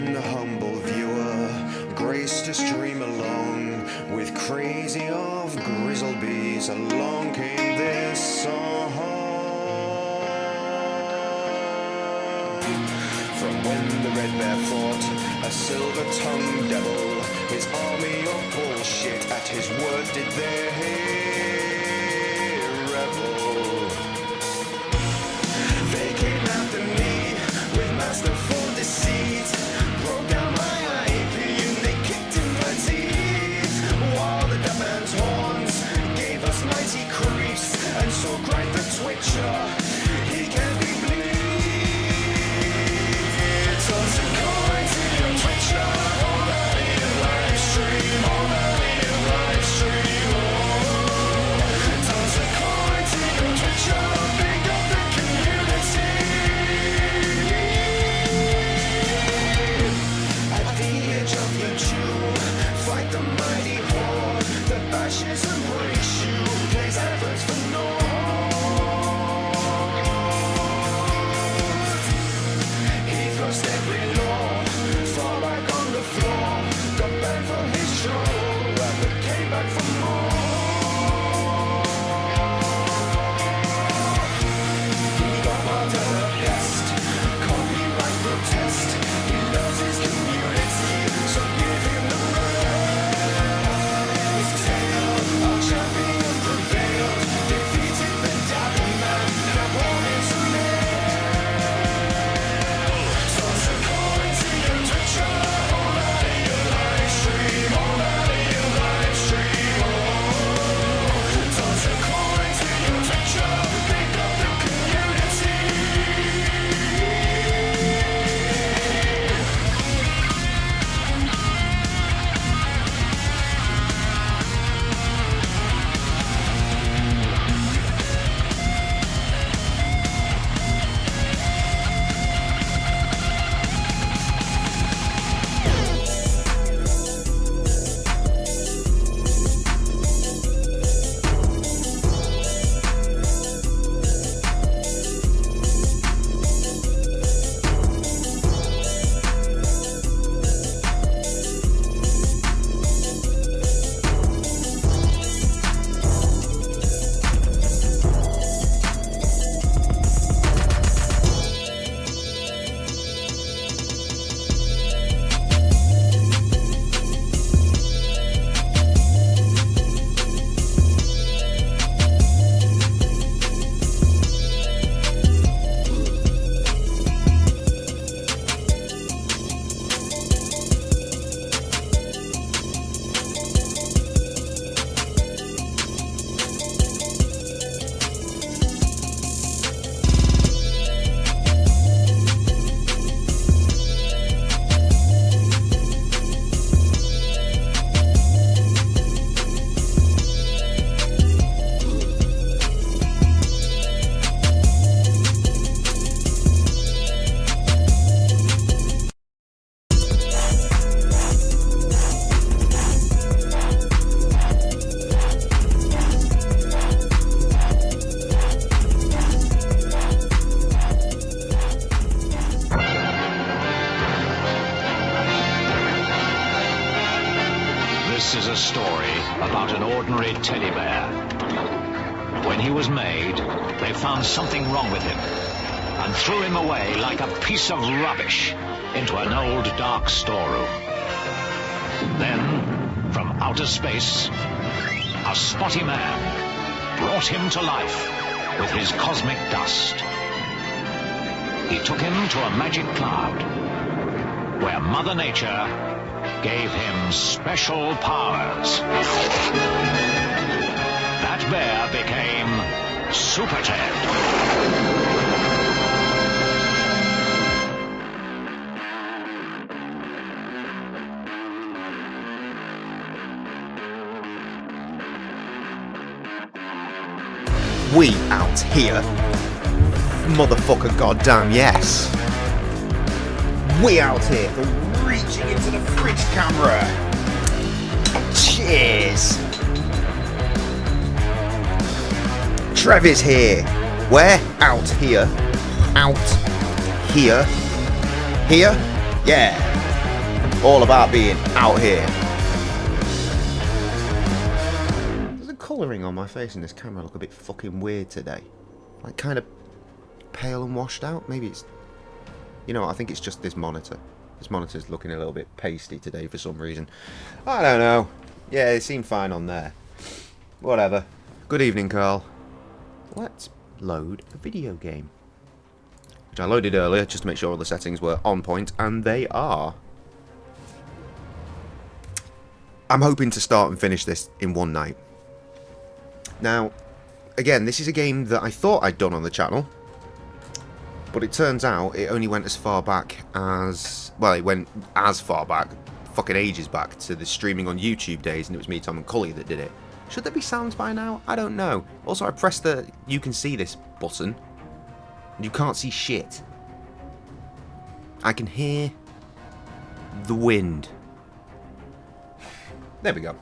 and the humble viewer graced to stream along with crazy of grizzlebees. Along came this song from when the red bear fought a silver-tongued devil. His army of bullshit at his word did they revel. They came after me with masterful deceit, broke down my IP and they kicked in my teeth, while the deaf man's horns gave us mighty creeps, and so cried the twitcher, he can be bleed. Toss a coin to your twitcher, all that in live stream, all that in live stream, oh. Toss a coin to your twitcher, big up the community. At the edge of your chew, fight the mighty horde that bashes and breaks you, plays efforts for naught. He thrust every law far back on the floor, got banned from his show, but came back for more. He got marked as a pest, copyright protest. He loves his community, so give him the right. Tale, our champion prevailed, defeated the Dabby Man, now born is a male. Toss a coin to your Twitcher, all that in your live stream, all that in your live stream, oh. Toss a coin to your Twitcher, pick up the community. This is a story about an ordinary teddy bear. When he was made, they found something wrong with him and threw him away like a piece of rubbish into an old dark storeroom. Then, from outer space, a spotty man brought him to life with his cosmic dust. He took him to a magic cloud where Mother Nature gave him special powers. That bear became Super Ted. We out here? Motherfucker, goddamn yes. We out here for reaching into the fridge camera. Cheers. Trev is here. Where? Out here. Out here. Here? Yeah. All about being out here. Does the colouring on my face in this camera look a bit fucking weird today? Like kind of pale and washed out? Maybe it's... You know what, I think it's just this monitor. This monitor's looking a little bit pasty today for some reason. I don't know. Yeah, it seemed fine on there. Whatever. Good evening, Carl. Let's load a video game. Which I loaded earlier just to make sure all the settings were on point, and they are. I'm hoping to start and finish this in one night. Now, again, this is a game that I thought I'd done on the channel, but it turns out it only went as far back as... Well, it went as far back, fucking ages back, to the streaming on YouTube days, and it was me, Tom, and Cully that did it. Should there be sounds by now? I don't know. Also, I pressed the "you can see this" button, and you can't see shit. I can hear the wind. There we go.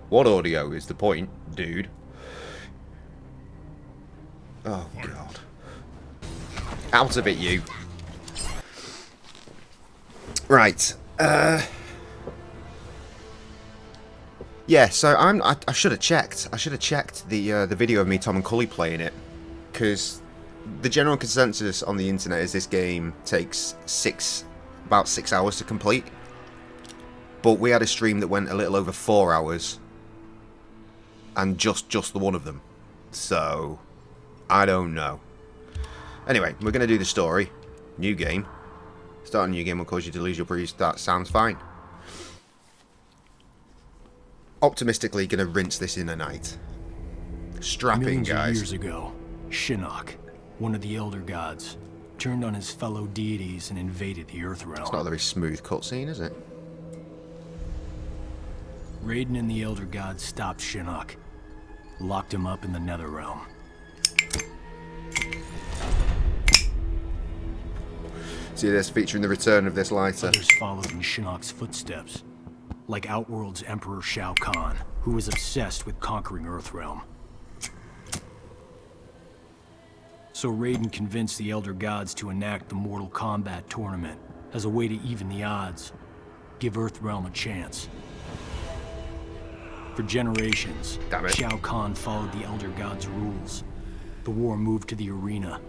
What audio is the point, dude? Oh, God. Out of it, you. Right. Yeah, so I should have checked. I should have checked the video of me, Tom, and Cully playing it, because the general consensus on the internet is this game takes about 6 hours to complete. But we had a stream that went a little over 4 hours, and just the one of them. So I don't know. Anyway, we're going to do the story. New game. Start a new game will cause you to lose your previous. That sounds fine. Optimistically going to rinse this in a night. Strap in, guys. Years ago, Shinnok, one of the Elder Gods, turned on his fellow deities and invaded the Earth realm. It's not a very smooth cutscene, is it? Raiden and the Elder Gods stopped Shinnok, locked him up in the Nether realm. See this, featuring the return of this lighter. Others followed in Shinnok's footsteps, like Outworld's Emperor Shao Kahn, who was obsessed with conquering Earthrealm. So Raiden convinced the Elder Gods to enact the Mortal Kombat tournament as a way to even the odds, give Earthrealm a chance. For generations, Shao Kahn followed the Elder Gods' rules. The war moved to the arena,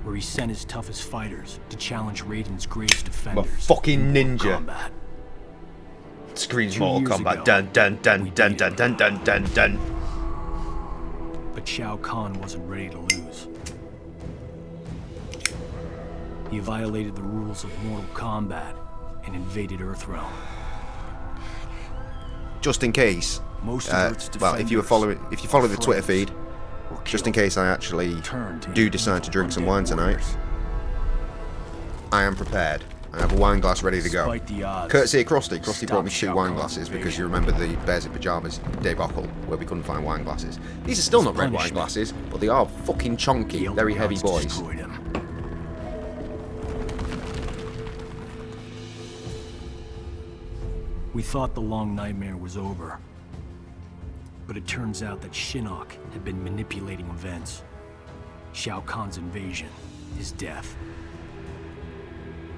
where he sent his toughest fighters to challenge Raiden's greatest defenders. I'm a fucking ninja. Kombat. Screams Mortal Kombat. Dun dun dun dun dun dun dun dun dun. But Shao Kahn wasn't ready to lose. He violated the rules of Mortal Kombat and invaded Earthrealm. Just in case. Well, if you follow the Twitter feed, just in case I actually do decide to drink some wine tonight, I am prepared. I have a wine glass ready to go. Courtesy of Krusty. Krusty brought me 2 wine glasses because you remember the Bears in Pyjamas debacle where we couldn't find wine glasses. These are still not red wine glasses, but they are fucking chunky, very heavy boys. We thought the long nightmare was over. But it turns out that Shinnok had been manipulating events. Shao Kahn's invasion, his death.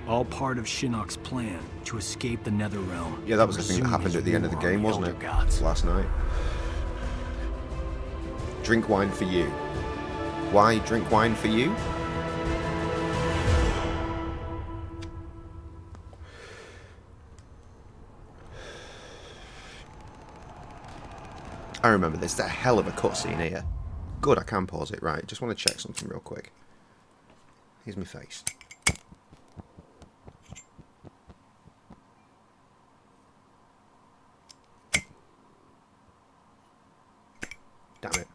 All part of Shinnok's plan to escape the Netherrealm. Yeah, that was the thing that happened at the end of the game, wasn't it? Last night. Drink wine for you. Why drink wine for you? I remember this. That's a hell of a cutscene here. Good, I can pause it. Right, just want to check something real quick. Here's my face. Damn it.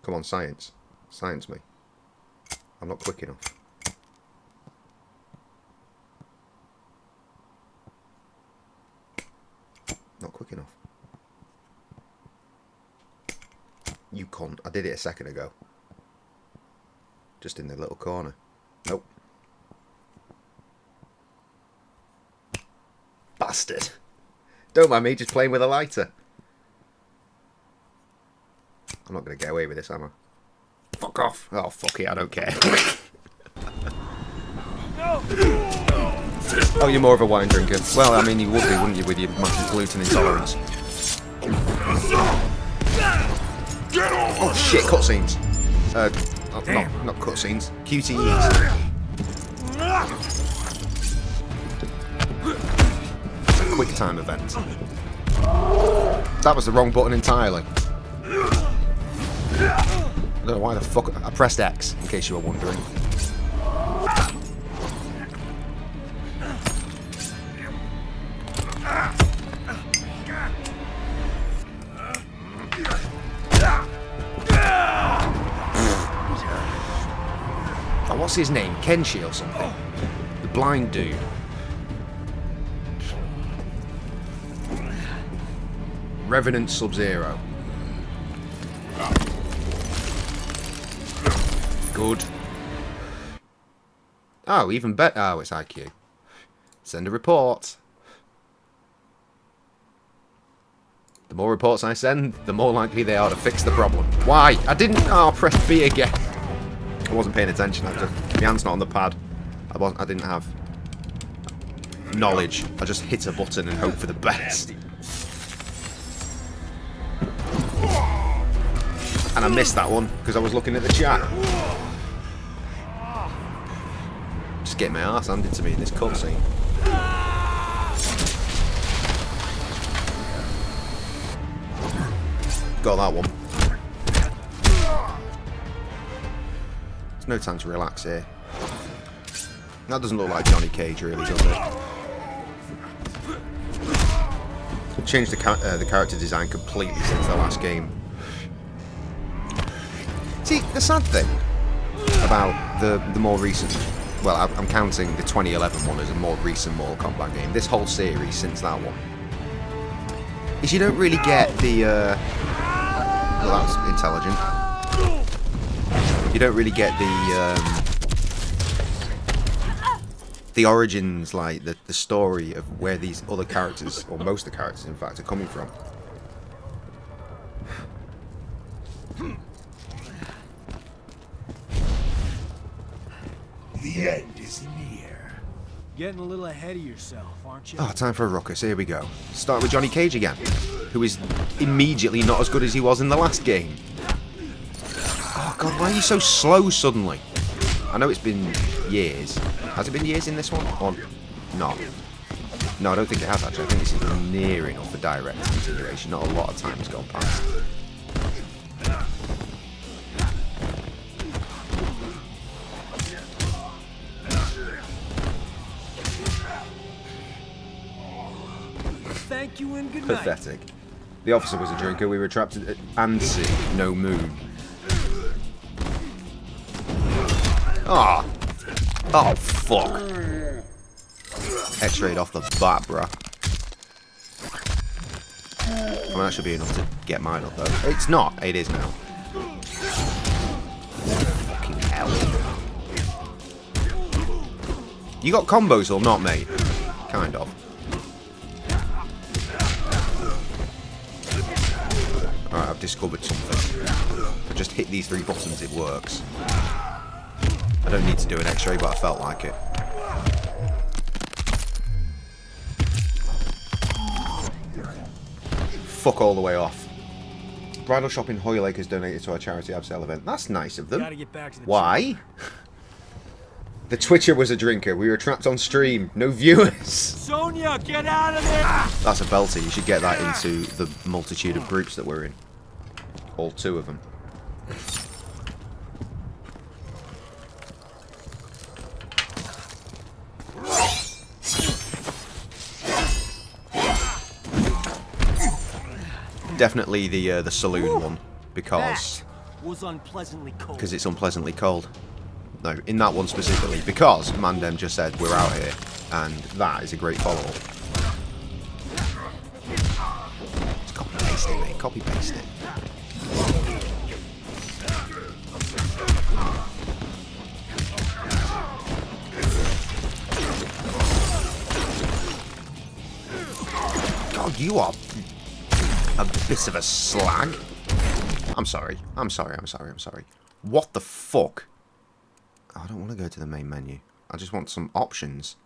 Come on, science. Science me. I'm not quick enough. Not quick enough. You cunt. I did it a second ago. Just in the little corner. Nope. Bastard. Don't mind me, just playing with a lighter. I'm not going to get away with this, am I? fuck off. Oh, fuck it, I don't care. Oh, you're more of a wine drinker. Well, I mean, you would be, wouldn't you, with your massive gluten intolerance. Oh, shit, cutscenes. Not cutscenes. QTEs. Quick time event. That was the wrong button entirely. I don't know why the fuck... I pressed X, in case you were wondering. Oh, what's his name? Kenshi or something? The blind dude. Revenant Sub-Zero. Good. Oh, even better. Oh, it's IQ. Send a report. The more reports I send, the more likely they are to fix the problem. Why? I didn't... Oh, press B again. I wasn't paying attention. My hand's not on the pad. I didn't have knowledge. I just hit a button and hope for the best. And I missed that one because I was looking at the chat. Just getting my ass handed to me in this cutscene. Got that one. There's no time to relax here. That doesn't look like Johnny Cage, really, does it? Changed the character design completely since the last game. See, the sad thing about the more recent... Well, I'm counting the 2011 one as a more recent Mortal Kombat game. This whole series since that one. Is you don't really get the... well, that was intelligent. You don't really get the origins, like the story of where these other characters, or most of the characters in fact, are coming from. The end is near. Getting a little ahead of yourself, aren't you? Oh, time for a ruckus. Here we go. Start with Johnny Cage again, who is immediately not as good as he was in the last game. Oh god, why are you so slow suddenly? I know it's been years. Has it been years in this one? Or not? No, I don't think it has actually. I think this is near enough a direct continuation. Not a lot of time has gone past. Thank you and good night. Pathetic. The officer was a drinker. We were trapped at Ansi, no moon. Ah. Oh, fuck. X-rayed off the bat, bruh. I mean, that should be enough to get mine up, though. It's not. It is now. Fucking hell. You got combos or not, mate? Kind of. Alright, I've discovered something. If I just hit these 3 buttons, it works. I don't need to do an X-ray, but I felt like it. Fuck all the way off. Bridal shop in Hoylake has donated to our charity abseil event. That's nice of them. Gotta get back to the Why? The Twitcher was a drinker. We were trapped on stream. No viewers. Sonia, get out of there! That's a belter. You should get that into the multitude of groups that we're in. All 2 of them. Definitely the saloon one, because was unpleasantly cold. it's unpleasantly cold. No, in that one specifically, because Mandem just said we're out here, and that is a great follow-up. Just copy paste it, mate. Copy paste it. God, you are a bit of a slag. I'm sorry. I'm sorry. I'm sorry. I'm sorry. What the fuck? I don't want to go to the main menu. I just want some options.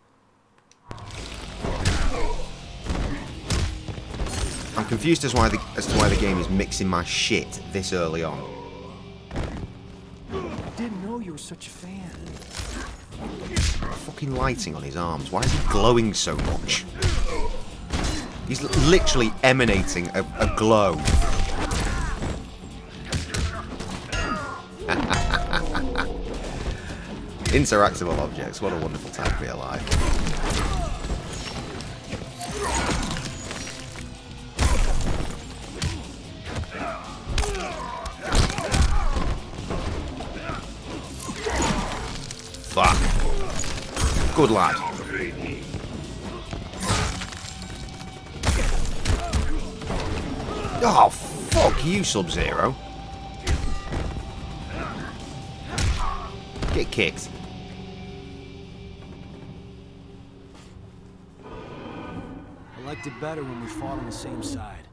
I'm confused as to why the game is mixing my shit this early on. Didn't know you were such a fan. Fucking lighting on his arms. Why is he glowing so much? He's literally emanating a glow. Interactable objects. What a wonderful time to be alive. Fuck. Good lad. Oh, fuck you, Sub-Zero. Get kicked. I liked it better when we fought on the same side.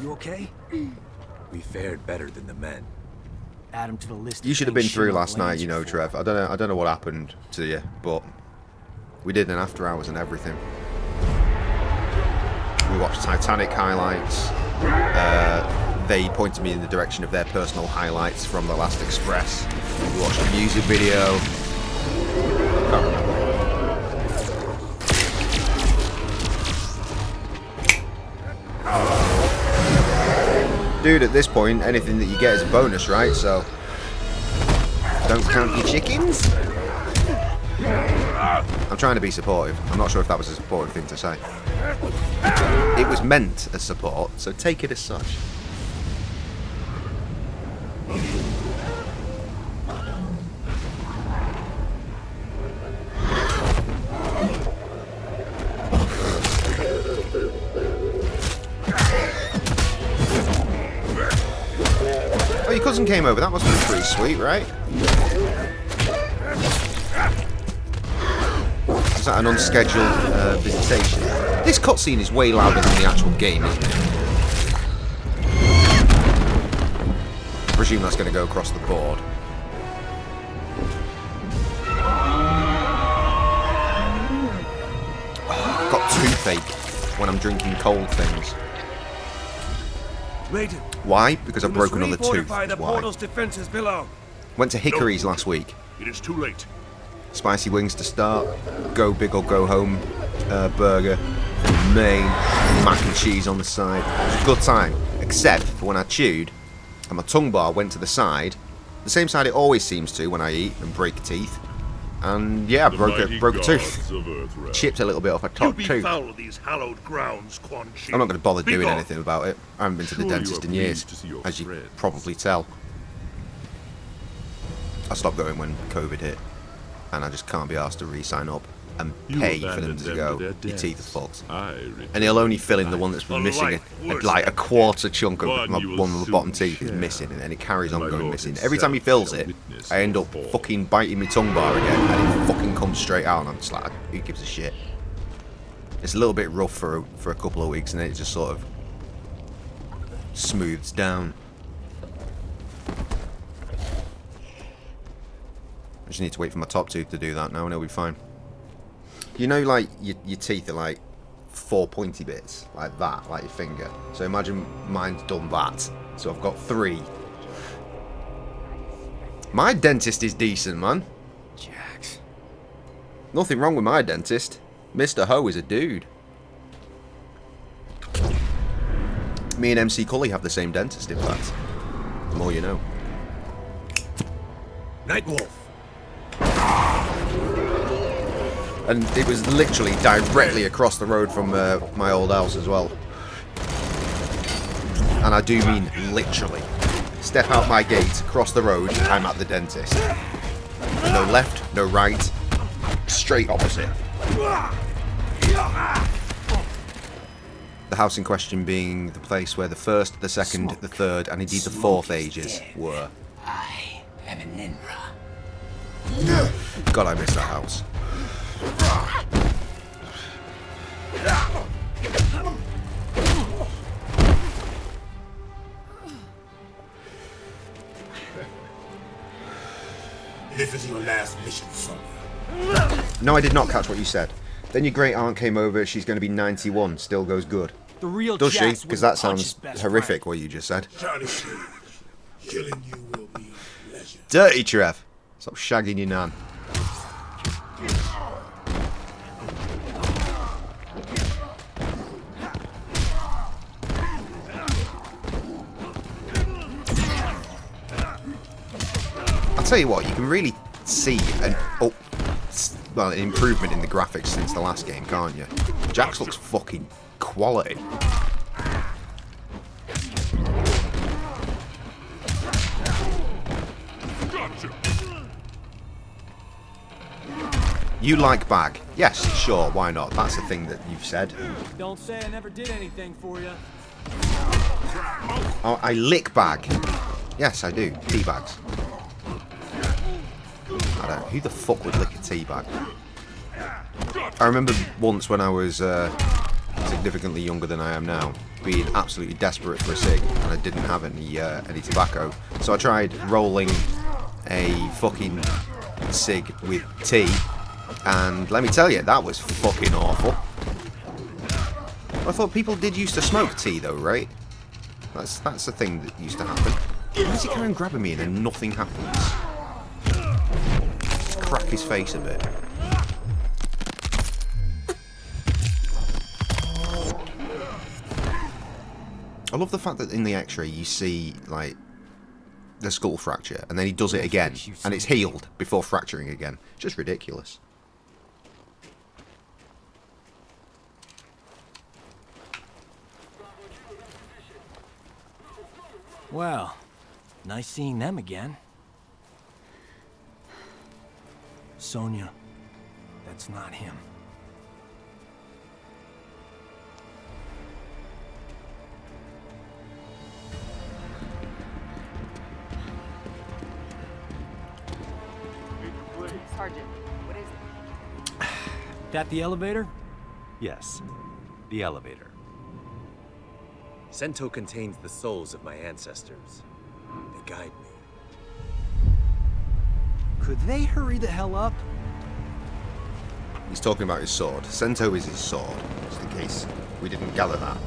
You okay? We fared better than the men. Add him to the list. You should have been through last night, you know, Trev. I don't know what happened to you, but we did an after hours and everything. We watched Titanic highlights. They pointed me in the direction of their personal highlights from The Last Express. We watched a music video. Can't remember. Dude, at this point, anything that you get is a bonus, right? So, don't count your chickens. I'm trying to be supportive. I'm not sure if that was a supportive thing to say. It was meant as support, so take it as such. Oh, your cousin came over. That must be pretty sweet, right? Is that an unscheduled visitation? This cutscene is way louder than the actual game, isn't it? I presume that's going to go across the board. Oh, I've got toothache when I'm drinking cold things. Raiden, Why? Because I've broken another tooth. refortify the Why? portal's defenses below. Went to Hickory's last week. It is too late. Spicy wings to start. Go big or go home burger. Main. Mac and cheese on the side. It was a good time. Except for when I chewed and my tongue bar went to the side. The same side it always seems to when I eat and break teeth. And yeah, I broke a tooth. Chipped a little bit off a You top be tooth. foul of these hallowed grounds, Quan Chi. I'm not going to bother Be doing gone. anything about it. I haven't been to the Surely dentist you in are years, pleased to see your as you friends. probably tell. I stopped going when COVID hit, and I just can't be asked to re-sign up and You pay for them abandoned to them go. to their Your teeth are deaths. fucked. I And he'll only fill in the one that's been A missing, life worse like a than quarter chunk of One you will one of the soon bottom teeth is share. missing, and then it carries on My going lord missing. Every time he himself fills shall it, witness I end your up fall. fucking biting my tongue bar again, and it fucking comes straight out, and I'm just like, who gives a shit? It's a little bit rough for a couple of weeks, and then it just sort of smooths down. I just need to wait for my top tooth to do that now, and it'll be fine. You know, like, your teeth are like 4 pointy bits, like that, like your finger. So imagine mine's done that. So I've got 3. My dentist is decent, man. Jax. Nothing wrong with my dentist. Mr. Ho is a dude. Me and MC Cully have the same dentist, in fact. The more you know. Nightwolf. And it was literally directly across the road from my old house as well. And I do mean literally. Step out my gate, cross the road, I'm at the dentist. No left, no right, straight opposite. The house in question being the place where the first, the second, the third, and indeed the fourth ages were. I am an Ninra. God, I miss that house. This is your last mission, son. No, I did not catch what you said. Then your great aunt came over. She's going to be 91. Still goes good. The real Does she? Jax Because wouldn't that punch his sounds best horrific, friend. what you just said. Johnny, killing you will be a pleasure. Dirty, Trev. Stop shagging your nan. I'll tell you what, you can really see an improvement in the graphics since the last game, can't you? Jax looks fucking quality. You like bag? Yes, sure, why not? That's the thing that you've said. Don't say I never did anything for you. Oh, I lick bag. Yes, I do. Tea bags. I don't know. Who the fuck would lick a tea bag? I remember once when I was significantly younger than I am now, being absolutely desperate for a cig, and I didn't have any tobacco. So I tried rolling a fucking cig with tea, and let me tell you, that was fucking awful. I thought people did used to smoke tea though, right? That's the thing that used to happen. Why is he kind of grabbing me and then nothing happens? Just crack his face a bit. I love the fact that in the X-ray you see like the skull fracture, and then he does it again, and it's healed before fracturing again. Just ridiculous. Well, nice seeing them again. Sonya, that's not him. Sergeant, what is it? That the elevator? Yes, the elevator. Sento contains the souls of my ancestors. They guide me. Could they hurry the hell up? He's talking about his sword. Sento is his sword, just in case we didn't gather that.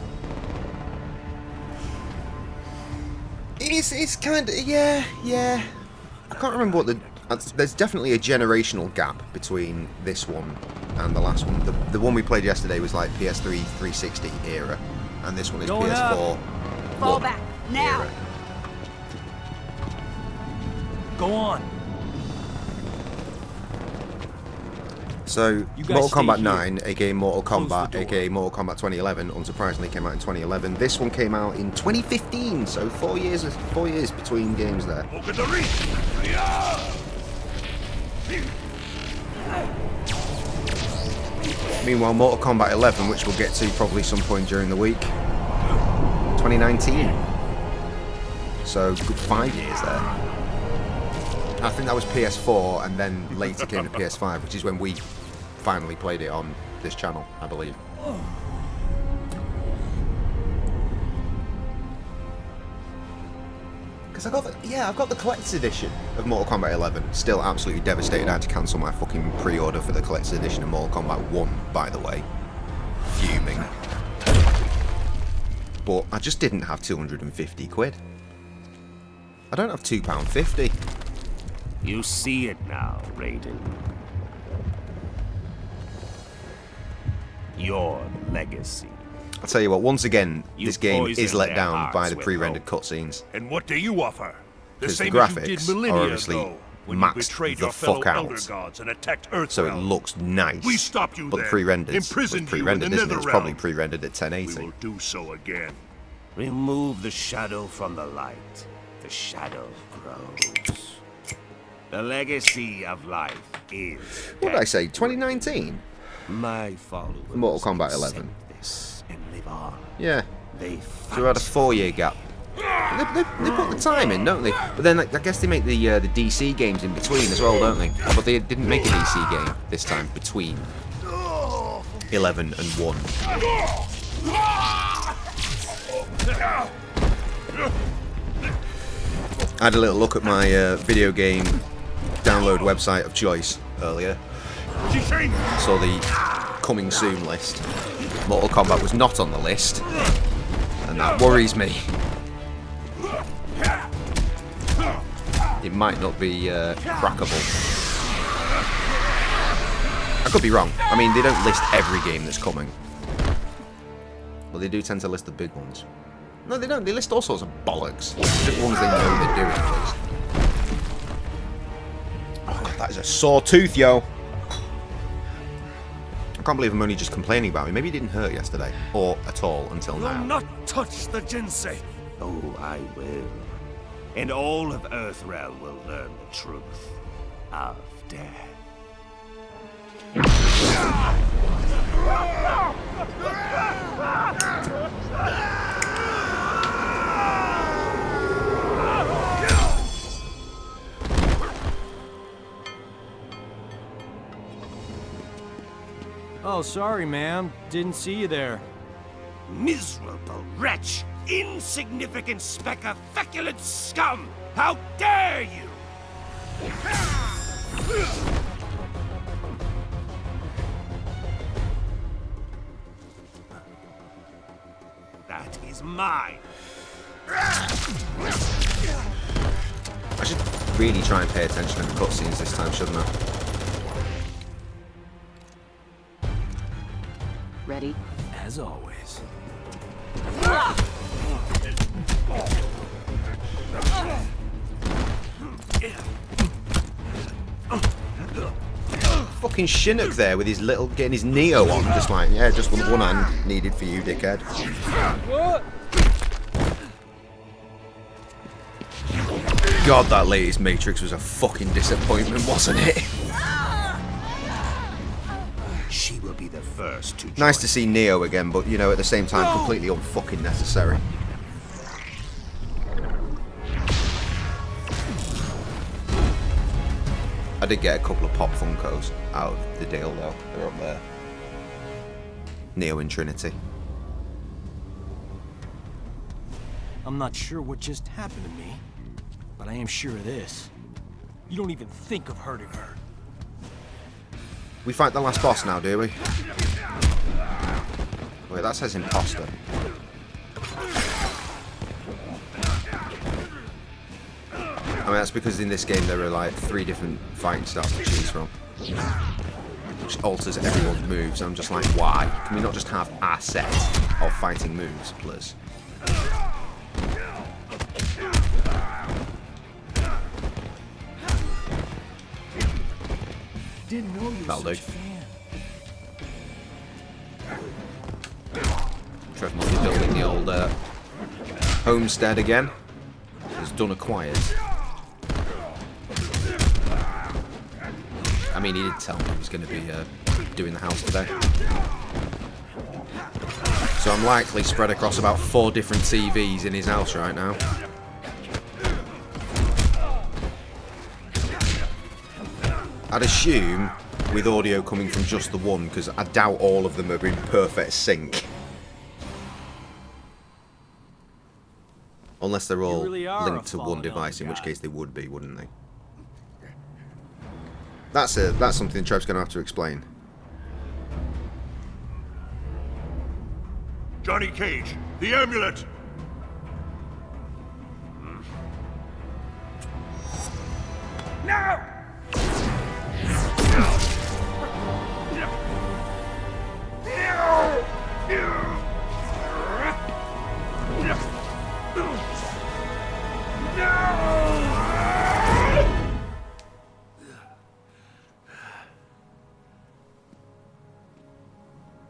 It's kind of, yeah. I can't remember what the... there's definitely a generational gap between this one and the last one. The one we played yesterday was like PS3 360 era, and this one is Going PS4 Fall one back, now! era. Go on. So, You guys Mortal stay Kombat here. 9, aka Mortal Close the Kombat, door. aka Mortal Kombat 2011, unsurprisingly came out in 2011. This one came out in 2015, so 4 years between games there. Look at the reach! Yeah! Meanwhile, Mortal Kombat 11, which we'll get to probably some point during the week, 2019. So, good 5 years there. I think that was PS4, and then later came to PS5, which is when we finally played it on this channel, I believe. Because I've got the collector's edition of Mortal Kombat 11. Still absolutely devastated I had to cancel my fucking pre-order for the collector's edition of Mortal Kombat 1, by the way. Fuming. But I just didn't have 250 quid. I don't have £2.50. You see it now, Raiden. Your legacy. I'll tell you what, once again, You this game is poisoned let their down by hearts the with pre-rendered hope. cutscenes. And what do you offer? The 'Cause the same as you graphics did are millennia obviously ago, when maxed you betrayed the your fellow fuck out. Elder Gods and attacked Earthrealm. So it looks nice. We stopped you but the then, pre-rendered was imprisoned you in pre-rendered, the isn't it? It's probably Netherrealm. pre-rendered at We 1080. will do so again. Remove the shadow from the light. The shadow grows. The legacy of life is. What did I say? 2019? My followers. Mortal Kombat 11. accept this and live on. Yeah. They So we had a 4-year gap. They put the time in, don't they? But then like, I guess they make the DC games in between as well, don't they? But they didn't make a DC game this time between 11 and 1. I had a little look at my video game download website of choice earlier. Saw the coming soon list. Mortal Kombat was not on the list, and that worries me. It might not be crackable. I could be wrong. I mean, they don't list every game that's coming. Well, they do tend to list the big ones. No, they don't. They list all sorts of bollocks. Just ones they know they're doing, at least. Oh, God, that is a sore tooth, yo. I can't believe I'm only just complaining about it. Maybe it didn't hurt yesterday. Or at all until now. Will not touch the Jinsei. Oh, I will. And all of Earthrealm will learn the truth of death. Oh, sorry, ma'am. Didn't see you there. Miserable wretch! Insignificant speck of feculent scum! How dare you! That is mine! I should really try and pay attention to the cutscenes this time, shouldn't I? Ready? As always. Fucking Chinook there with his little, getting his Neo on, just like, yeah, just one hand needed for you, dickhead. God, that latest Matrix was a fucking disappointment, wasn't it? She will be the first to join. Nice to see Neo again, but, you know, at the same time, completely unfucking necessary. I did get a couple of Pop Funkos out of the deal, though. They're up there. Neo and Trinity. I'm not sure what just happened to me, but I am sure of this. You don't even think of hurting her. We fight the last boss now, do we? Wait, that says imposter. I mean, that's because in this game there are like 3 different fighting styles to choose from, which alters everyone's moves. I'm just like, why? Can we not just have a set of fighting moves, please? Didn't know you were That'll such do. a fan. Trevor must be building the old homestead again. It's done acquired. I mean, he did tell me he was going to be doing the house today. So I'm likely spread across about 4 different TVs in his house right now. I'd assume with audio coming from just the one, because I doubt all of them are in perfect sync. Unless they're all really are linked a to one fallen device, in elder which guy. case they would be, wouldn't they? That's something Trev's going to have to explain. Johnny Cage, the amulet! No!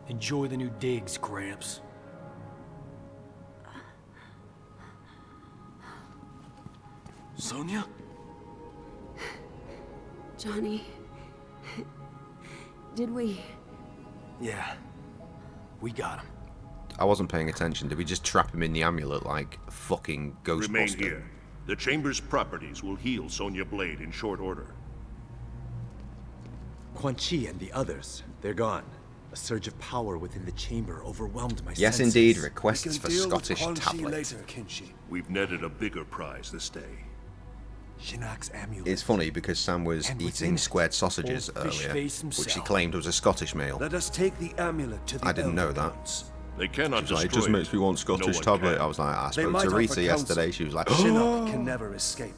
Enjoy the new digs, Gramps. Sonia? Johnny. Did we? Yeah. We got him. I wasn't paying attention. Did we just trap him in the amulet like a fucking Ghostbuster? Remain here. The Chamber's properties will heal Sonya Blade in short order. Quan Chi and the others, they're gone. A surge of power within the chamber overwhelmed my Yes, senses. indeed. Requests for Scottish tablet. We've netted a bigger prize this day. Shinnok's amulet. It's funny because Sam was And within eating it, squared sausages old fish earlier, face which she himself. claimed was a Scottish meal. Let us take the amulet to the I didn't know that. Elder They cannot She was like, it destroy just makes me want Scottish No one tablet. can. I was like, I They spoke might to offer Rita counsel. yesterday. She was like, Shinnok can never escape.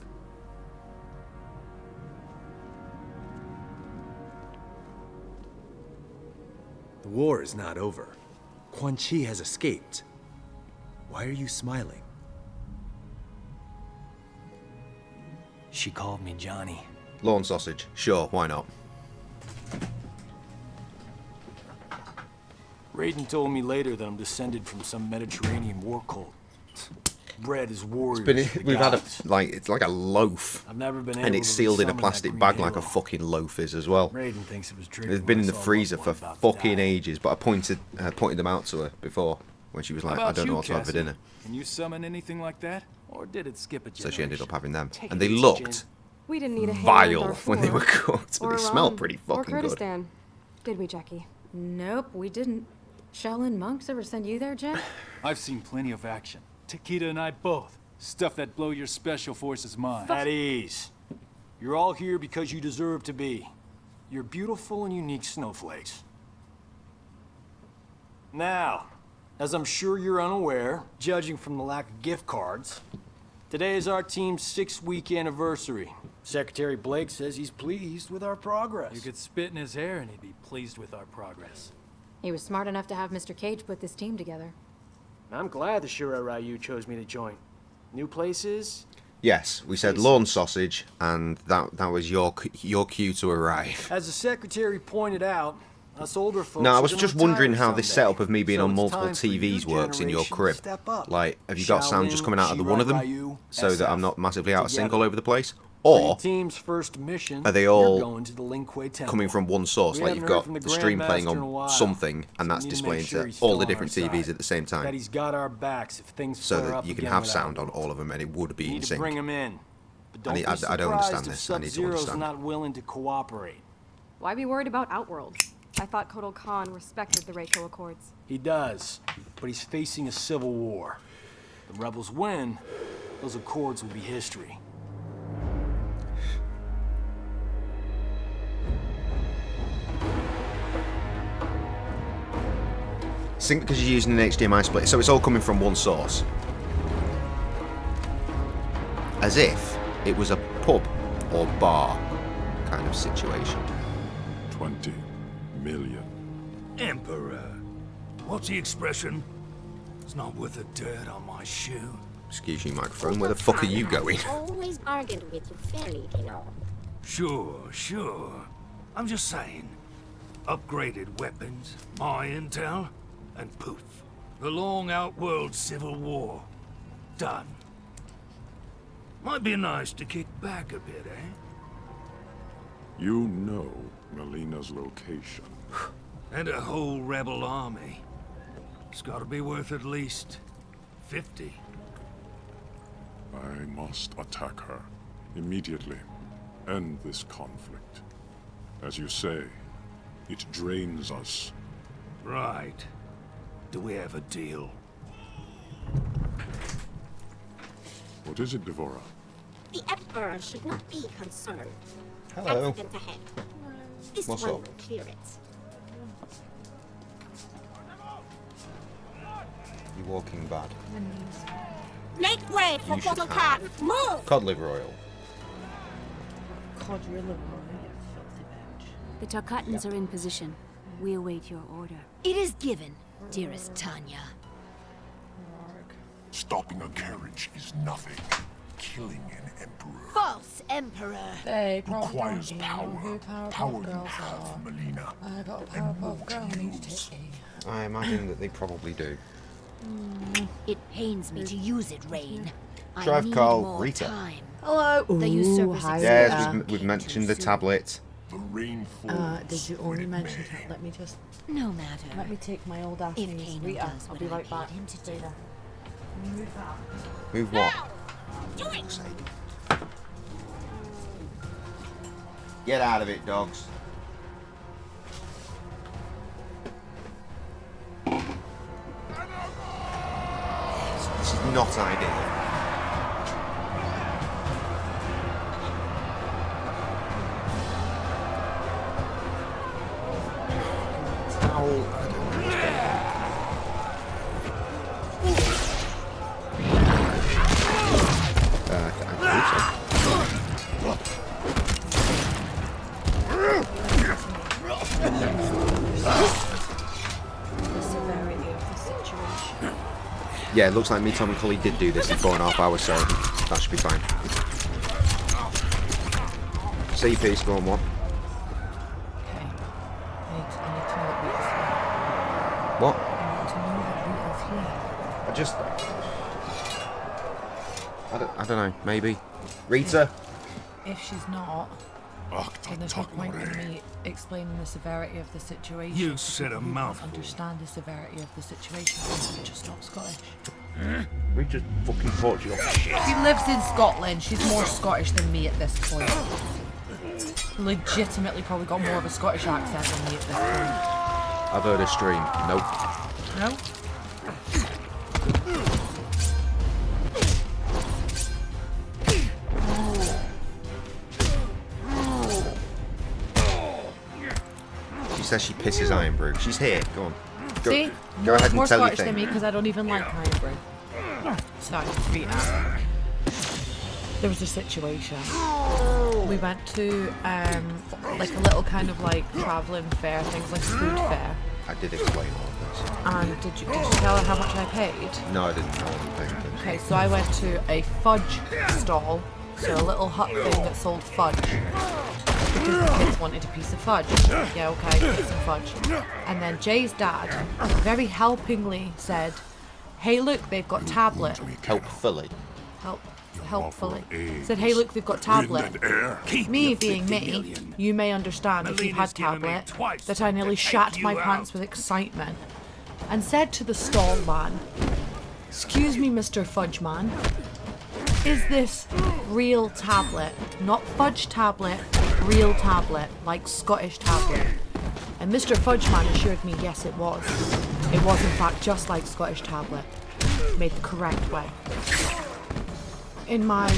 The war is not over. Quan Chi has escaped. Why are you smiling? She called me Johnny. lawn sausage. Sure, why not? Raiden told me later that I'm descended from some Mediterranean war cult. Bred as warriors. of the We've had a gods. it's like a loaf, I've never been and able it's to sealed in a resummon that plastic green bag like a halo. fucking loaf is as well. Raiden thinks it was triggered It's been when in I the saw a freezer loved for one about to fucking die. ages, but I pointed them out to her before when she was How like, I about don't know you, what to have for Cassie? dinner. Can you summon anything like that? Or did it skip a So generation? she ended up having them, Take and it they easy, looked Jin. We didn't need a vile when they were cooked, but or they Iran, smelled pretty or fucking good. Kurdistan. Did we, Jackie? Nope, we didn't. Shaolin monks ever send you there, Jen? I've seen plenty of action. Takeda and I both. Stuff that blow your special forces mind. At ease. You're all here because you deserve to be. You're beautiful and unique snowflakes. Now, as I'm sure you're unaware, judging from the lack of gift cards, today is our team's 6-week anniversary. Secretary Blake says he's pleased with our progress. You could spit in his hair and he'd be pleased with our progress. He was smart enough to have Mr. Cage put this team together. I'm glad the Shura Ryu chose me to join. New places? Yes, we said lawn sausage, and that was your cue to arrive. As the secretary pointed out, us older folks No, I are was gonna just retire wondering how this someday. setup of me being So on it's multiple time for your TVs works in your generation to crib. step up. Like, have you got sound just coming out of the one of them, Ryu, so that I'm SF, not massively out of sync together. all over the place? For your Or team's first mission, are they you're all going to the Lin Kuei Temple. coming from one source? We Like haven't you've heard got from the the stream playing Grandmaster in a while, on something, and so that's we need to displaying make sure to he's all still the on different our TVs side. at the same That time, he's got our backs if things so flare that up you can again have without sound him. on all of them, and it would be You in need to sync. bring him in. But don't I be don't surprised understand if this. I need to Sub-Zero's understand. not willing to cooperate. Why be worried about Outworld? I thought Kotal Khan respected the Reiko Accords. He does, but he's facing a civil war. The rebels win, those accords will be history. Sync because you're using an HDMI split, so it's all coming from one source. As if it was a pub or bar kind of situation. 20 million. Emperor. What's the expression? It's not worth a dirt on my shoe. Excuse you, microphone, where the fuck are you going? Always bargained with you fairly, you know. Sure. I'm just saying. Upgraded weapons, my intel, and poof. The long outworld civil war. Done. Might be nice to kick back a bit, eh? You know Melina's location. And a whole rebel army. It's gotta be worth at least 50. I must attack her immediately. End this conflict. As you say, it drains us. Right. Do we have a deal? What is it, Devora? The Emperor should not be concerned. Hello. Accident ahead. This What's one up? will clear it. You're walking bad. Make way for You should Kotal have Khan! Move! cod liver oil. The Tarkatans are in position. We await your order. It is given, dearest Tanya. Stopping a carriage is nothing. Killing an emperor False Emperor. They probably requires don't power. know who Powerpuff Power you Girls have, are. Melina. I got a Powerpuff Girl needs titty. I imagine that they probably do. It pains me to use it, Rain. I Drive need Carl, more Rita. time. Hello. The usurpers hi, Yes, Rita. we've mentioned the tablet. The rain falls. Did you only mention that? Let me just. No matter. Let me take my old ass If knees. Kano Rita, does I'll what be I right back. paid him to do. Rita. Move that. Move what? Do it! Fuck's sake. Get out of it, dogs. This is not ideal. Yeah, it looks like me, Tom, and Cully did do this in 4.5 hours, so that should be fine. CP, spawn 1. Okay. I need to know that Rita's here. What? I need to know that Rita's here. I don't know, maybe. Rita? If she's not, then there's no point in me explaining the severity of the situation. You said a mouthful. Understand the severity of the situation. I'm just not Scottish. Rita's fucking Portugal. She lives in Scotland. She's more Scottish than me at this point. Legitimately probably got more of a Scottish accent than me at this point. I've heard a stream. Nope. No? She says she pisses Iron Brew. She's here. Go on. See? Go ahead more and tell your Scottish than me thing. because I don't even like Iron Brew. So, Rita. There was a situation. We went to like a little kind of like travelling fair, things like a food fair. I did explain all of this. And did you tell her how much I paid? No, I didn't know anything. Okay, so I went to a fudge stall, so a little hut thing that sold fudge. Because the kids wanted a piece of fudge. Yeah, okay, get some fudge. And then Jay's dad very helpingly said, hey look, they've got tablet. Helpfully. Helpfully. Said, hey look, they've got tablet. Me being me, you may understand if you've had tablet, that I nearly shat my pants with excitement. And said to the stall man, excuse me, Mr. Fudge Man, is this real tablet? Not fudge tablet, real tablet, like Scottish tablet. And Mr. Fudge Man assured me, yes it was. It was in fact just like Scottish tablet, made the correct way. In my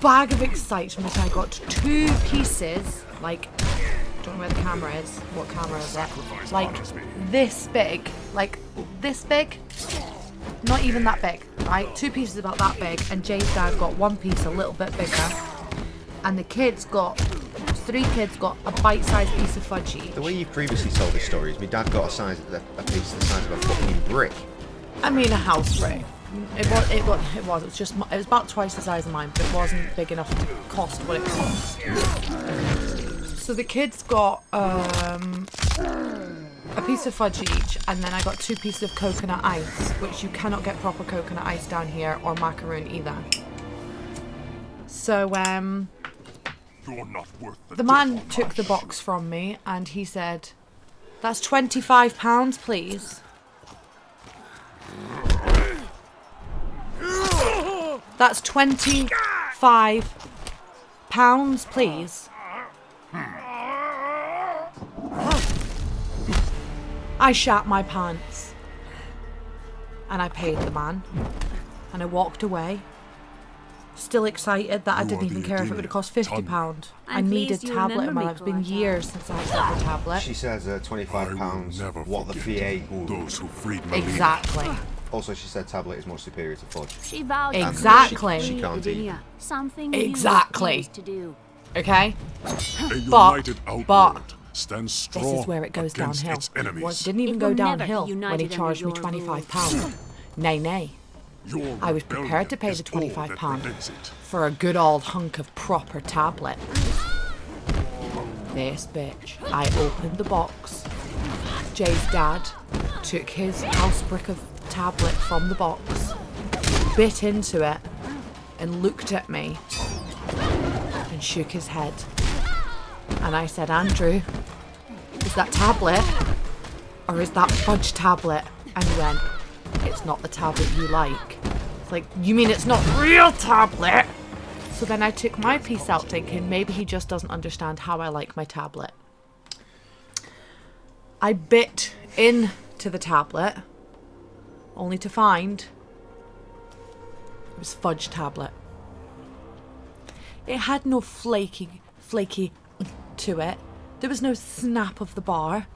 bag of excitement, I got 2 pieces, like, don't know where the camera is. What camera is it? Like this big, not even that big, right? 2 pieces about that big, and Jay's dad got 1 piece a little bit bigger, and the 3 kids got a bite-sized piece of fudge each. The way you've previously told this story is my dad got a piece the size of a fucking brick. I mean a house brick. It was about twice the size of mine, but it wasn't big enough to cost what it cost. So the kids got a piece of fudge each, and then I got 2 pieces of coconut ice, which you cannot get proper coconut ice down here, or macaroon either. So You're not worth the man took the box from me, and he said, "That's £25, please." That's £25, please. I shat my pants. And I paid the man. And I walked away. Still excited that I didn't even care if it would have cost £50. I needed a tablet in my life. It's been years since I had a tablet. She says £25, what the VA would. Those who freed me. Exactly. Also, she said tablet is much superior to fudge. She vowed Exactly. She can't eat. Something Exactly. to do. Okay? A united outworld stands strong this is where it goes against downhill. its enemies. Didn't even go downhill when he charged me £25. Nay. I was prepared to pay the £25 for a good old hunk of proper tablet. This bitch. I opened the box. Jay's dad took his house brick of tablet from the box, bit into it, and looked at me and shook his head. And I said, Andrew, is that tablet or is that fudge tablet? And he went, it's not the tablet you like. It's like, you mean it's not real tablet? So then I took my piece out thinking maybe he just doesn't understand how I like my tablet. I bit into the tablet only to find it was fudge tablet. It had no flaky to it. There was no snap of the bar.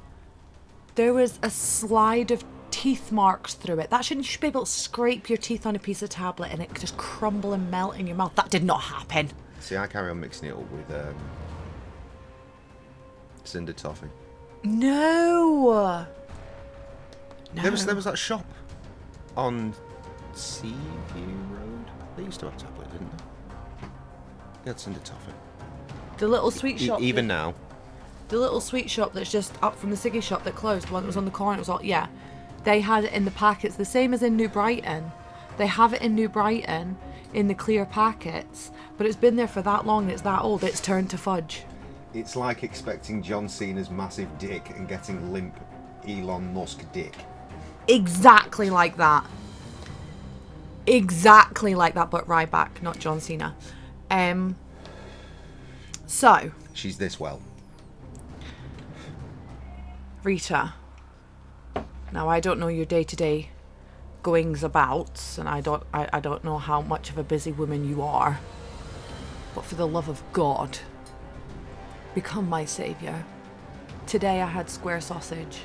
There was a slide of teeth marks through it. You should be able to scrape your teeth on a piece of tablet and it could just crumble and melt in your mouth. That did not happen. See, I carry on mixing it up with cinder toffee. No. There was that shop on Seaview Road. They used to have tablet, didn't they? They had Cinder Toffee. The little sweet shop. Even now. The little sweet shop that's just up from the ciggy shop that closed, the one that was on the corner, it was all, yeah. They had it in the packets, the same as in New Brighton. They have it in New Brighton in the clear packets, but it's been there for that long and it's that old, it's turned to fudge. It's like expecting John Cena's massive dick and getting limp Elon Musk dick. Exactly like that. Exactly like that, but Ryback, not John Cena. So. She's this well. Rita. Now, I don't know your day-to-day goings abouts, and I don't know how much of a busy woman you are. But for the love of God, become my saviour. Today I had square sausage.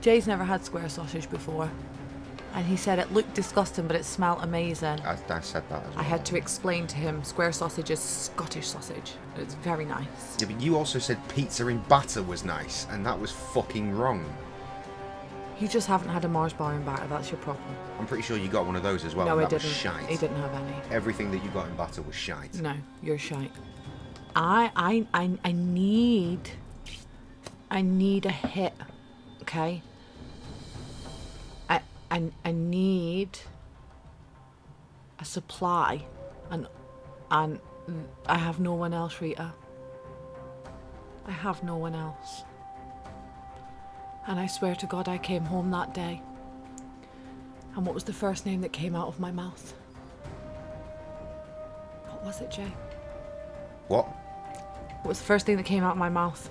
Jay's never had square sausage before. And he said it looked disgusting, but it smelled amazing. I said that as well. I had to explain to him square sausage is Scottish sausage. It's very nice. Yeah, but you also said pizza in batter was nice, and that was fucking wrong. You just haven't had a Mars bar in batter, that's your problem. I'm pretty sure you got one of those as well. No, and he that didn't. Was shite. He didn't have any. Everything that you got in batter was shite. No, you're shite. I need a hit, okay? I need a supply, and I have no one else, Rita. I have no one else. And I swear to God, I came home that day. And what was the first name that came out of my mouth? What was it, Jay? What? What was the first thing that came out of my mouth?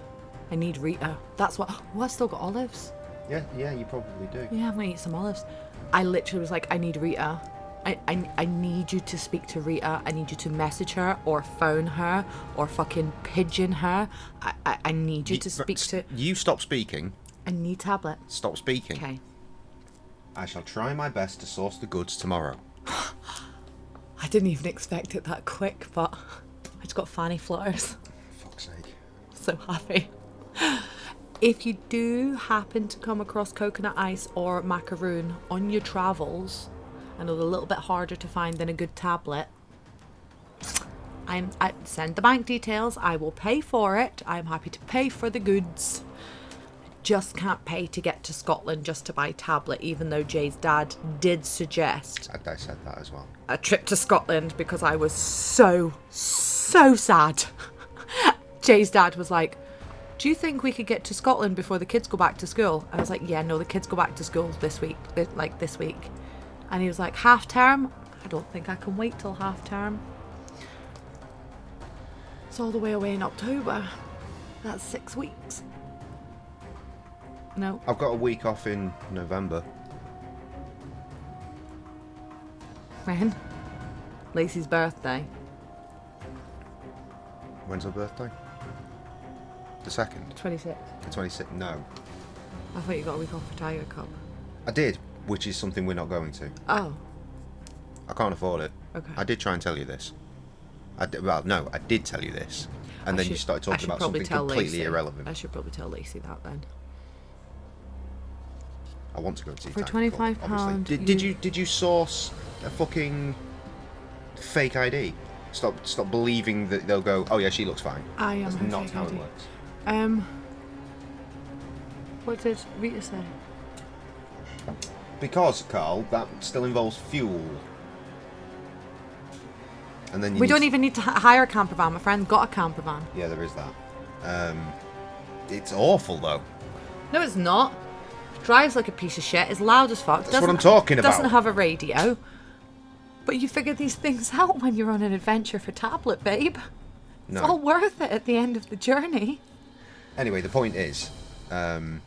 I need Rita. That's what. Oh, I've still got olives. Yeah, you probably do. Yeah, I'm gonna eat some olives. I literally was like, I need Rita. I need you to speak to Rita. I need you to message her or phone her or fucking pigeon her. I need you to speak to... You stop speaking. I need tablet. Stop speaking. Okay. I shall try my best to source the goods tomorrow. I didn't even expect it that quick, but I just got fanny flutters. Fuck's sake. So happy. If you do happen to come across coconut ice or macaroon on your travels, I know they're a little bit harder to find than a good tablet, I send the bank details. I will pay for it. I'm happy to pay for the goods. Just can't pay to get to Scotland just to buy tablet, even though Jay's dad did suggest I said that as well. a trip to Scotland because I was so sad. Jay's dad was like, do you think we could get to Scotland before the kids go back to school? I was like, yeah, no, the kids go back to school this week. And he was like, half term? I don't think I can wait till half term. It's all the way away in October. That's 6 weeks. No. I've got a week off in November. When? Lacey's birthday. When's her birthday? The 2nd? 26. The 26th? No. I thought you got a week off for Tiger Cup. I did, which is something we're not going to. Oh. I can't afford it. Okay. I did try and tell you this. I did tell you this. And then you started talking about something completely irrelevant. I should probably tell Lacey that then. I want to go to see For Tiger Cup, £25, obviously. Did you source a fucking fake ID? Stop believing that they'll go, oh yeah, she looks fine. I am. That's her not fake how ID. it works. What did Rita say? Because, Carl, that still involves fuel. And then We don't even need to hire a camper van. My friend got a camper van. Yeah, there is that. It's awful though. No, it's not. Drives like a piece of shit. It's loud as fuck. That's what I'm talking about. Doesn't have a radio. But you figure these things out when you're on an adventure for tablet, babe. No. It's all worth it at the end of the journey. Anyway, the point is, there's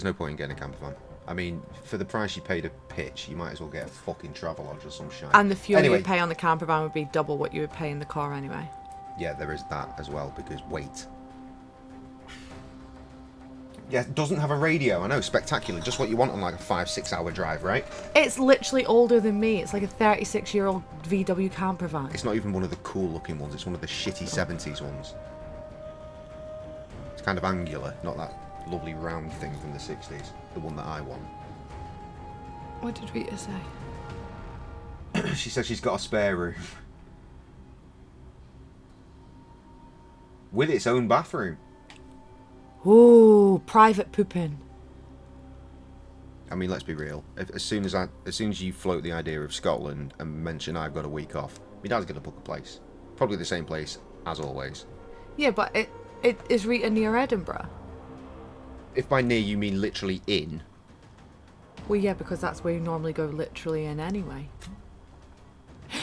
no point in getting a camper van. I mean, for the price you paid a pitch, you might as well get a fucking Travelodge or some shit. And the fuel you would pay on the camper van would be double what you would pay in the car anyway. Yeah, there is that as well, because weight. Yeah, it doesn't have a radio. I know, spectacular. Just what you want on like a 5-6 hour drive, right? It's literally older than me. It's like a 36-year-old VW camper van. It's not even one of the cool looking ones. It's one of the shitty 70s ones. It's kind of angular, not that lovely round thing from the 60s. The one that I want. What did Rita say? She said she's got a spare room. With its own bathroom. Ooh, private pooping. I mean, let's be real. As soon as you float the idea of Scotland and mention I've got a week off, my dad's going to book a place. Probably the same place as always. Yeah, but it is Rita near Edinburgh? If by near you mean literally in. Well, yeah, because that's where you normally go literally in anyway.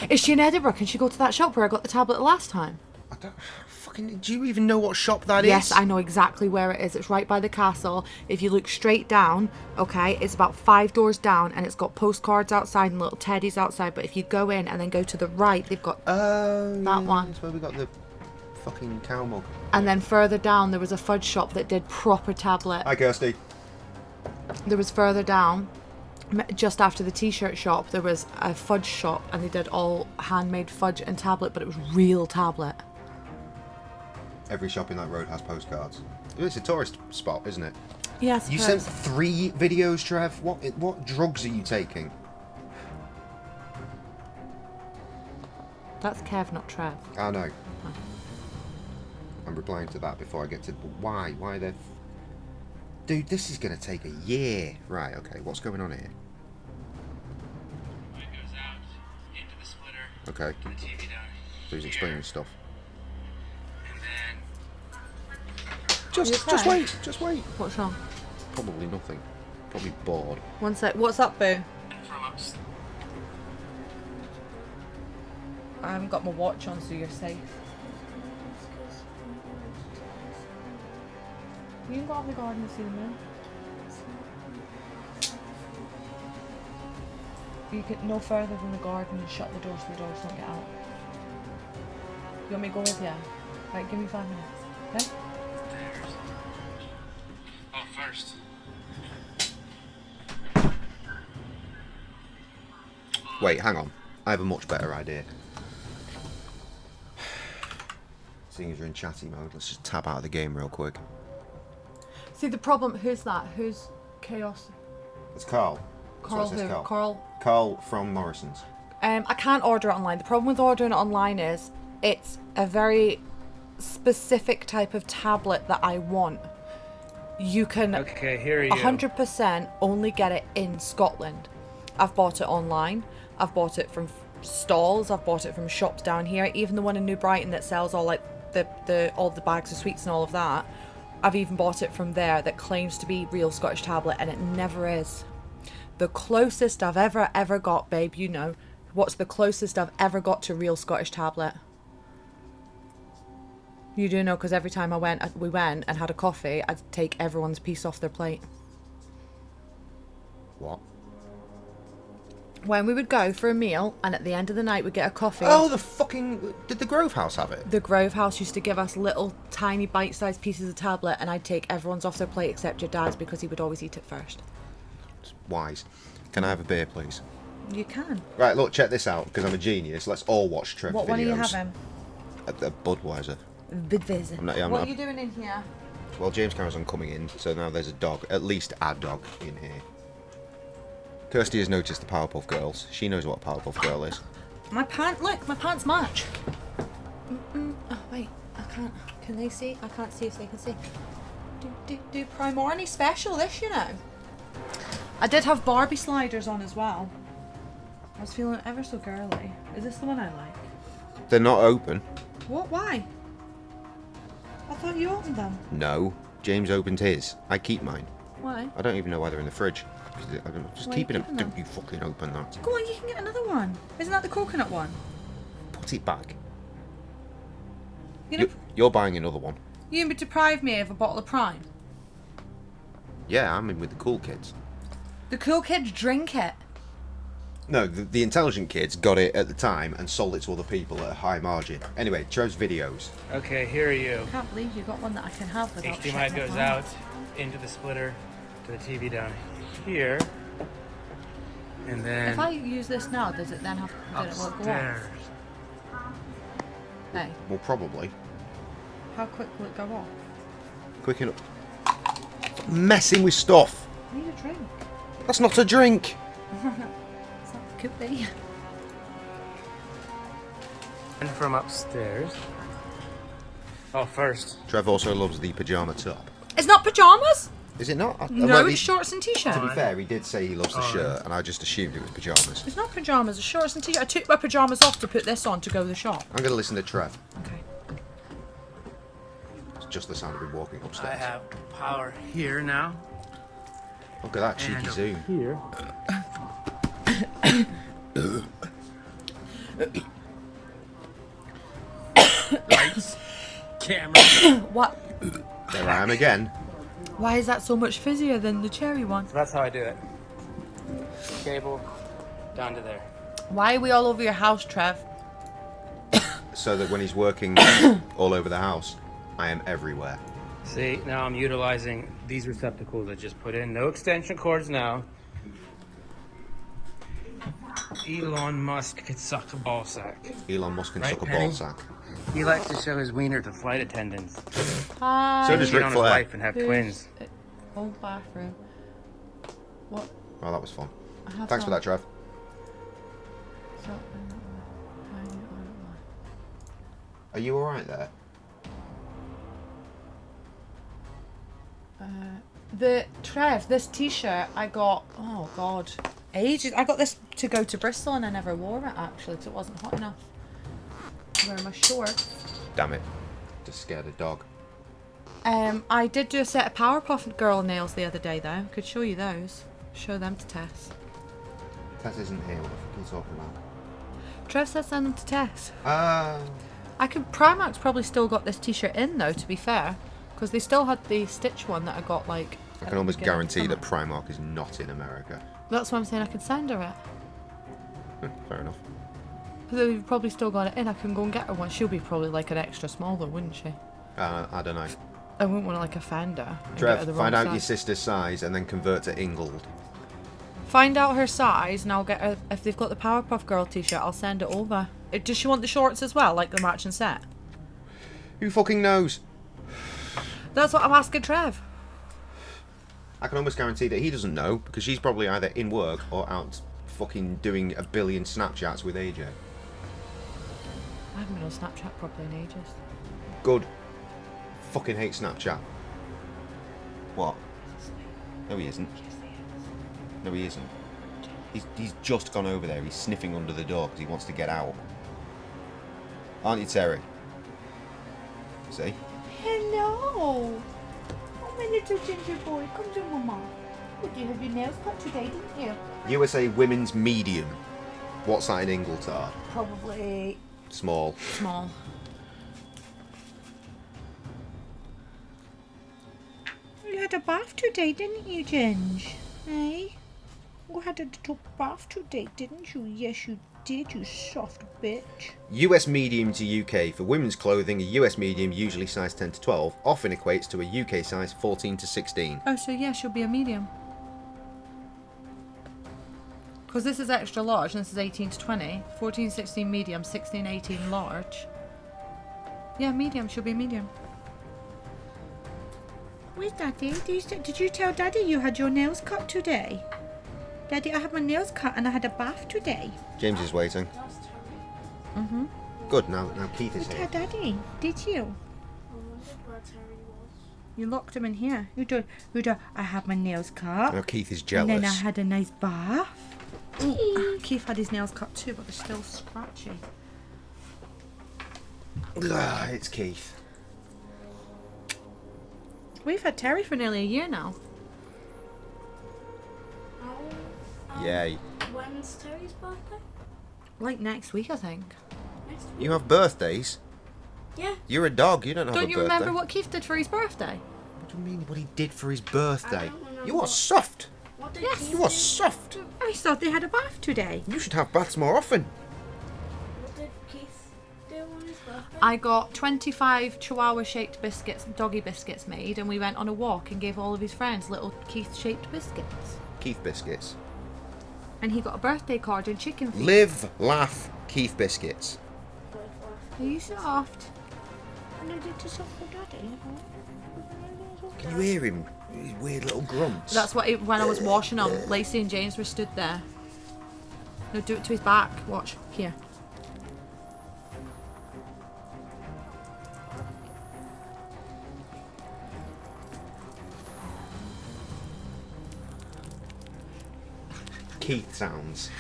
Is she in Edinburgh? Can she go to that shop where I got the tablet the last time? I don't... Fucking... Do you even know what shop that is? Yes, I know exactly where it is. It's right by the castle. If you look straight down, okay, it's about 5 doors down, and it's got postcards outside and little teddies outside. But if you go in and then go to the right, they've got that one. That's where we got the fucking cow mug. And then further down, there was a fudge shop that did proper tablet. Hi, Kirsty. There was further down, just after the t-shirt shop, there was a fudge shop, and they did all handmade fudge and tablet, but it was real tablet. Every shop in that road has postcards. It's a tourist spot, isn't it? Yes. You sent 3 videos, Trev. What drugs are you taking? That's Kev, not Trev. I know. I'm replying to that before I get to... Why? Why the... Dude, this is going to take a year. Right, okay. What's going on here? It goes out into the splitter. Okay. To the TV down So he's explaining stuff. And then... Just wait. What's wrong? Probably nothing. Probably bored. One sec. What's up, boo? From upstairs. I haven't got my watch on, so you're safe. You can go out in the garden and see the moon. You get no further than the garden and shut the doors so the dogs don't get out. You want me to go with you? Right, give me 5 minutes. Okay? Oh, first. Wait, hang on. I have a much better idea. Seeing as you're in chatty mode, let's just tab out of the game real quick. See the problem, who's that? Who's Chaos? It's Carl. Carl who? Carl? Carl from Morrison's. I can't order it online. The problem with ordering it online is it's a very specific type of tablet that I want. You can 100% only get it in Scotland. I've bought it online. I've bought it from stalls. I've bought it from shops down here. Even the one in New Brighton that sells all like all the bags of sweets and all of that. I've even bought it from there that claims to be real Scottish tablet, and it never is. The closest I've ever got, babe, you know, what's the closest I've ever got to real Scottish tablet? You do know, because every time we went and had a coffee, I'd take everyone's piece off their plate. What? When we would go for a meal, and at the end of the night we'd get a coffee. Oh, the fucking... Did the Grove House have it? The Grove House used to give us little tiny bite-sized pieces of tablet, and I'd take everyone's off their plate except your dad's because he would always eat it first. It's wise. Can I have a beer, please? You can. Right, look, check this out, because I'm a genius. Let's all watch Trev videos. What one are you having? A Budweiser. Budweiser. What are you doing in here? Well, James carries on coming in, so now there's a dog, at least a dog, in here. Kirsty has noticed the Powerpuff Girls. She knows what a Powerpuff Girl is. My pants match. Oh, wait, I can't. Can they see? I can't see if they can see. Do Primorny special this, you know. I did have Barbie sliders on as well. I was feeling ever so girly. Is this the one I like? They're not open. What? Why? I thought you opened them. No. James opened his. I keep mine. Why? I don't even know why they're in the fridge. I'm just keeping them. Don't you fucking open that. Go on, you can get another one. Isn't that the coconut one? Put it back. You're buying another one. You gonna deprive me of a bottle of Prime? Yeah, I'm in with the cool kids. The cool kids drink it. No, the intelligent kids got it at the time and sold it to other people at a high margin. Anyway, Trev's videos. Okay, here are you. I can't believe you got one that I can have without HDMI goes out into the splitter to the TV down here. And then... If I use this now, does it then have to go off? Hey. Well, probably. How quick will it go off? Quick enough. messing with stuff. I need a drink. That's not a drink. It's not could be. And from upstairs. Oh, first. Trev also loves the pyjama top. It's not pajamas. Is it not? No, it's shorts and t-shirt. To be fair, he did say he loves the shirt, and I just assumed it was pyjamas. It's not pajamas. It's shorts and t-shirt. I took my pajamas off to put this on to go to the shop. I'm going to listen to Trev. Okay. It's just the sound of him walking upstairs. I have power here now. Look at that cheeky zoom. Here. Lights. Camera. What? There I am again. Why is that so much fizzier than the cherry one? So that's how I do it. Cable down to there. Why are we all over your house, Trev? So that when he's working all over the house, I am everywhere. See, now I'm utilizing these receptacles I just put in. No extension cords now. Elon Musk could suck a ball sack. Elon Musk can Right, suck a Penny? ball sack. He likes to show his wiener to flight attendants. Hi. So does Cheat Ric on his Flair. wife and have twins. Old bathroom. What? Oh, that was fun. I have Thanks for that, Trev. Are you alright there? This t-shirt I got, oh god, ages. I got this to go to Bristol and I never wore it actually because it wasn't hot enough to wear my shorts. Damn it. Just scared a dog. I did do a set of Powerpuff Girl nails the other day though. Could show you those. Show them to Tess. Tess isn't here. What the fuck are you talking about? Trev said send them to Tess. Ah. Primark's probably still got this t-shirt in though, to be fair. Because they still had the Stitch one that I got like... I can almost guarantee that Primark is not in America. That's why I'm saying I could send her it. Fair enough. They've probably still got it in. I can go and get her one. She'll be probably like an extra small though, wouldn't she? I don't know. I wouldn't want to like offend her. Trev, find out your sister's size and then convert to Ingold. Find out her size and I'll get her... If they've got the Powerpuff Girl t-shirt, I'll send it over. Does she want the shorts as well, like the matching set? Who fucking knows? That's what I'm asking Trev. I can almost guarantee that he doesn't know because she's probably either in work or out fucking doing a billion Snapchats with AJ. I haven't been on Snapchat properly in ages. Good. Fucking hate Snapchat. What? No, he isn't. No, he isn't. He's just gone over there. He's sniffing under the door because he wants to get out. Aren't you, Terry? See? Hello. Oh, my little ginger boy. Come to Mama. Did you have your nails cut today, didn't you? USA Women's Medium. What's that in Ingletard? Probably... Small. Small. You had a bath today, didn't you, Ginge? Hey? You had a little bath today, didn't you? Yes, you did, you soft bitch. US medium to UK. For women's clothing, a US medium, usually size 10 to 12, often equates to a UK size 14 to 16. Oh, so yeah, she'll be a medium. Because this is extra large and this is 18 to 20. 14, 16 medium, 16, 18 large. Yeah, medium, she'll be medium. Where's Daddy? Did you tell Daddy you had your nails cut today? Daddy, I had my nails cut and I had a bath today. James is waiting. Mm-hmm. Good, now Keith is here. Daddy, did you? You locked him in here. You do. I had my nails cut. Now Keith is jealous. And then I had a nice bath. Keith had his nails cut too, but they're still scratchy. It's Keith. We've had Terry for nearly a year now. Yay. When's Terry's birthday? Like next week, I think. Next week? You have birthdays? Yeah. You're a dog, you don't have a birthday. Don't you remember what Keith did for his birthday? What do you mean what he did for his birthday? You are soft. What did Yes. Keith You are do? soft. I thought they had a bath today. You should have baths more often. What did Keith do on his birthday? I got 25 Chihuahua-shaped biscuits, doggy biscuits made, and we went on a walk and gave all of his friends little Keith-shaped biscuits. Keith biscuits. And he got a birthday card and chicken feet. Live, laugh, Keith biscuits. Are you soft? And I did to soft for Daddy. Can you hear him These weird little grunts. That's what when I was washing him, Lacey and James were stood there. No, do it to his back. Watch. Here. Keith sounds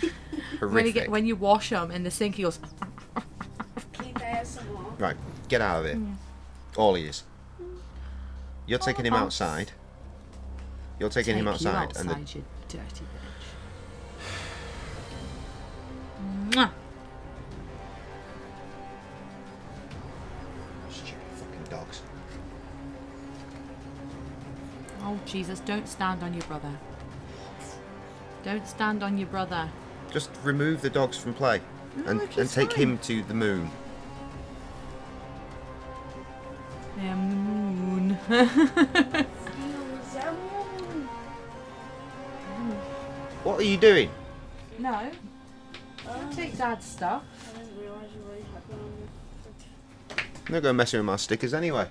horrific. When you wash him in the sink, he goes. Right, get out of it. All he is. You're taking him outside. You're taking him outside, and the... you dirty bitch. Mwah. Stupid fucking dogs. Oh Jesus! Don't stand on your brother. Don't stand on your brother. Just remove the dogs from play, No, and take him to the moon. The moon. What are you doing? No. Don't take Dad's stuff. I didn't realise you already had one on your I'm not going messing with my stickers anyway.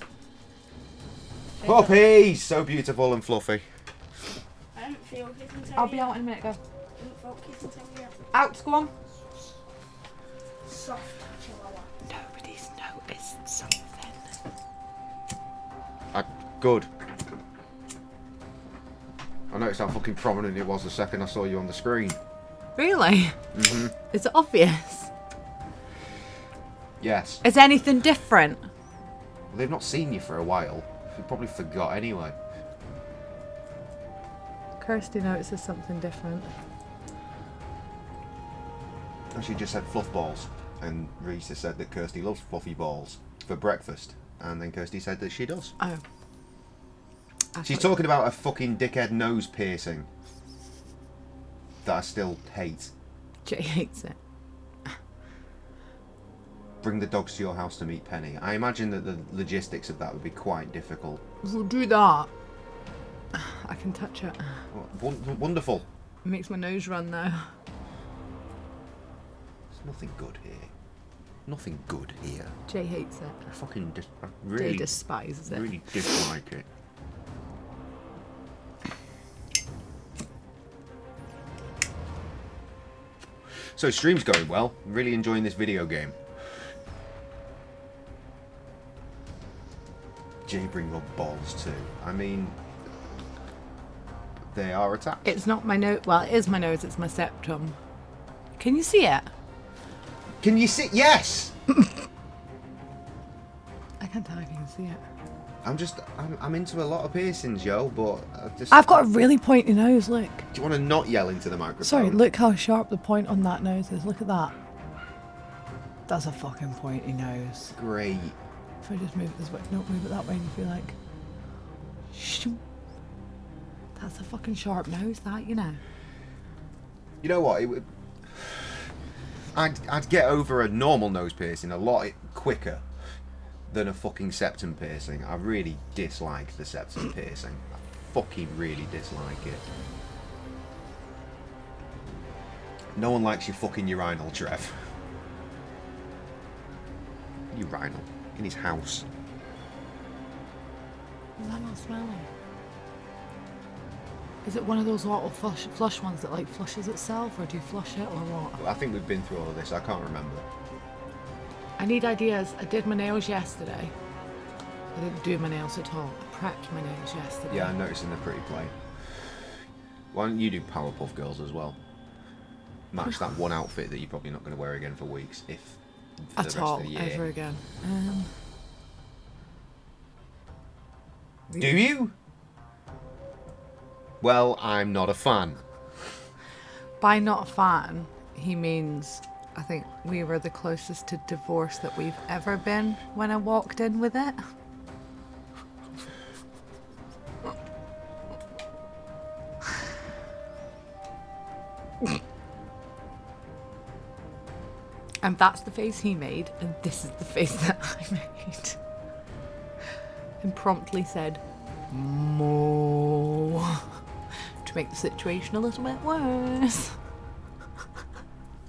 Puppies! So beautiful and fluffy. I didn't feel kissing until I'll be out in a minute, go. I didn't feel kissing until you. Out, go on. Soft chihuahua. Nobody's noticed something. Good. I noticed how fucking prominent it was the second I saw you on the screen. Really? Mm-hmm. Is it obvious? Yes. Is anything different? Well, they've not seen you for a while. You probably forgot anyway. Kirsty notices something different. And she just said fluff balls. And Reese has said that Kirsty loves fluffy balls for breakfast. And then Kirsty said that she does. Oh. She's talking about a fucking dickhead nose piercing that I still hate. Jay hates it. Bring the dogs to your house to meet Penny. I imagine that the logistics of that would be quite difficult. We'll do that. I can touch it. Wonderful. It makes my nose run now. There's nothing good here. Nothing good here. Jay hates it. I really Jay despises it. Really dislike it. So stream's going well. Really enjoying this video game. Jay bring up balls too. I mean, they are attacked. It's not my nose. Well, it is my nose. It's my septum. Can you see it? Can you see? Yes. I can't tell if you can see it. I'm into a lot of piercings, yo, but I've got a really pointy nose, look. Do you want to not yell into the microphone? Sorry, look how sharp the point on that nose is. Look at that. That's a fucking pointy nose. Great. If I just move it this way, no, move it that way and you feel like... Shoot. That's a fucking sharp nose, that, you know. You know what? I'd get over a normal nose piercing a lot quicker than a fucking septum piercing. I really dislike the septum piercing. I fucking really dislike it. No one likes your fucking urinal, Trev. Urinal. In his house. That not smelly. Is it one of those little flush ones that like flushes itself, or do you flush it, or what? I think we've been through all of this. I can't remember. I need ideas. I did my nails yesterday. I didn't do my nails at all. I prepped my nails yesterday. Yeah, I'm noticing they're pretty plain. Why don't you do Powerpuff Girls as well? Match that one outfit that you're probably not going to wear again for weeks, if for the rest of the year. Ever again. Do you? Well, I'm not a fan. By not a fan, he means I think we were the closest to divorce that we've ever been when I walked in with it. And that's the face he made, and this is the face that I made. And promptly said, "More," to make the situation a little bit worse.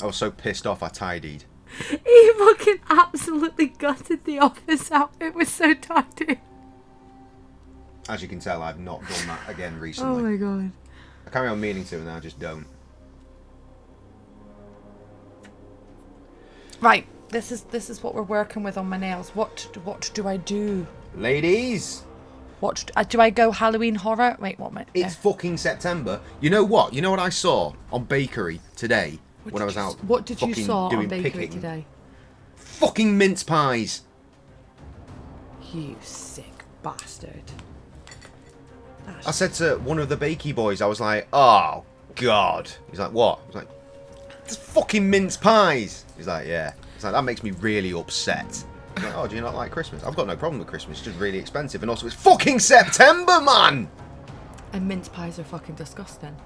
I was so pissed off I tidied. He fucking absolutely gutted the office out. It was so tidy. As you can tell, I've not done that again recently. Oh my god. I carry on meaning to, and then I just don't. Right, this is what we're working with on my nails. What do I do? Ladies! What do I go Halloween horror? Wait, what minute? It's fucking September. You know what? You know what I saw on Bakery today when I was out? What did you saw doing on Bakery picking? today? Fucking mince pies. You sick bastard. I said to one of the Bakey boys, I was like, oh, God. He's like, what? I was like, it's fucking mince pies. He's like, yeah. He's like, that makes me really upset. I'm like, oh, do you not like Christmas? I've got no problem with Christmas. It's just really expensive. And also, it's fucking September, man! And mince pies are fucking disgusting.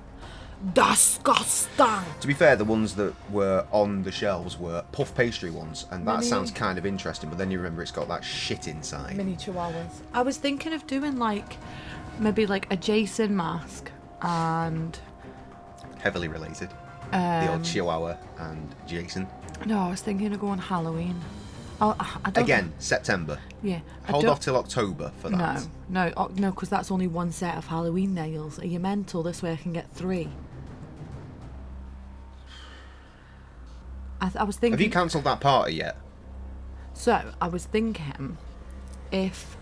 Disgusting! To be fair, the ones that were on the shelves were puff pastry ones. And that Mini- sounds kind of interesting. But then you remember it's got that shit inside. Mini chihuahuas. I was thinking of doing like, maybe like a Jason mask and... Heavily related. The old Chihuahua and Jason. No, I was thinking of going Halloween. I don't Again, September. Yeah. Hold off till October for that. No, because that's only one set of Halloween nails. Are you mental? This way I can get 3. I was thinking... Have you cancelled that party yet? So, I was thinking if...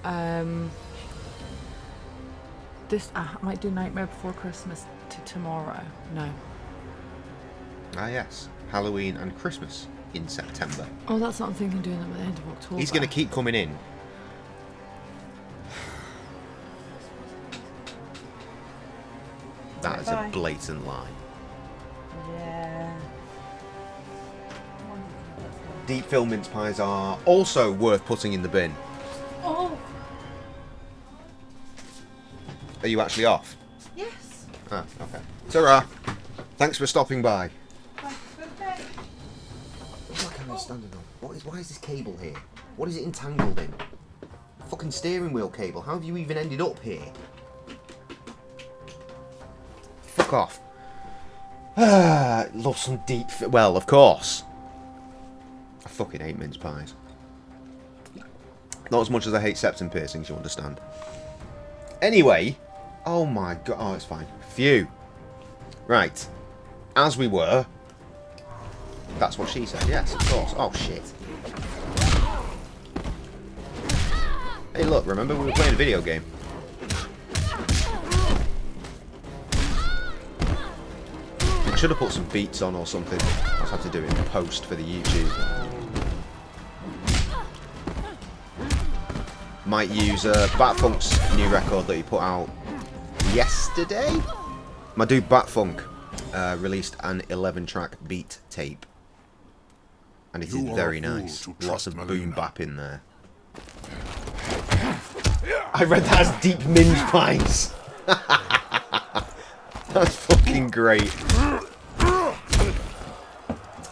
this... I might do Nightmare Before Christmas tomorrow. No. Ah, yes. Halloween and Christmas in September. Oh, that's what I'm thinking, doing them at the end of October. He's going to keep coming in. That is a blatant lie. Yeah. Deep fill mince pies are also worth putting in the bin. Oh. Are you actually off? Yes. Ah, okay. Ta-ra. Thanks for stopping by. What am I standing on? Why is this cable here? What is it entangled in? Fucking steering wheel cable. How have you even ended up here? Fuck off. Love some deep... Well, of course. I fucking hate mince pies. Not as much as I hate septum piercings, you understand. Anyway. Oh my god. Oh, it's fine. Phew. Right. As we were... That's what she said, yes, of course. Oh, shit. Hey, look, remember we were playing a video game? I should have put some beats on or something. I'll just have to do it in post for the YouTube. Might use Batfunk's new record that he put out yesterday? My dude Batfunk released an 11-track beat tape. And it is very nice. Lots of boom bap in there. I read that as deep mince pies. That's fucking great.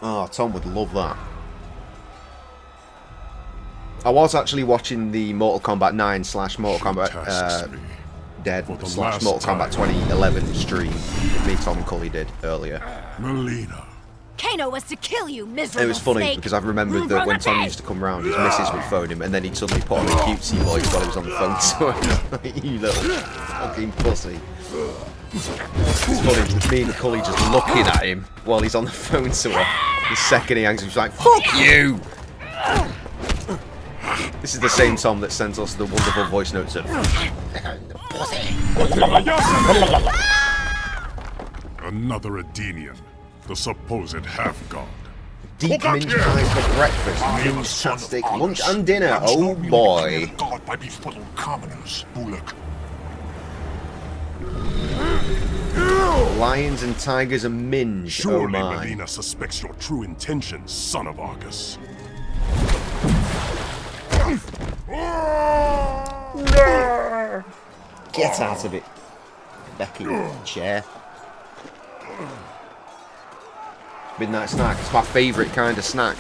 Oh, Tom would love that. I was actually watching the Mortal Kombat 9 / Mortal Kombat Dead / Mortal Kombat 2011 stream that me, Tom, and Cully did earlier. Melina. Kano was to kill you, miserable It was funny snake. because I've remembered that when Tom used to come round, his missus would phone him, and then he'd suddenly put on a cutesy voice while he was on the phone to her. Like, you little fucking pussy. It's funny, me and Cully just looking at him while he's on the phone to her. The second he hangs, he's like, "Fuck you!" This is the same Tom that sends us the wonderful voice notes of Another Edenian, the supposed half-god. deep mince pies for breakfast, fantastic lunch and dinner. Oh boy! God by befuddled commoners, Bullock. Lions and tigers and minge. Surely Oh my! Melina suspects your true intentions, son of Arcus. Get out of it, Becky. Chair. Midnight snack. It's my favourite kind of snack.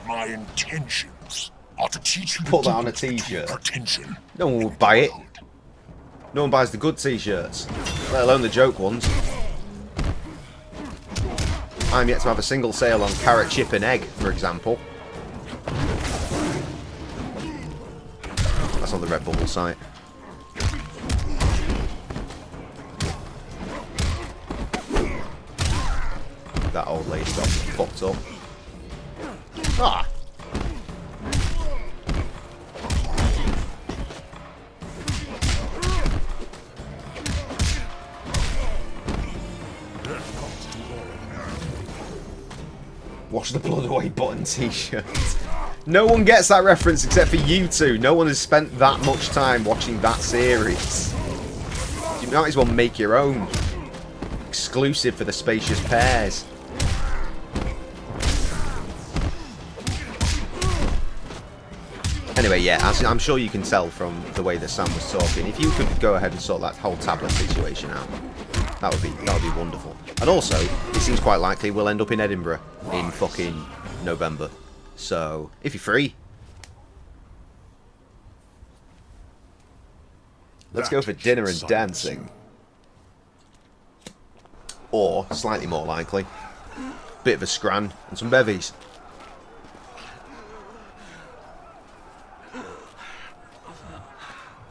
My intentions are to teach you Put that on a t-shirt. attention. No one would buy it. No one buys the good t-shirts, let alone the joke ones. I'm yet to have a single sale on carrot, chip and egg, for example. That's on the Red Bubble site. that old lady got fucked up. Ah! Wash the blood away button t-shirt. No one gets that reference except for you two. No one has spent that much time watching that series. You might as well make your own. Exclusive for the spacious pairs. Anyway, yeah, as I'm sure you can tell from the way that Sam was talking, if you could go ahead and sort that whole tablet situation out, that would be wonderful. And also, it seems quite likely we'll end up in Edinburgh in fucking November. So, if you're free, let's go for dinner and dancing. Or, slightly more likely, bit of a scran and some bevies.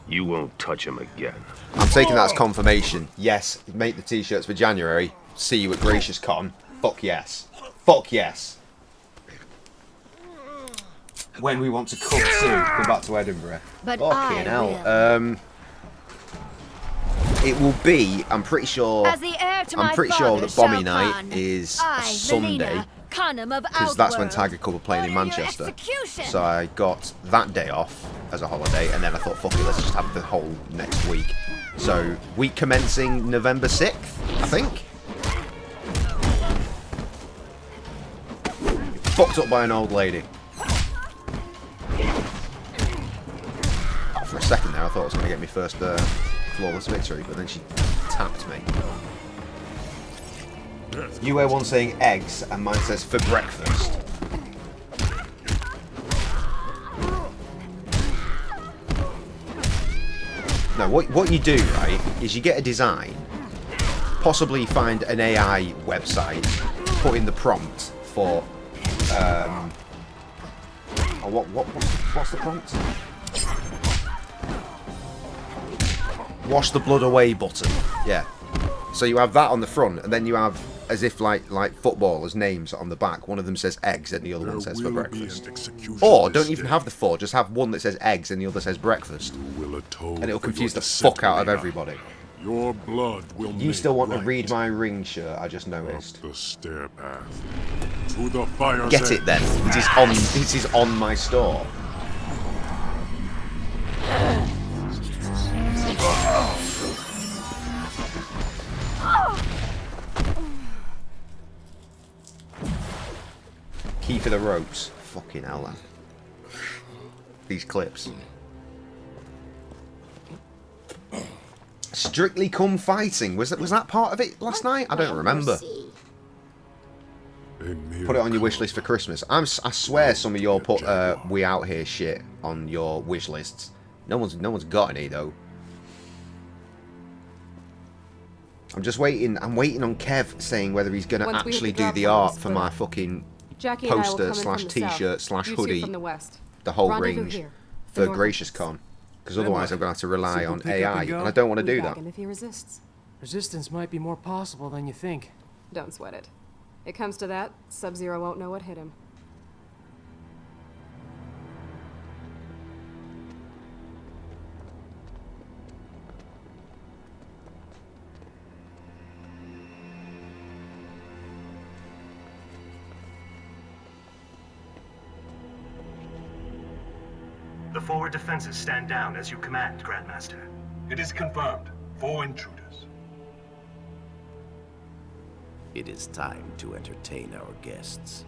You won't touch him again. I'm taking that as confirmation. Yes, make the t-shirts for January. See you at Gracious Con. Fuck yes. Fuck yes. When we want to cook soon, come back to Edinburgh. But fucking hell. It will be, I'm pretty sure, I'm pretty sure that Bommy Night is a Sunday, because that's when Tiger Cub are playing in Manchester. So I got that day off as a holiday, and then I thought, fuck it, let's just have the whole next week. So, week commencing November 6th, I think. Fucked up by an old lady. For a second there, I thought I was going to get my first flawless victory, but then she tapped me. You wear one saying eggs, and mine says for breakfast. Now, what you do, right, is you get a design, possibly find an AI website, put in the prompt for, what's the prompt? Wash the blood away button. Yeah. So you have that on the front, and then you have, as if like footballers' names on the back. One of them says eggs, and the other one says for breakfast. Or don't even have the four, just have one that says eggs and the other says breakfast. And it'll confuse the fuck out of everybody. Your blood will You still want to read my ring shirt, I just noticed. The stair path to the fire. Get it then. It is on my store. Key for the ropes. Fucking hell, man. These clips. Strictly Come Fighting. Was that part of it last night? I don't remember. Put it on your wish list for Christmas. I swear some of y'all put We Out Here shit on your wish lists. No one's got any though. I'm just waiting. I'm waiting on Kev saying whether he's gonna actually do the art for my fucking poster slash t-shirt slash hoodie, the whole range for Gracious Con. Because otherwise I'm going to have to rely on AI, and I don't want to do that. If he resists. Resistance might be more possible than you think. Don't sweat it. It comes to that, Sub-Zero won't know what hit him. The forward defenses stand down as you command, Grandmaster. It is confirmed. 4 intruders. It is time to entertain our guests.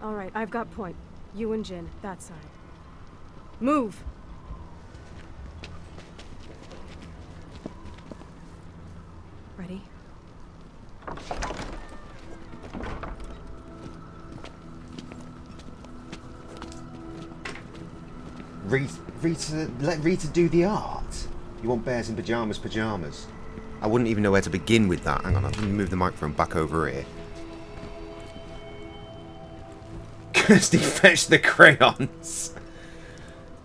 All right, I've got point. You and Jin, that side. Move! Ready? Let Rita do the art? You want bears in pyjamas? I wouldn't even know where to begin with that. Hang on, let me move the microphone back over here. Kirsty fetched the crayons.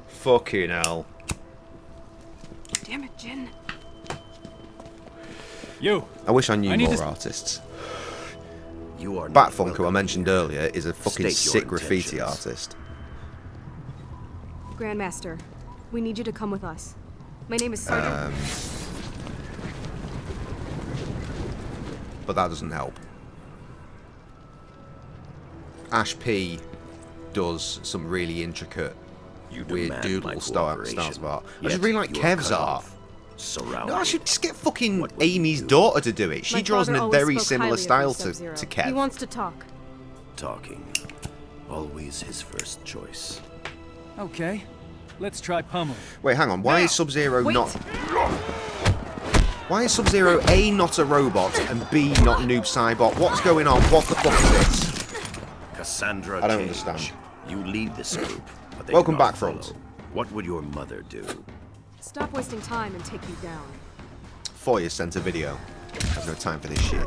Fucking hell. Damn it, Jin. You. I wish I knew more to... artists. You are Batfunk, who I mentioned earlier, is a fucking sick graffiti artist. Grandmaster, we need you to come with us. My name is Sergeant... But that doesn't help. Ash P does some really intricate, weird doodle styles of art. I just really like Kev's art. No, I should just get fucking Amy's daughter to do it. She draws in a very similar style to Kev. He wants to talk. Talking. Always his first choice. Okay. Let's try pummeling. Wait, hang on. Why is Sub-Zero not... Why is Sub-Zero A, not a robot, and B, not Noob Saibot? What's going on? What the fuck is this? Cassandra I don't Cage. understand. You lead this group, but they Welcome do not back, Front. follow. What would your mother do? Stop wasting time and take you down. Foyer sent a video. I have no time for this shit.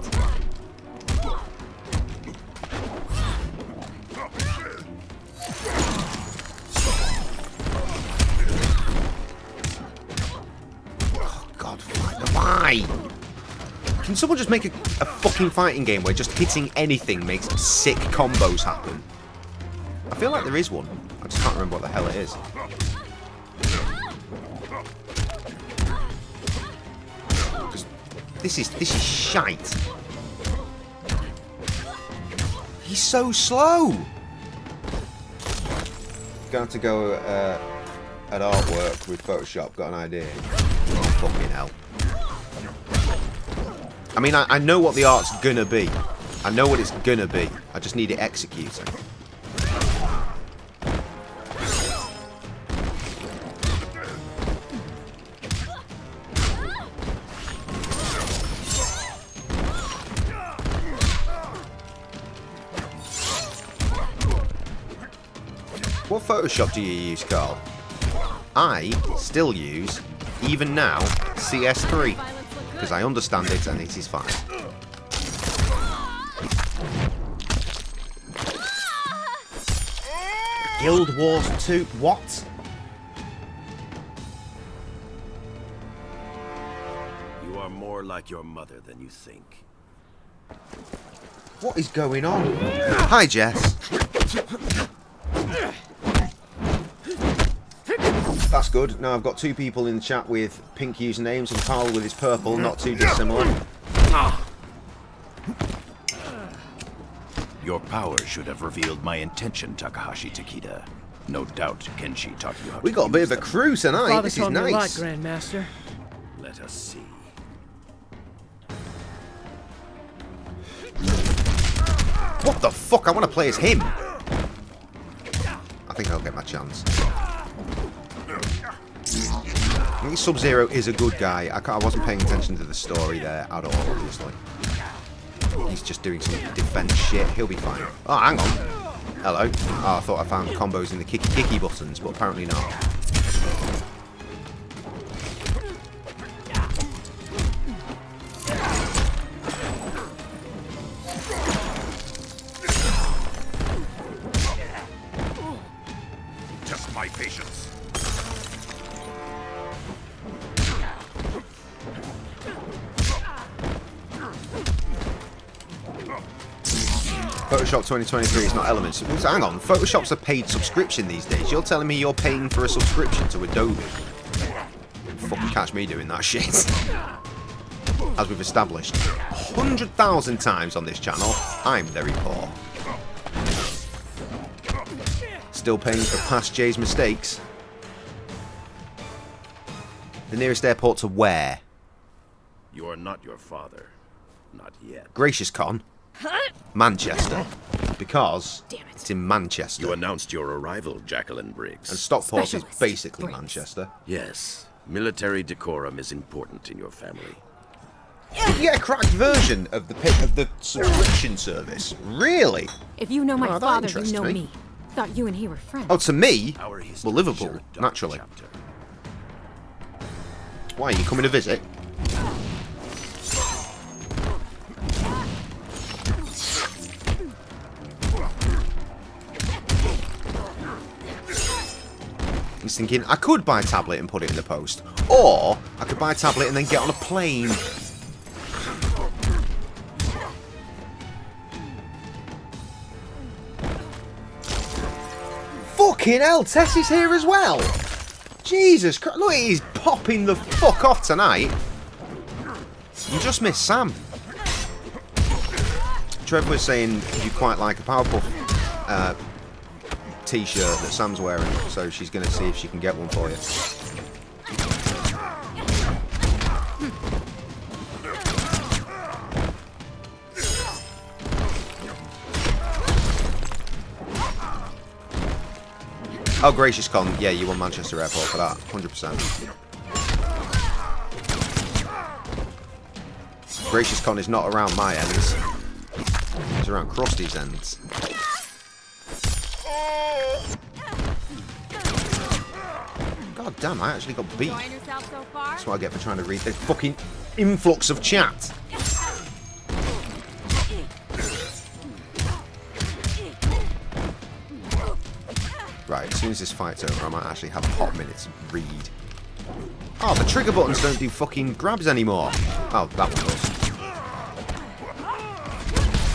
Oh God, why? Can someone just make a fucking fighting game where just hitting anything makes sick combos happen? I feel like there is one. I just can't remember what the hell it is. This is shite. He's so slow. Going to go at artwork with Photoshop. Got an idea. Oh, fucking hell. I mean, I know what the art's gonna be. I know what it's gonna be. I just need it executing. What Photoshop do you use, Carl? I still use, even now, CS3. Because I understand it and it is fine. Guild Wars 2. What? You are more like your mother than you think. What is going on? Hi, Jess. That's good. Now I've got two people in the chat with pink usernames and Carl with his purple, not too dissimilar. Your power should have revealed my intention, Takahashi Takeda. No doubt Kenshi taught you how to We got a bit of a crew tonight. This is nice. Grandmaster. Let us see. What the fuck? I want to play as him. I think I'll get my chance. I think Sub-Zero is a good guy. I wasn't paying attention to the story there at all, obviously. He's just doing some defense shit. He'll be fine. Oh, hang on. Hello. Oh, I thought I found combos in the kicky buttons, but apparently not. Test my patience. Photoshop 2023 is not Elements. Hang on, Photoshop's a paid subscription these days. You're telling me you're paying for a subscription to Adobe? Fucking catch me doing that shit. As we've established 100,000 times on this channel, I'm very poor. Still paying for past Jay's mistakes. The nearest airport to where? You are not your father. Not yet. Gracious Con. Manchester. Because it's in Manchester. You announced your arrival, Jacqueline Briggs. And Stockport is basically Manchester. Yes. Military decorum is important in your family. You get a cracked version of the subscription service. Really? If you know my that father, you interests know me. me. Thought you and he were friends. Oh, to me? Well, Liverpool, naturally. Why, are you coming to visit? He's thinking, I could buy a tablet and put it in the post. Or, I could buy a tablet and then get on a plane. Fucking hell, Tess is here as well. Jesus Christ, look, he's popping the fuck off tonight. You just missed Sam. Trevor was saying you quite like a Powerpuff t-shirt that Sam's wearing, so she's going to see if she can get one for you. Oh, Gracious Con. Yeah, you won Manchester Airport for that. 100%. Gracious Con is not around my ends. It's around Krusty's ends. God damn, I actually got beat. That's what I get for trying to read the fucking influx of chat. Right, as soon as this fight's over, I might actually have a hot minute to read. Oh, the trigger buttons don't do fucking grabs anymore. Oh, that one does.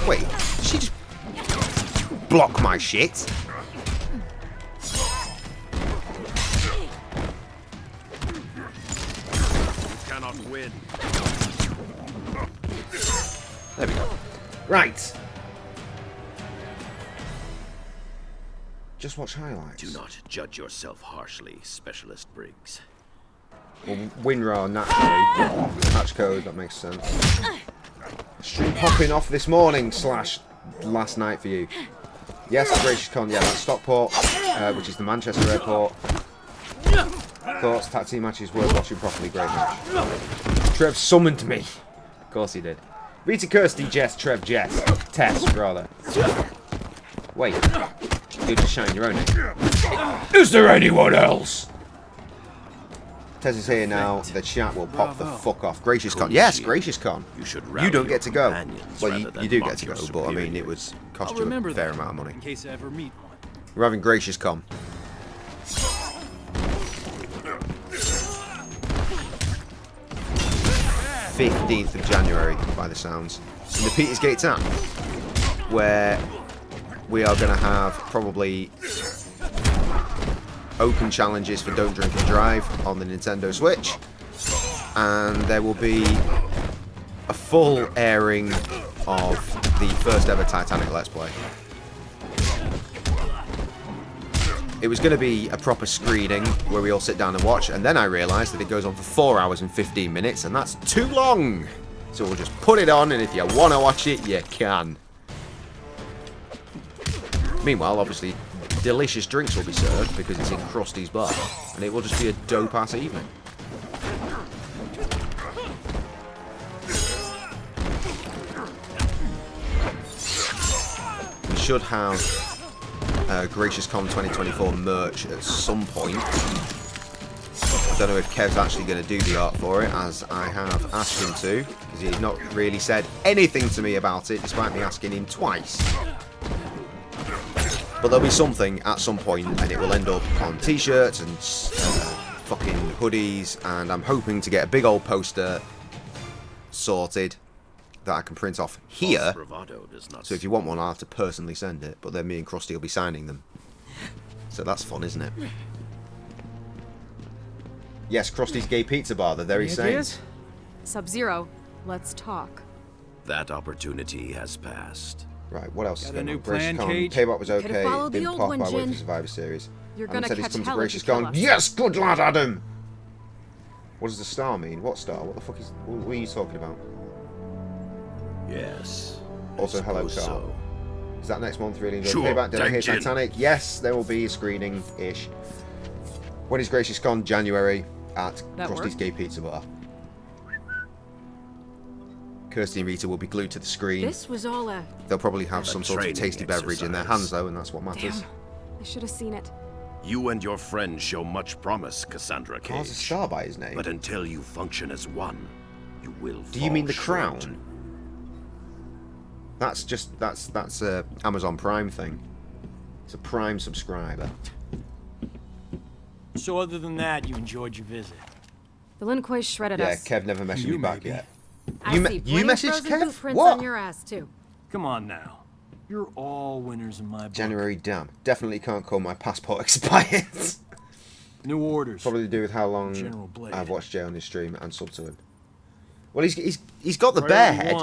Wait, did she just block my shit? Cannot win. There we go. Right. Just watch highlights. Do not judge yourself harshly, Specialist Briggs. Well, WinRAR naturally. Patch code, that makes sense. Stream popping off this morning / last night for you. Yes, Gracious Con, yeah, that's Stockport, which is the Manchester Airport. Thoughts, taxi matches worth watching properly, great match. Trev summoned me. Of course he did. Rita, Kirsty, Jess, Trev, Jess. Tess, rather. Wait. You're just showing your own name. Is there anyone else? Tess is here now. The chat will pop the fuck off. Gracious Con. Yes, Gracious Con. You don't get to go. Well, you do get to go, but I mean, it would cost you a fair amount of money. In case I ever meet one. We're having Gracious Con. th of January, by the sounds. In the Petersgate Tap, where we are going to have probably open challenges for Don't Drink and Drive on the Nintendo Switch, and there will be a full airing of the first ever Titanic Let's Play. It was going to be a proper screening where we all sit down and watch, and then I realised that it goes on for 4 hours and 15 minutes, and that's too long! So we'll just put it on, and if you want to watch it, you can. Meanwhile, obviously, delicious drinks will be served because it's in Krusty's bar, and it will just be a dope-ass evening. We should have Gracious Con 2024 merch at some point. I don't know if Kev's actually going to do the art for it, as I have asked him to, because he's not really said anything to me about it, despite me asking him twice. But there'll be something at some point, and it will end up on t-shirts and fucking hoodies, and I'm hoping to get a big old poster sorted that I can print off here. So if you want one, I'll have to personally send it, but then me and Krusty will be signing them. So that's fun, isn't it? Yes, Krusty's Gay Pizza Bar, they're very sane. Sub-Zero, let's talk. That opportunity has passed. Right, what else is going on? Plan, Gracious Con, Payback was okay, followed the didn't old pop one, my way Jin. for Survivor Series. You're Adam gonna said he's catch come to hell if Gracious you kill Con. us. Yes, good lad, Adam! What does the star mean? What star? What the fuck is... What are you talking about? Yes. Also, hello, Carl. So. Is that next month really? Sure, Payback, did I hear Jin. Titanic? Yes, there will be a screening-ish. When is Gracious Con? January at Krusty's Gay Pizza Bar. Kirsty and Rita will be glued to the screen. This was all a... They'll probably have some sort of tasty beverage in their hands, though, and that's what matters. Damn. I should have seen it. You and your friends show much promise, Cassandra Cage. Carl's a star by his name. But until you function as one, you will Do you mean the fall short. crown? That's just... That's a Amazon Prime thing. It's a Prime subscriber. So other than that, you enjoyed your visit? The Lin Kuei shredded Yeah, us. Kev never messaged me back yet. I You see you plenty of messaged frozen Kev? footprints What? on your ass too. Come on now. You're all winners in my book. January, damn. Definitely can't call my passport expired. New orders. Probably to do with how long General Blade. I've watched Jay on his stream and subbed to him. Well, he's got the bear head.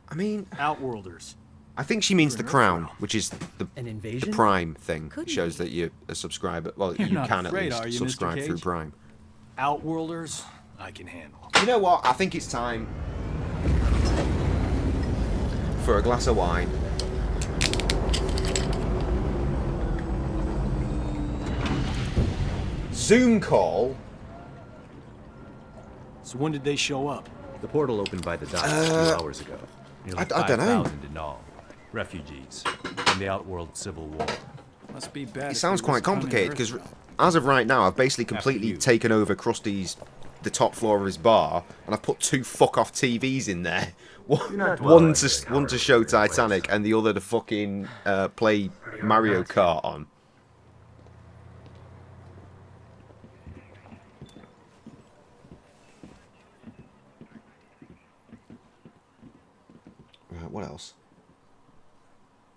I mean, Outworlders. I think she means the crown, which is the invasion? Prime thing. Couldn't Shows that you're a subscriber. Well, You're you not can afraid, at are least you, Mr. subscribe through Cage? Prime. Outworlders, I can handle. You know what? I think it's time for a glass of wine. Zoom call. So when did they show up? The portal opened by the docks 2 hours ago. I don't know. 5,000 in all. Refugees from the Outworld Civil War. Must be bad. It sounds quite complicated because, as of right now, I've basically completely taken over the top floor of his bar, and I've put 2 fuck-off TVs in there. One to show Titanic, and the other to fucking play Mario Kart on. Right, what else?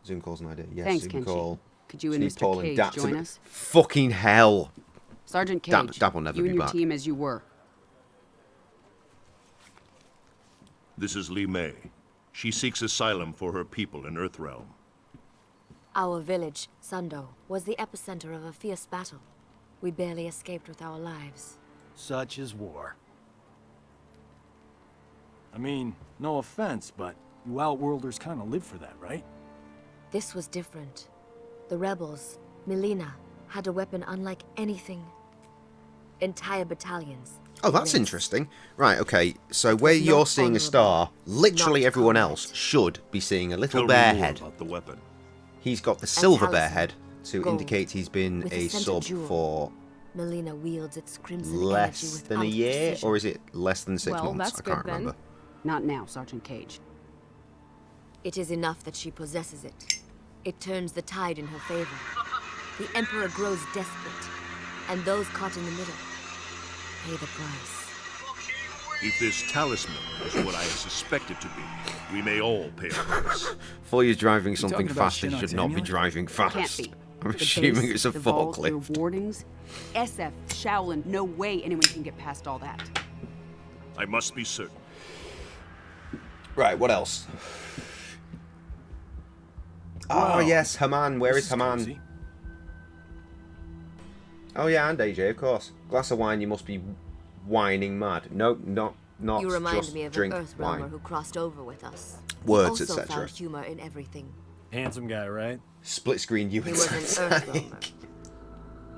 Zoom call's an idea. Yes, Thanks, Zoom Kenshi. call. Could you and See Mr. Paul and Cage Dap join to- us? Fucking hell. Sergeant Cage, Dap will never you be and your back. team as you were. This is Li Mei. She seeks asylum for her people in Earthrealm. Our village, Sundo, was the epicenter of a fierce battle. We barely escaped with our lives. Such is war. I mean, no offense, but you Outworlders kind of live for that, right? This was different. The rebels, Melina, had a weapon unlike anything. Entire battalions. Oh, that's interesting. Right, okay, so where you're seeing a star, literally everyone else should be seeing a little Tell bear me more head. about the weapon. He's got the silver bear talisman. head to Gold, indicate he's been with a a center sub jewel. for Melina wields its crimson energy less with than a year, or is it less than 6 Well, months? that's I can't good then. remember. Not now, Sergeant Cage. It is enough that she possesses it. It turns the tide in her favor. The Emperor grows desperate, and those caught in the middle pay the price. If this talisman is what I suspect it to be, we may all pay a price. Before you're driving something talking about fast, you Shinnok's should not be amulet? driving Can't fast. be. I'm The assuming base, it's a the vault, forklift. your wardings. SF, Shaolin, no way anyone can get past all that. I must be certain. Right, what else? Wow. Oh yes, Haman. Where This is Haman? cozy. Oh yeah, and AJ, of course. Glass of wine, you must be whining mad. No, not You remind just me of drink an Earthrealmer wine. who crossed over with us. Words, he also etc. found humor in everything. Handsome guy, right? Split screen you He and was an Titanic. Earthrealmer.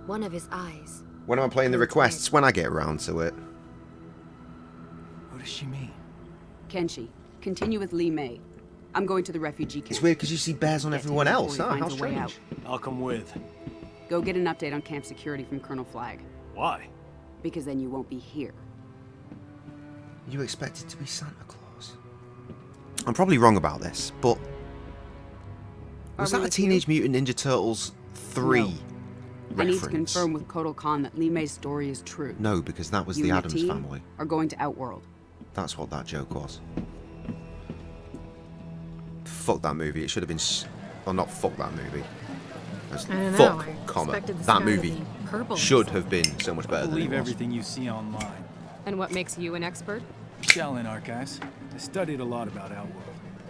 One of his eyes. When am I playing the requests? When I get around to it. What does she mean? Kenshi, continue with Li Mei. I'm going to the refugee camp. It's weird because you see bears on Get to everyone him else. before Oh, he how finds a way strange. out. I'll come with. Go get an update on camp security from Colonel Flagg. Why? Because then you won't be here. You expected to be Santa Claus. I'm probably wrong about this, but was Are we that a with you? Teenage Mutant Ninja Turtles 3 No. I need to reference? confirm with Kotal Khan that Li Mei's story is true. No, because that was You the and your Addams team family. are going to Outworld. That's what that joke was. Fuck that movie. It should have been. Well, not fuck that movie. That's I don't know, fuck, I comma. expected the That sky to movie be purple. should have been so much better than it Believe was. everything you see online. And what makes you an expert? Shaolin Archives. I studied a lot about Outworld.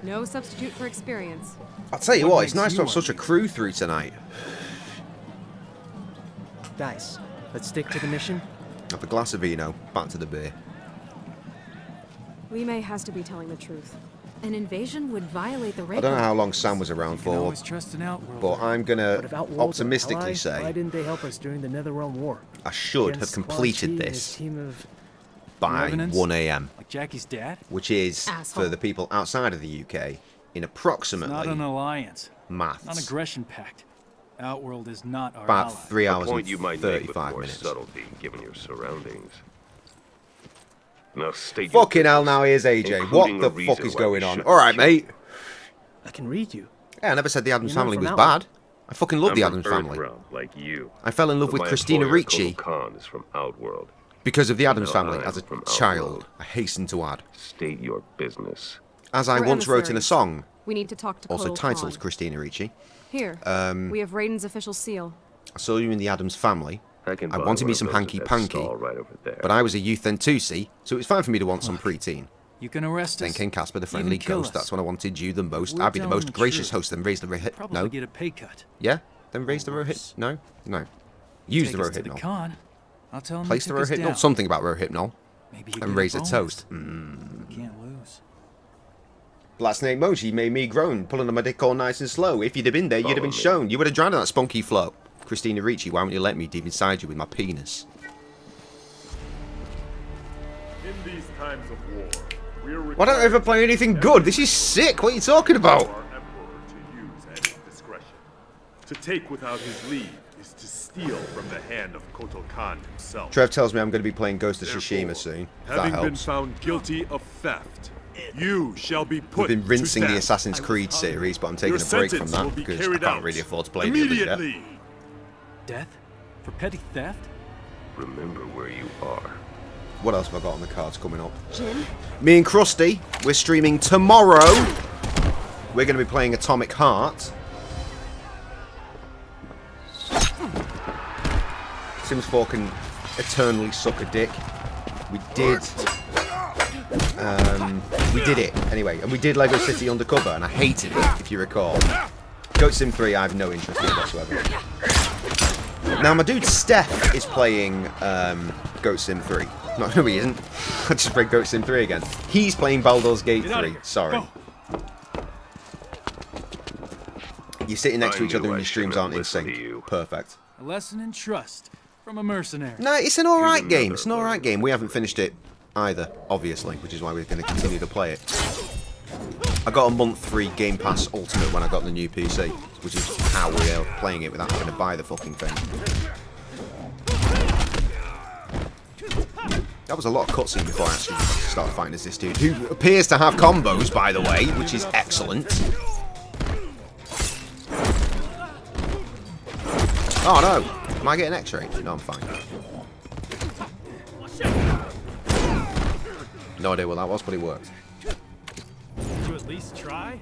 No substitute for experience. I'll tell you What what, it's makes nice to you have such a crew through tonight. Guys, let's stick to the mission. Have a glass of vino, back to the beer. Li Mei has to be telling the truth. An invasion would violate the I don't know how long Sam was around can for, always trust an Outworld. but I'm gonna What if Outworld were optimistically allies? Why say didn't they help us during the Netherrealm War? I should have Against Quan completed Chi and his this team of by Revenants? 1 a.m. Like Jackie's dad? which is, Asshole. for the people outside of the UK, in It's not approximately an alliance. maths, Not an aggression pact. Outworld is not our about ally. 3 hours A point and you might make with 35 more minutes. subtlety, given your surroundings. Now state Fucking hell, now here's AJ. What including the a fuck reason is why we going on? shouldn't Alright, shoot. mate. I can read you. Yeah, I never said the Addams You're not family from was Outworld. bad. I fucking love the I'm Addams from Family. Earthrealm, like you. I fell in love But with my Christina employer, Ricci Kotal Khan, is from Outworld. because of the Addams Now Family I'm as a from child. Outworld. I hasten to add. State your business. As I We're once wrote in a emissaries. song, We need to talk to also Kotal titled Khan. Christina Ricci. Here, we have Raiden's official seal. I saw you in the Addams Family. I can I buy wanted one me of some those at hanky that panky, stall right over there. but I was a youth then too, see, so it was fine for me to want some preteen. You can arrest Then us. came Casper the Friendly even kill Ghost. us. That's when I wanted you the most. We're I'd be the telling most the gracious truth. host. Then raise the hit. Probably No. get a pay cut. Yeah. Then raise the rohit. No. No. Use Take the us to the rohypnol. con. I'll tell him Place the you took us rohypnol. down. Something about rohypnol. Maybe you And get raise a a bonus. toast. Can't lose. Black Snake Moji made me groan, pulling on my dick all nice and slow. If you'd have been there, you'd have been shown. You would have drowned in that spunky flow. Christina Ricci, why won't you let me deep inside you with my penis? In these times of war, we are Why don't I ever play anything good? This is sick. What are you talking about? our emperor to use at his discretion. To take without his leave is to steal from the hand of Kotal Khan himself. Trev tells me I'm going to be playing Ghost of Tsushima soon. If that Having been helps. found guilty of theft, you shall be put We've been rinsing to the death. Assassin's Creed series, but I'm taking Your a break from sentence that will be because I carried can't out really afford to play the others yet. immediately. Death? For petty theft? Remember where you are. What else have I got on the cards coming up? Jin? Me and Krusty, we're streaming tomorrow. We're going to be playing Atomic Heart. Sims 4 can eternally suck a dick. We did it anyway, and we did Lego City Undercover, and I hated it, if you recall. Goat Sim 3, I have no interest in whatsoever. Now, my dude Steph is playing Goat Sim 3. No, he isn't. I just played Goat Sim 3 again. He's playing Baldur's Gate 3. Sorry. You're sitting next to each other and your streams aren't in sync. Perfect. A lesson in trust from a mercenary. No, it's an alright game. It's an alright game. We haven't finished it either, obviously, which is why we're going to continue to play it. I got a month free Game Pass Ultimate when I got the new PC, which is how we are playing it without having to buy the fucking thing. That was a lot of cutscene before I actually started fighting as this dude, who appears to have combos, by the way, which is excellent. Oh no! Am I getting X-ray? No, I'm fine. No idea what that was, but it worked. Did you at least try?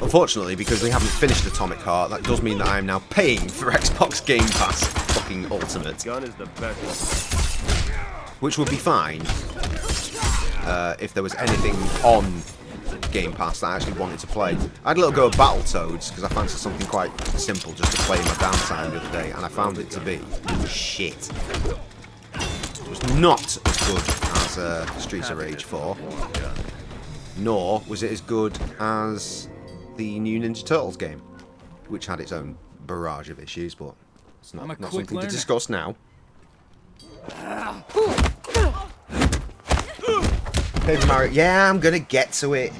Unfortunately, because we haven't finished Atomic Heart, that does mean that I am now paying for Xbox Game Pass fucking Ultimate. Gun is the best. Which would be fine if there was anything on Game Pass that I actually wanted to play. I had a little go of Battletoads because I fancied something quite simple just to play in my downtime the other day, and I found it to be shit. It was not as good as Streets of Rage 4, nor was it as good as the new Ninja Turtles game, which had its own barrage of issues, but it's not something to discuss now. Paper Mario, yeah, I'm gonna get to it.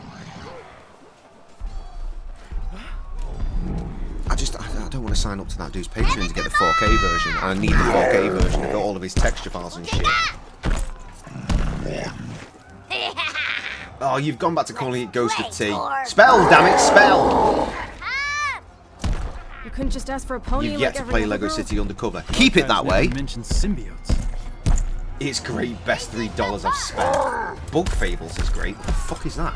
I don't want to sign up to that dude's Patreon to get the 4K version. I need the 4K version with all of his texture files and shit. Oh, you've gone back to calling it Ghost of Tea. Spell, damn it, spell! You couldn't just ask for a pony You've like yet to every play other Lego girl? City Undercover. Keep it that way. Mentioned symbiotes. It's great. Best $3 I've spent. Bug Fables is great. What the fuck is that?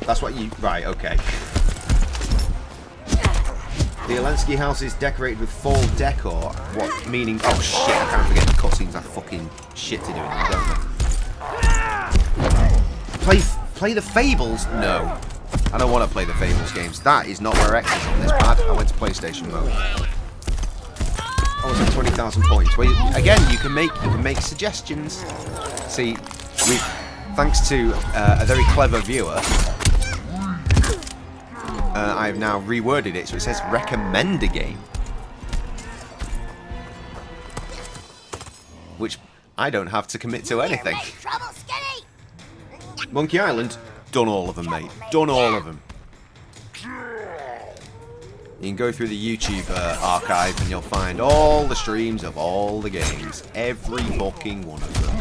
That's what you... Right, okay. The Elensky house is decorated with fall decor. What meaning? Oh shit, I can't forget the cutscenes have fucking shit to do in them, don't they? Play the Fables? No. I don't want to play the Fables games. That is not where X is on this pad. I went to PlayStation mode. I was at 20,000 points. Well, again, you can make suggestions. See, thanks to a very clever viewer, I've now reworded it so it says recommend a game, which I don't have to commit to anything. Monkey Island, done all of them, mate. Done all of them. You can go through the YouTube archive and you'll find all the streams of all the games. Every fucking one of them.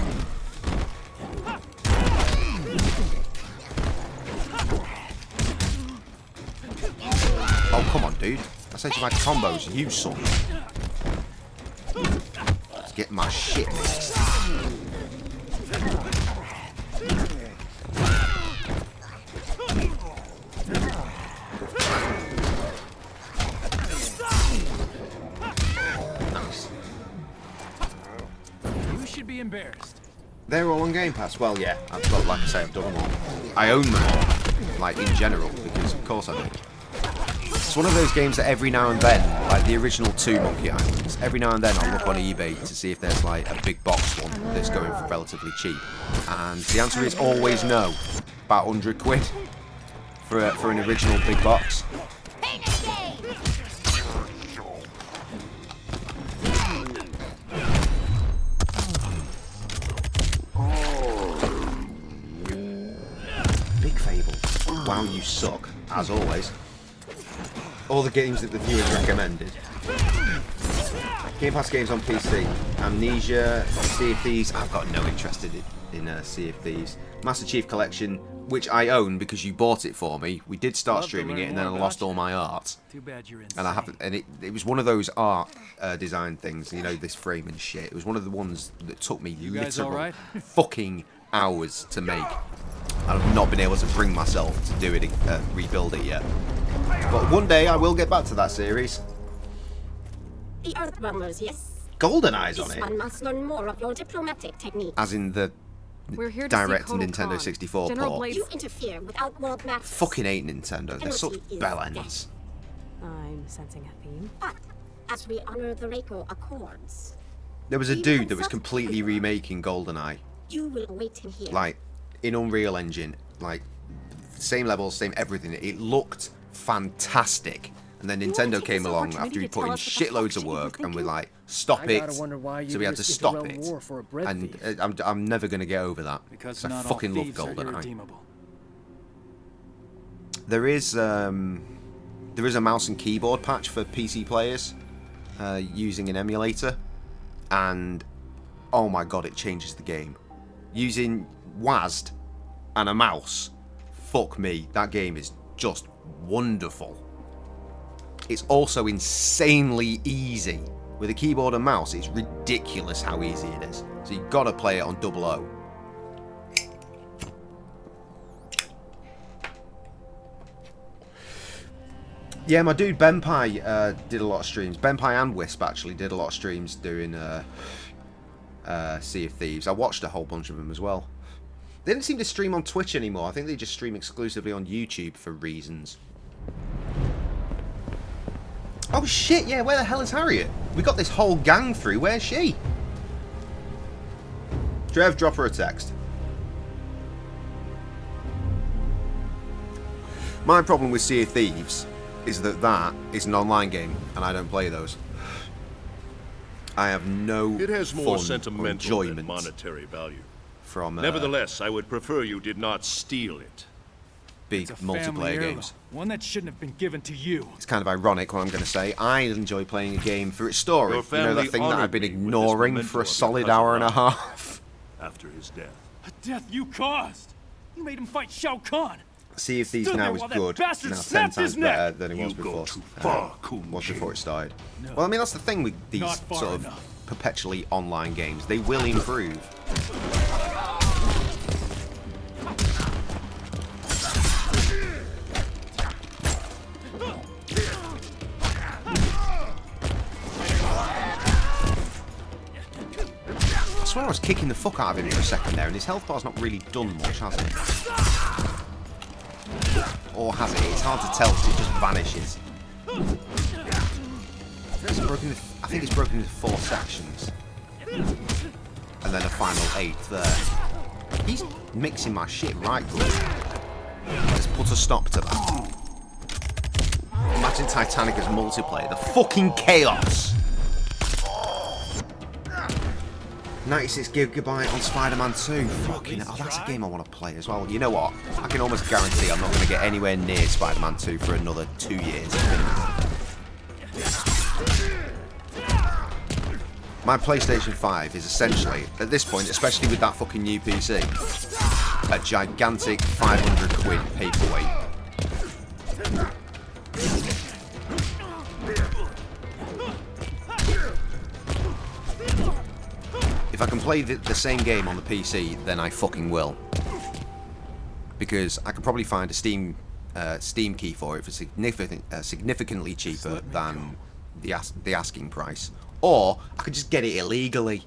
Oh, come on, dude. I said you like combos. You suck. Let's get my shit mixed. Nice. You should be embarrassed. They're all on Game Pass. Well, yeah. I've got, like I say, I've done them all. I own them all, like in general, because of course I do. It's one of those games that every now and then, like the original 2 Monkey Islands, every now and then I'll look on eBay to see if there's like a big box one that's going for relatively cheap. And the answer is always no. About 100 quid for an original big box. Big Fable. Wow, you suck, as always. All the games that the viewers recommended. Game Pass games on PC. Amnesia, Sea of Thieves. I've got no interest in Sea of Thieves. Master Chief Collection, which I own because you bought it for me. We did start streaming it, and then I lost all my art. Too bad you're insane. And I haven't. And it was one of those art design things, you know, this frame and shit. It was one of the ones that took me literal fucking hours to make. And I've not been able to bring myself to do it, rebuild it yet. But one day I will get back to that series. The Earthbombers, yes. GoldenEye's on This it. one must learn more of your diplomatic technique. As in the direct Nintendo 64 port. You interfere with Outworld matters. Fucking hate Nintendo. They're such bellends. I'm sensing a theme. But as we honor the Reiko Accords, There was a dude that was completely remaking GoldenEye. you will await him here. Like, in Unreal Engine. Like, same levels, same everything. It looked fantastic. And then Nintendo came along after we put in shitloads of work and we're like, stop it. So we had to stop it. And I'm never going to get over that. Because I fucking love GoldenEye. There is a mouse and keyboard patch for PC players using an emulator. And, oh my god, it changes the game. Using WASD and a mouse, fuck me, that game is just wonderful. It's also insanely easy. With a keyboard and mouse, it's ridiculous how easy it is. So you've got to play it on 00. Yeah, my dude Benpai did a lot of streams. Benpai and Wisp actually did a lot of streams doing Sea of Thieves. I watched a whole bunch of them as well. They didn't seem to stream on Twitch anymore. I think they just stream exclusively on YouTube for reasons. Oh shit, yeah, where the hell is Harriet? We got this whole gang through, where's she? Trev, drop her a text. My problem with Sea of Thieves is that that is an online game, and I don't play those. I have no It has more fun sentimental or enjoyment than monetary value. from Nevertheless, I would prefer you did not steal it. big multiplayer games. One that shouldn't have been given to you. It's kind of ironic what I'm going to say. I enjoy playing a game for its story. Your You know, family that thing that I've honored been me with this ignoring memento for a of your solid cousin hour and a Ralph. half. After his death. A death you caused. You made him fight Shao Kahn. Sea of Thieves Stood now there is while that good. bastard Now 10 snapped times his neck. better than it was You go before. too far, Was before it started. No. Well, I mean, that's the thing with these Not far sort of enough. perpetually online games. They will improve. I swear I was kicking the fuck out of him for a second there, and his health bar's not really done much, has it? Or has it? It's hard to tell because it just vanishes. I think it's broken into 4 sections. And then a final 8 there. He's mixing my shit right good. Let's put a stop to that. Imagine Titanic as multiplayer. The fucking chaos! 96 gigabyte on Spider-Man 2. Fucking hell, that's a game I want to play as well. You know what? I can almost guarantee I'm not going to get anywhere near Spider-Man 2 for another 2 years. My PlayStation 5 is essentially, at this point, especially with that fucking new PC, a gigantic 500 quid paperweight. If I can play the same game on the PC, then I fucking will. Because I could probably find a Steam key for it for significantly cheaper than the asking price. Or I could just get it illegally.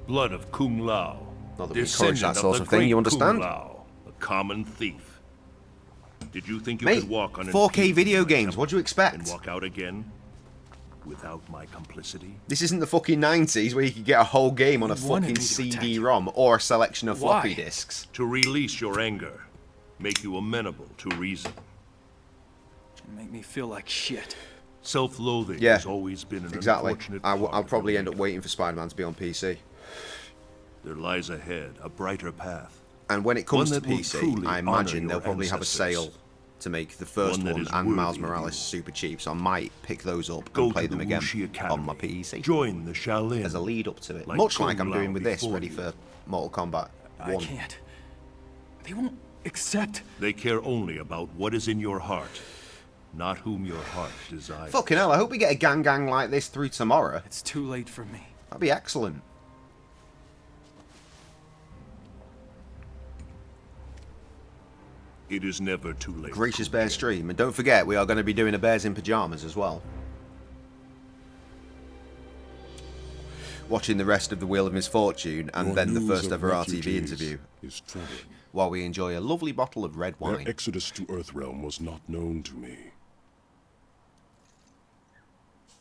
Blood of Kung Lao. Not that we encourage that sort of thing, you understand? Kung Lao, a common thief. Did you think you Mate, could walk on 4K video games, what do you expect? And walk out again without my complicity? This isn't the fucking 90s where you could get a whole game on a fucking CD-ROM or a selection of floppy disks. To release your anger, make you amenable to reason. Make me feel like shit. Self-loathing has always been an unfortunate part I'll probably of end up waiting for Spider-Man to be on PC. There lies ahead a brighter path. And when it comes to One that will PC, truly I honor imagine your they'll probably have a ancestors. sale to make the first One that one is and Miles worthy of Morales you. super cheap, so I might pick those up Go and play to them the again Wuxi on my PC. Join the Shaolin. As a lead up to it. Like Much like Kung I'm Lao doing with this, before ready you. for Mortal Kombat 1. I can't. They won't accept. They care only about what is in your heart, not whom your heart desires. Fucking hell, I hope we get a gang like this through tomorrow. It's too late for me. That'd be excellent. It is never too late. Gracious Bear stream. And don't forget, we are going to be doing a Bears in Pyjamas as well. Watching the rest of the Wheel of Misfortune and then the first ever RTV interview. Is troubling. While we enjoy a lovely bottle of red wine. Their exodus to Earthrealm was not known to me.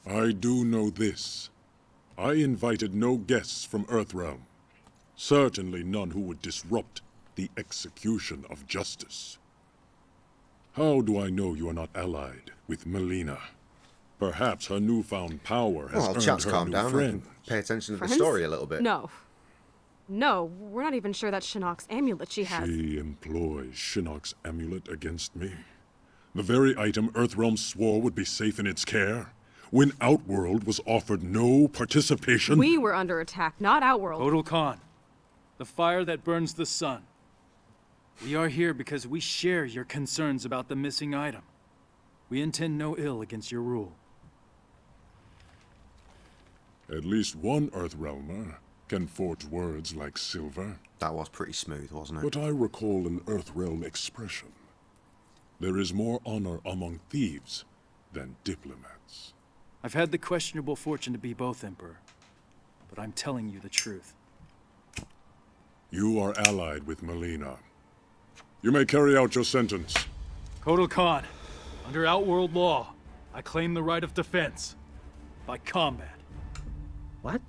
I do know this. I invited no guests from Earthrealm. Certainly none who would disrupt the execution of justice. How do I know you are not allied with Melina? Perhaps her newfound power has earned chat's her calmed new down. friend. Pay attention to Friends? the story a little bit. No. No, we're not even sure that's Shinnok's amulet she has. She employs Shinnok's amulet against me. The very item Earthrealm swore would be safe in its care. When Outworld was offered no participation. We were under attack, not Outworld. Total Khan. The fire that burns the sun. We are here because we share your concerns about the missing item. We intend no ill against your rule. At least one Earthrealmer can forge words like silver. That was pretty smooth, wasn't it? But I recall an Earthrealm expression. There is more honor among thieves than diplomats. I've had the questionable fortune to be both, Emperor. But I'm telling you the truth. You are allied with Melina. You may carry out your sentence. Total Khan, under Outworld law, I claim the right of defense. By combat. What?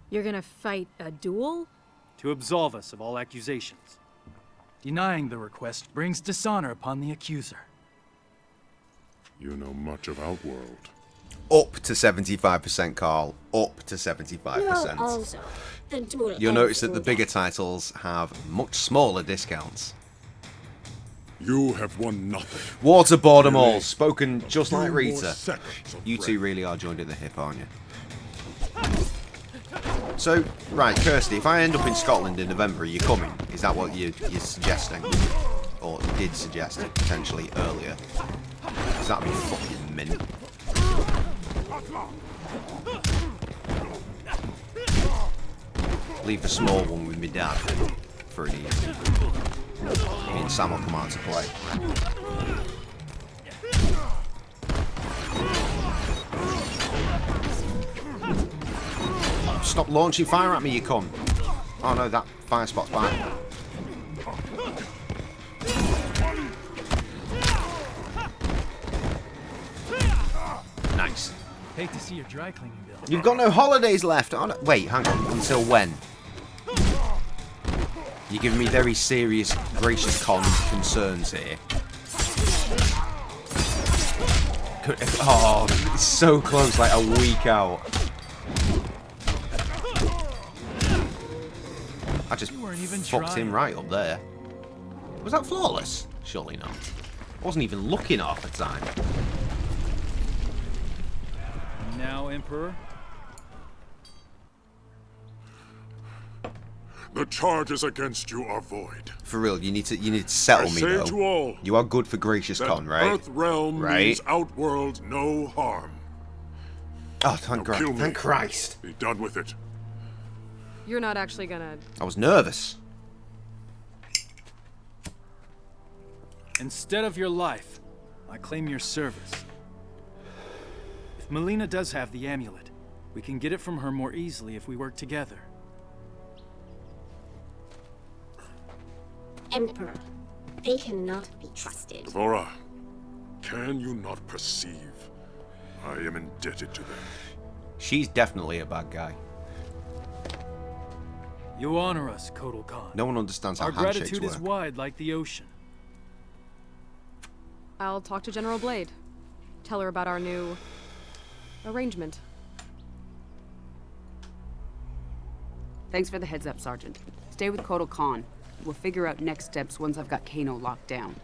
You're gonna fight a duel? To absolve us of all accusations. Denying the request brings dishonor upon the accuser. You know much of Outworld. Up to 75%, Carl. Up to 75%. Also, the duel You'll notice that the ends bigger titles have much smaller discounts. You have won nothing. Waterboard them all. Spoken just like Few more Rita. seconds of You breath. two really are joined at the hip, aren't you? So, right, Kirsty, if I end up in Scotland in November, are you coming? Is that what you're suggesting? Or did suggest potentially earlier? Because that'd be fucking mint. Leave the small one with me dad for an evening. Me and Sam will come out to play. Stop launching fire at me, you cunt. Oh no, that fire spot's back. Nice. Hate to see your dry cleaning bill. You've got no holidays left. Oh, no. Wait, hang on. Until when? You're giving me very serious, gracious concerns here. Oh, it's so close, like a week out. I just fucked him right up there. Was that flawless? Surely not. I wasn't even looking half the time. Now, Emperor. The charges against you are void. For real, you need to settle me I say though. to all You are good for gracious that con, right? Earthrealm right? means Outworld no harm. Oh, thank Now kill Christ. me. Thank Christ. Be done with it. You're not actually gonna... I was nervous. Instead of your life, I claim your service. If Melina does have the amulet, we can get it from her more easily if we work together. Emperor, they cannot be trusted. Devora, can you not perceive? I am indebted to them. She's definitely a bad guy. You honor us, Kotal Khan. No one understands how Our handshakes gratitude work. is wide like the ocean. I'll talk to General Blade. Tell her about our new... arrangement. Thanks for the heads up, Sergeant. Stay with Kotal Khan. We'll figure out next steps once I've got Kano locked down.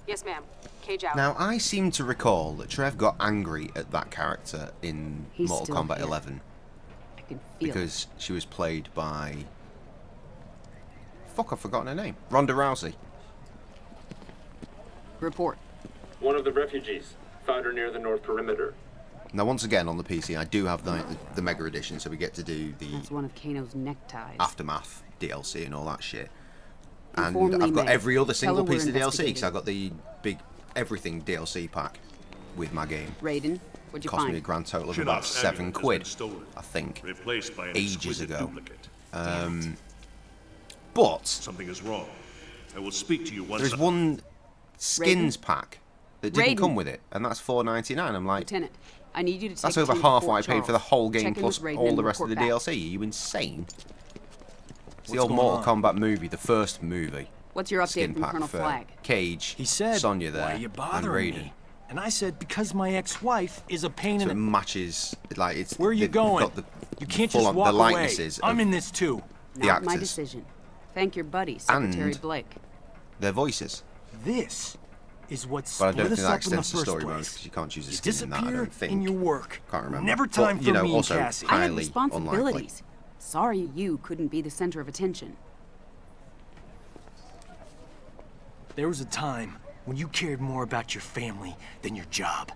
Yes, ma'am. Cage out. Now, I seem to recall that Trev got angry at that character in He's Mortal still Kombat here. 11 I can feel because she was played by... Fuck, I've forgotten her name. Ronda Rousey. it. Report. One of the refugees. Found her near the north perimeter. Now, once again, on the PC, I do have the Mega Edition, so we get to do the That's one of Kano's neckties. Aftermath DLC and all that shit. Inform And I've got Lee May. every other Tell her single we're piece of DLC, because investigating. I got the big everything DLC pack with my game. Raiden, what'd you Cost find? me a grand total of Shinnok's about £7 amulet has quid, been stolen, I think, replaced by an ages exquisite ago. duplicate. But Something is wrong. I will speak to you once. there's one skins pack that didn't Raiden. come with it, and that's $4.99. I'm like, Lieutenant, I need you to take that's over team to half Fort what I paid for the Charles. whole game Check in plus with Raiden all and the rest of the report back. DLC. Are you insane? It's the What's old going Mortal on? Kombat movie, the first movie. What's your update Skin from pack Colonel for Flagg? Cage, He said, Sonya there, why are you and bothering Raiden. me? And I said, because my ex-wife is a pain So in it the... matches, like it's. Where are you they've going? Got the You can't full just on, walk the away. likenesses I'm of in this too. the Not my actors, decision. Thank your buddy, Secretary And- Blake. their voices. This is what But I split don't think us that up in the extends to first story mode place. because you can't choose a You skin in that. I disappear don't think. in your work. Can't remember. Never time but, for you know, me and also Cassie. I have highly responsibilities. unlikely. Sorry you couldn't be the center of attention. There was a time when you cared more about your family than your job.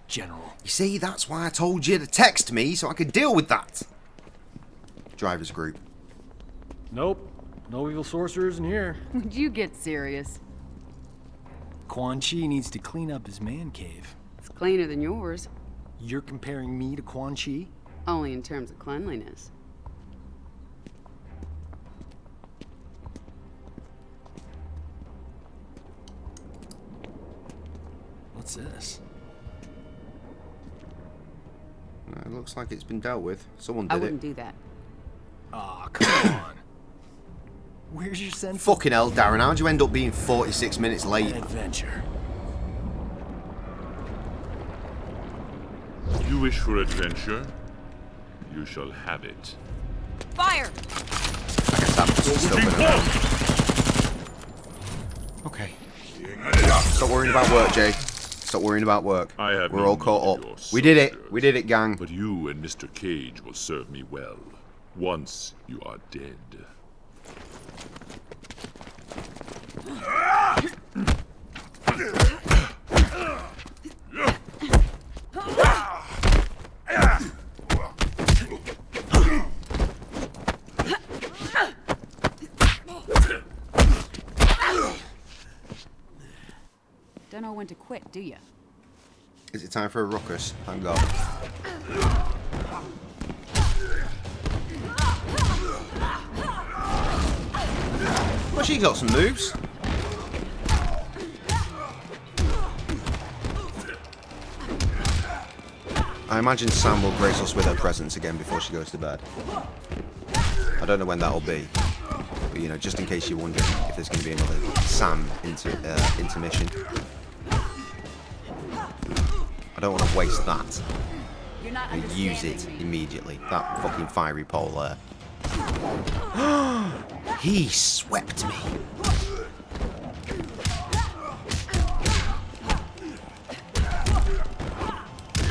General. You see, that's why I told you to text me so I could deal with that. Drivers group. Nope. No evil sorcerers in here. Would you get serious? Quan Chi needs to clean up his man cave. It's cleaner than yours. You're comparing me to Quan Chi? Only in terms of cleanliness. What's this? It looks like it's been dealt with. Someone I did wouldn't it. do that. Aw, come on. Where's your sense Fucking hell, Darren. How'd you end up being 46 minutes late? adventure? You wish for adventure? You shall have it. Fire! I guess that must have still been around. Okay. Stop worrying about work, Jay. Stop worrying about work. I have We're no all caught need of up. your We did it. soldiers. We did it, gang. But you and Mr. Cage will serve me well. Once you are dead. Don't know when to quit, do you? Is it time for a ruckus? Thank God. Well, she got some moves. I imagine Sam will grace us with her presence again before she goes to bed. I don't know when that'll be, but you know, just in case you're wondering if there's going to be another Sam intermission. I don't want to waste that. You're not And use it understanding me. immediately. That fucking fiery pole there. He swept me.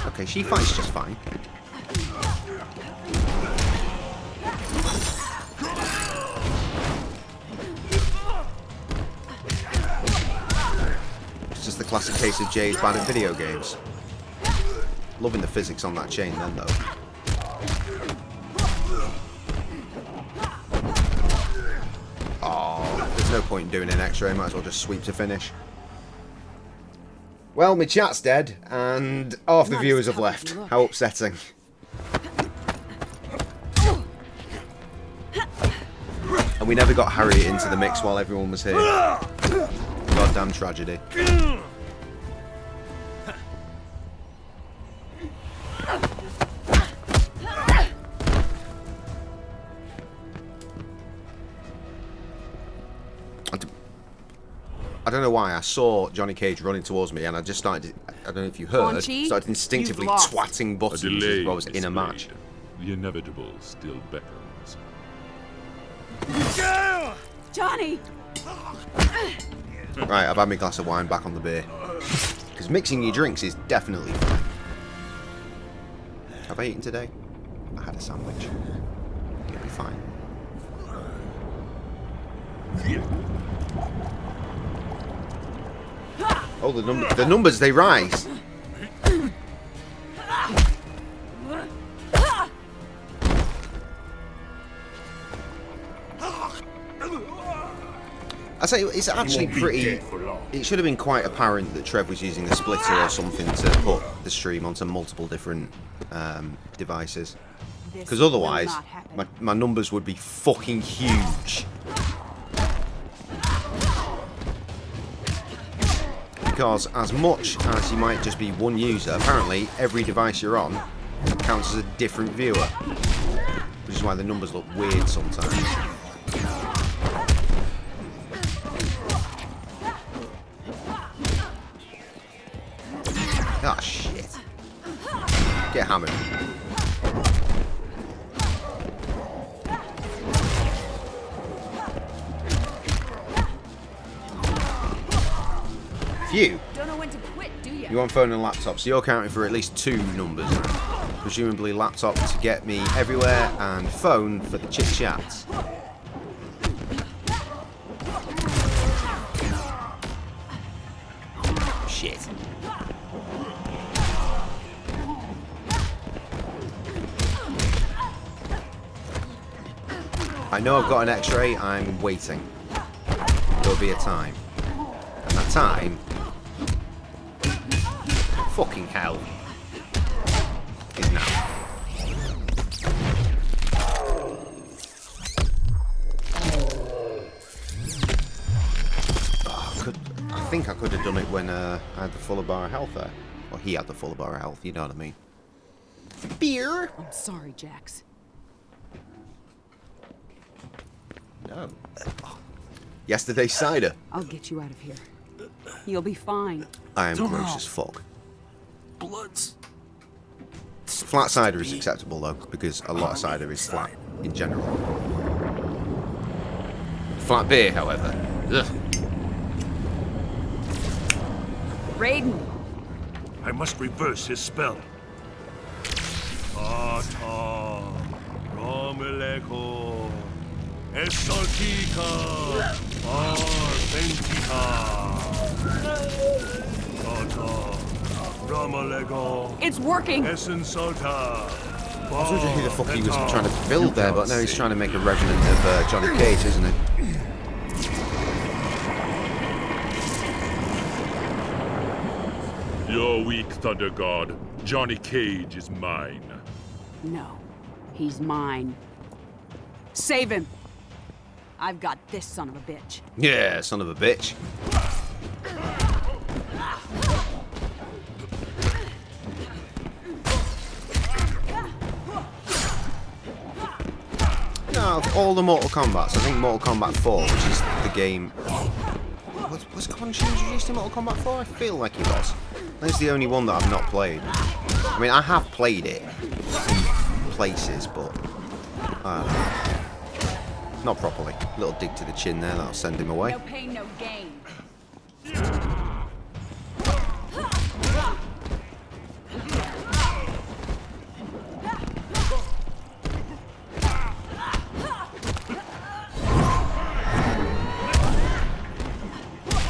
Okay, she fights just fine. It's just the classic case of Jay's bad at video games. Loving the physics on that chain then, though. Oh, there's no point in doing an X-ray. Might as well just sweep to finish. Well, my chat's dead, and half the viewers have left. How upsetting. And we never got Harriet into the mix while everyone was here. Goddamn tragedy. I don't know why, I saw Johnny Cage running towards me and I just started, I don't know if you heard, started instinctively twatting buttons as if I was in a match. The inevitable still beckons. Johnny! Right, I've had my glass of wine back on the beer. Because mixing your drinks is definitely fun. Have I eaten today? I had a sandwich. It'll be fine. Oh, the numbers, they rise. I say it's actually pretty. It should have been quite apparent that Trev was using a splitter or something to put the stream onto multiple different devices, because otherwise my numbers would be fucking huge. Because as much as you might just be one user, apparently every device you're on counts as a different viewer, which is why the numbers look weird sometimes. Ah, shit. Get hammered. Phew. Don't know when to quit, do you? You're on phone and laptop, so you're counting for at least 2 numbers now. Presumably laptop to get me everywhere, and phone for the chit-chat. Shit. I know I've got an X-ray, I'm waiting. There'll be a time. And that time... Fucking hell. Is now. Oh, I think I could have done it when I had the fuller bar of health there. Or he had the fuller bar of health, you know what I mean. Beer! I'm sorry, Jax. No. Yesterday's cider. I'll get you out of here. You'll be fine. I am gross as fuck. Flat cider is acceptable though, because a lot of cider is flat in general. Flat beer, however. Ugh. Raiden! I must reverse his spell. Ata Romeleco Exaltica Arventica Ata Romalego. It's working! Essensalta. I was wondering who the fuck he was trying to build there, but now he's trying to make a revenant of Johnny Cage, isn't he? You're weak, Thunder God. Johnny Cage is mine. No, he's mine. Save him! I've got this son of a bitch. Yeah, son of a bitch. Now, of all the Mortal Kombats, I think Mortal Kombat 4, which is the game... Was Khonshu introduced in Mortal Kombat 4? I feel like he was. That's the only one that I've not played. I mean, I have played it in places, but... not properly. Little dig to the chin there, that'll send him away. No pain, no gain.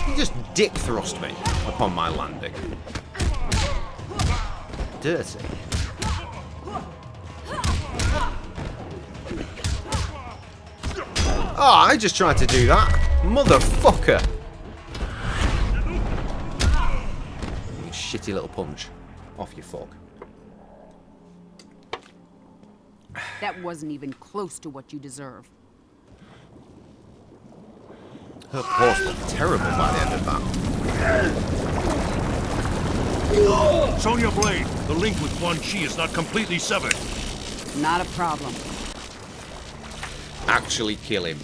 He just dick thrust me upon my landing. dirty. Oh, I just tried to do that. Motherfucker. You shitty little punch. Off you fuck. That wasn't even close to what you deserve. Her paws look terrible by the end of that. Sonya Blade, the link with Quan Chi is not completely severed. Not a problem. Actually kill him.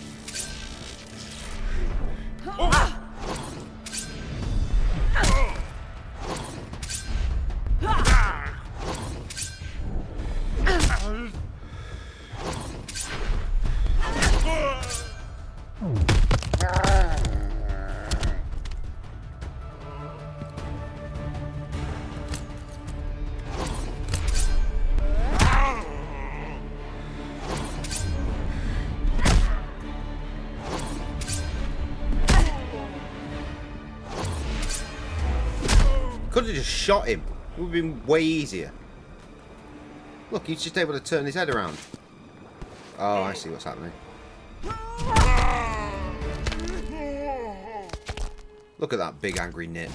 Could have just shot him. It would have been way easier. Look, he's just able to turn his head around. Oh, I see what's happening. Look at that big angry nip.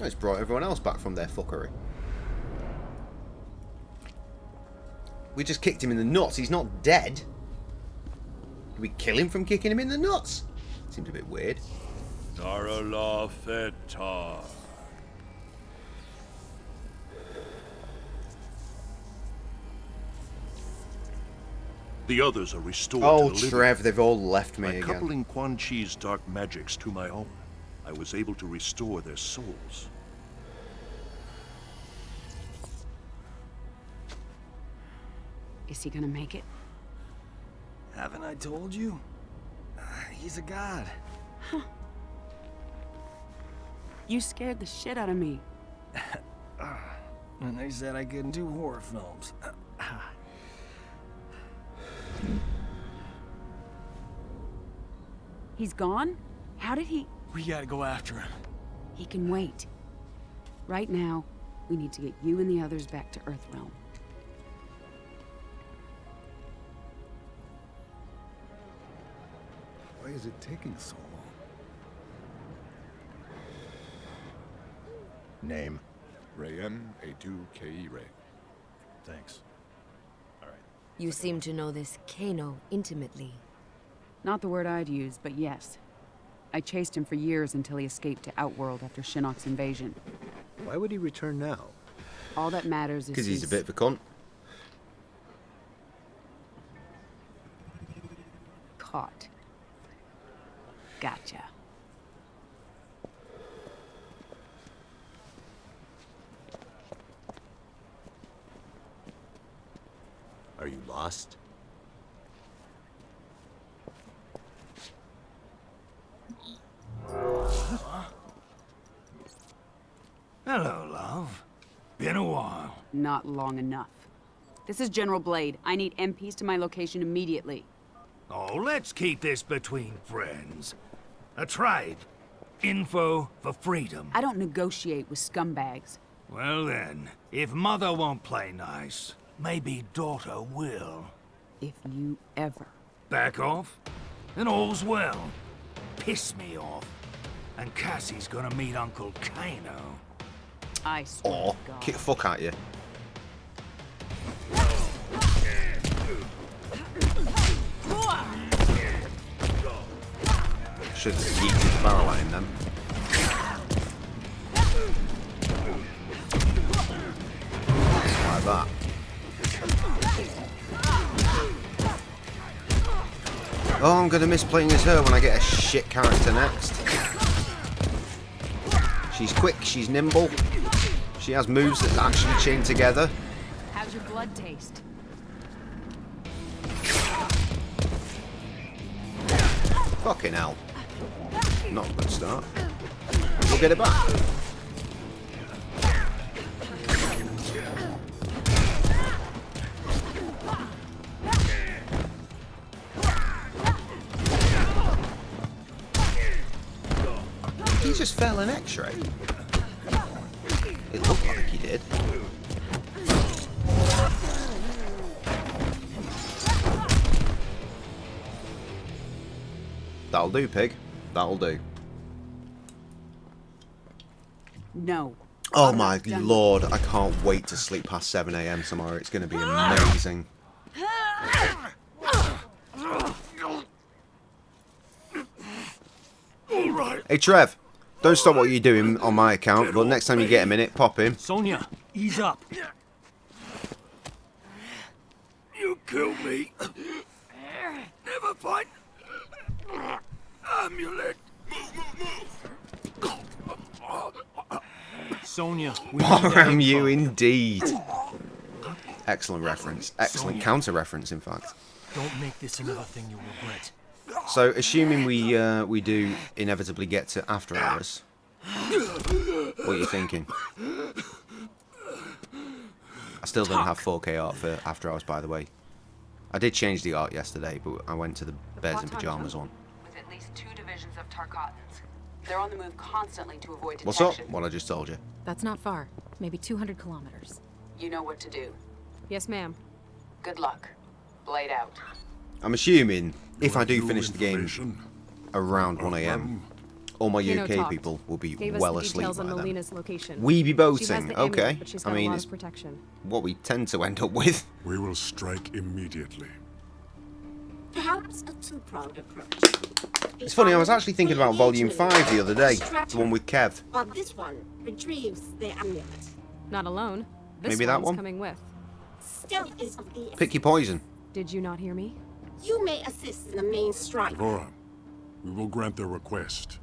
It's brought everyone else back from their fuckery. We just kicked him in the nuts. He's not dead. Did we kill him from kicking him in the nuts? Seems a bit weird. Darala Fetar. The others are restored Oh, to the Trev, they've all left me By again. coupling Quan Chi's dark magics to my own, I was able to restore their souls. Is he gonna make it? Haven't I told you? He's a god. Huh. You scared the shit out of me. And they said I couldn't do horror films. He's gone? How did he... We gotta go after him. He can wait. Right now, we need to get you and the others back to Earthrealm. Why is it taking so long? Name? Rayen A2KE Ray. Thanks. You seem to know this Kano intimately. Not the word I'd use, but yes. I chased him for years until he escaped to Outworld after Shinnok's invasion. Why would he return now? All that matters is Because he's a bit of a cunt. Caught. Gotcha. Are you lost? Hello, love. Been a while. Not long enough. This is General Blade. I need MPs to my location immediately. Oh, let's keep this between friends. A trade. Info for freedom. I don't negotiate with scumbags. Well then, if mother won't play nice, maybe daughter will. If you ever... Back off? Then all's well. Piss me off. And Cassie's gonna meet Uncle Kano. I swear Oh, to God. kick the fuck out of you. Should have yeeted the barrel at him then. Like that. Oh, I'm gonna miss playing as her when I get a shit character next. She's quick, she's nimble. She has moves that actually chain together. How's your blood taste? Fucking hell. Not a good start. We'll get it back. He just fell an X-ray. It looked like he did. That'll do, pig. That'll do. No. Oh my lord, I can't wait to sleep past 7 AM tomorrow. It's going to be amazing. Hey Trev, don't stop what you're doing on my account, but next time you get a minute, pop in. Sonia, ease up. You killed me. Never find amulet. Sonia, Am you indeed? Excellent reference. Excellent counter reference, in fact. Don't make this another thing you'll regret. So, assuming we do inevitably get to After Hours, what are you thinking? I still don't have 4K art for After Hours, by the way. I did change the art yesterday, but I went to the Bears in Pyjamas one. With at least 2 divisions of Tarkatans. They're on the move constantly to avoid detection. What's up? What I just told you. That's not far. Maybe 200 kilometers. You know what to do. Yes, ma'am. Good luck. Blade out. I'm assuming if I do finish the game around 1 AM, all my UK people will be well asleep by then. Melina's location. We be She has boating, the okay. amulet, but she's got I mean, a lot it's of protection. what we tend to end up with. We will strike immediately. Perhaps a too-proud approach. It's funny, I was actually thinking about Volume 5 the other day, the one with Kev. While this one retrieves the amulet. Not alone. This Maybe that one's one? coming with. Stealth is of the Pick your poison. Did you not hear me? You may assist in the main strike. Laura, we will grant their request,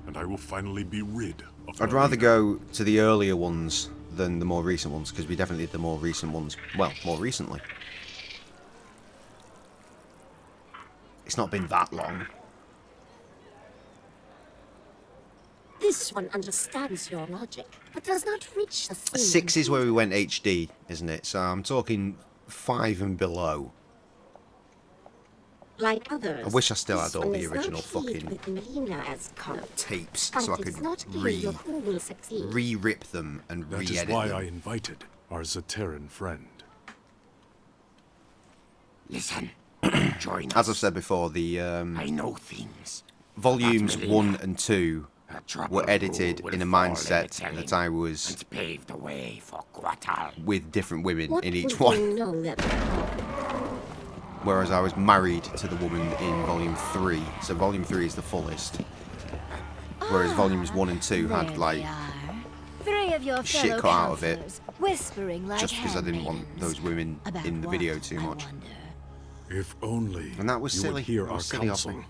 and I will finally be rid of I'd rather go to the earlier ones than the more recent ones, because we definitely did the more recent ones, well, more recently. It's not been that long. This one understands your logic, but does not reach the same. 6 is where we went HD, isn't it? So I'm talking 5 and below. Like others, I wish I still had this all one the is original not keyed fucking with Melina as color. tapes, And so I it's could not clear who will succeed. re-rip them and That re-edit is why them. I invited our Zaterran friend. Listen, join As I've said before, the I know things. volumes Melina, 1 and 2 were edited in a mindset that I was paved the way for Guatal. with different women What in each would you one. know that Whereas I was married to the woman in Volume 3, so Volume 3 is the fullest. Whereas Volumes 1 and 2 had, like, 3 of your shit fellow cut out of it, counselors, whispering like just because I didn't want those women in the video too much. If only And that was you silly. would hear That our was silly of counsel. me.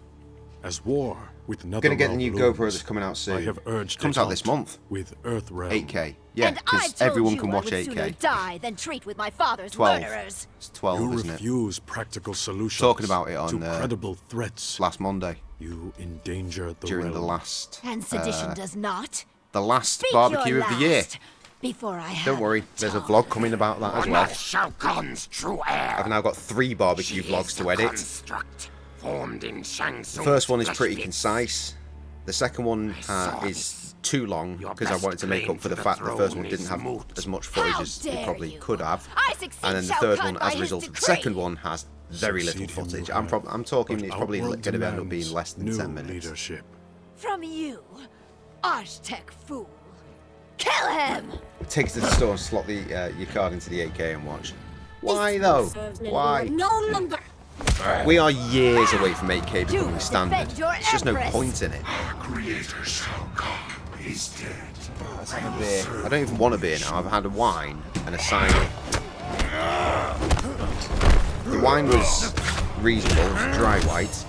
As war with I'm gonna get the new Netherrealm GoPro that's coming out soon. I have urged Comes it out this month. with Earthrealm. 8K. Yeah, And I because told everyone you can I watch would sooner 8K. die than treat with my father's 12. murderers. It's 12, You isn't it? refuse practical solutions Talking about it on to credible threats. last Monday. You endanger the during the realm. last And sedition does not. the last Speak barbecue your of the year. last Before I have Don't worry, there's a vlog coming about that as well. Shao Kahn's true heir. I've now got 3 barbecue vlogs to edit. Construct formed in Shang The Tsung's first one is flesh pretty pits. concise. The second one is too long because I wanted to make up for the fact the first one didn't have as much footage as it probably could have. And then the third one, as a result of the second one, has very little footage. I'm talking it's probably going to end up being less than 10 minutes. Leadership. From you, Archtech fool. Kill him! Take it to the store and slot your card into the 8K and watch. Why though? Why? No longer. We are years away from 8K becoming standard. defend your There's just no empress. point in it. Creator Shao Kahn is dead. Let's have a beer. I don't even want a beer now. I've had a wine and a cider. The wine was reasonable. It was a dry white,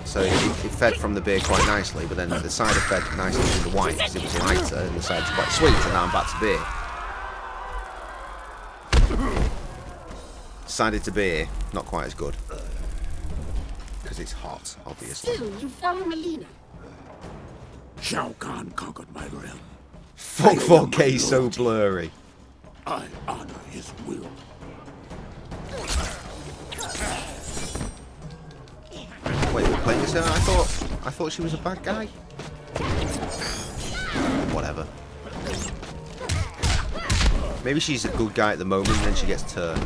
so it fed from the beer quite nicely. But then the cider fed nicely from the wine because it was lighter, and the cider's quite sweet. And now I'm back to beer. Cider to beer, not quite as good because it's hot, obviously. Still, you follow Melina. Shao Kahn conquered my realm. Fuck 4K so blurry. I honor his will. Wait, we're playing this? I thought she was a bad guy. Whatever. Maybe she's a good guy at the moment, and then she gets turned.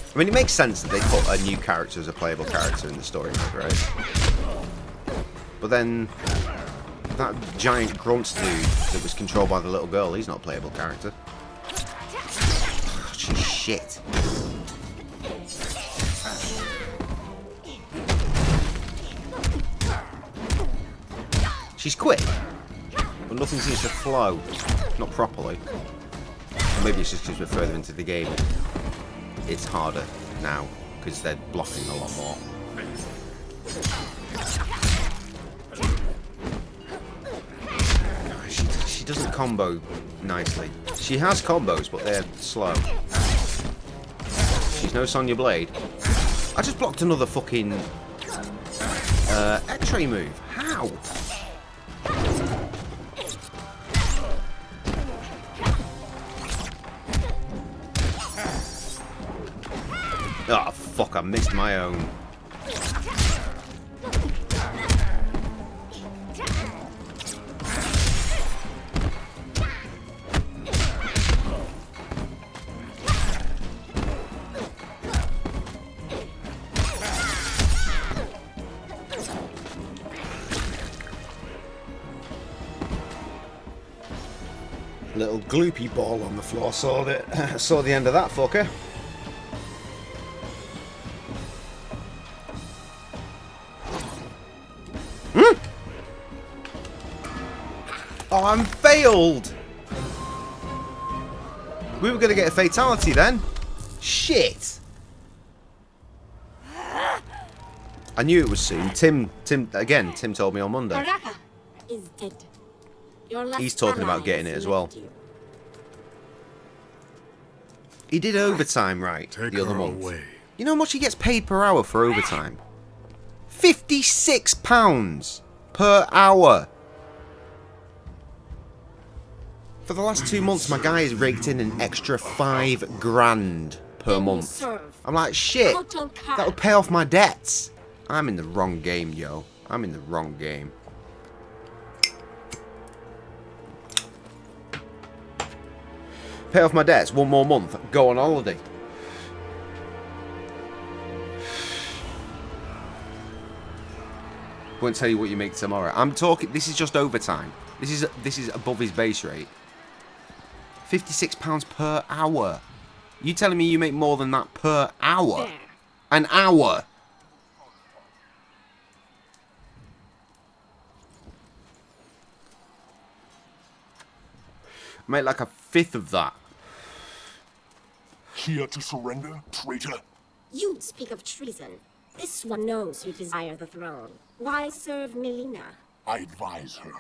I mean, it makes sense that they put a new character as a playable character in the story mode, right? But then that giant grunts dude that was controlled by the little girl, he's not a playable character. She's shit. She's quick, but nothing seems to flow. Not properly. Or maybe it's just because we're further into the game. It's harder now, because they're blocking a lot more. She doesn't combo nicely. She has combos, but they're slow. She's no Sonya Blade. I just blocked another fucking X-ray move. How? Oh, fuck, I missed my own. Little gloopy ball on the floor saw the end of that fucker. Oh, I'm failed! We were going to get a fatality then. Shit! I knew it was soon. Tim told me on Monday. Baraka is dead. Your last He's talking about getting it as well. He did overtime right the other month. You know how much he gets paid per hour for overtime? £56 per hour. For the last 2 months, my guy has raked in an extra $5,000 per month. I'm like, shit, that would pay off my debts. I'm in the wrong game, yo. I'm in the wrong game. Pay off my debts, 1 more month, go on holiday. Won't tell you what you make tomorrow. I'm talking, this is just overtime. This is above his base rate. £56 per hour. You telling me you make more than that per hour? An hour. I make like a fifth of that. Here to surrender, traitor? You speak of treason. This one knows you desire the throne. Why serve Melina? I advise her.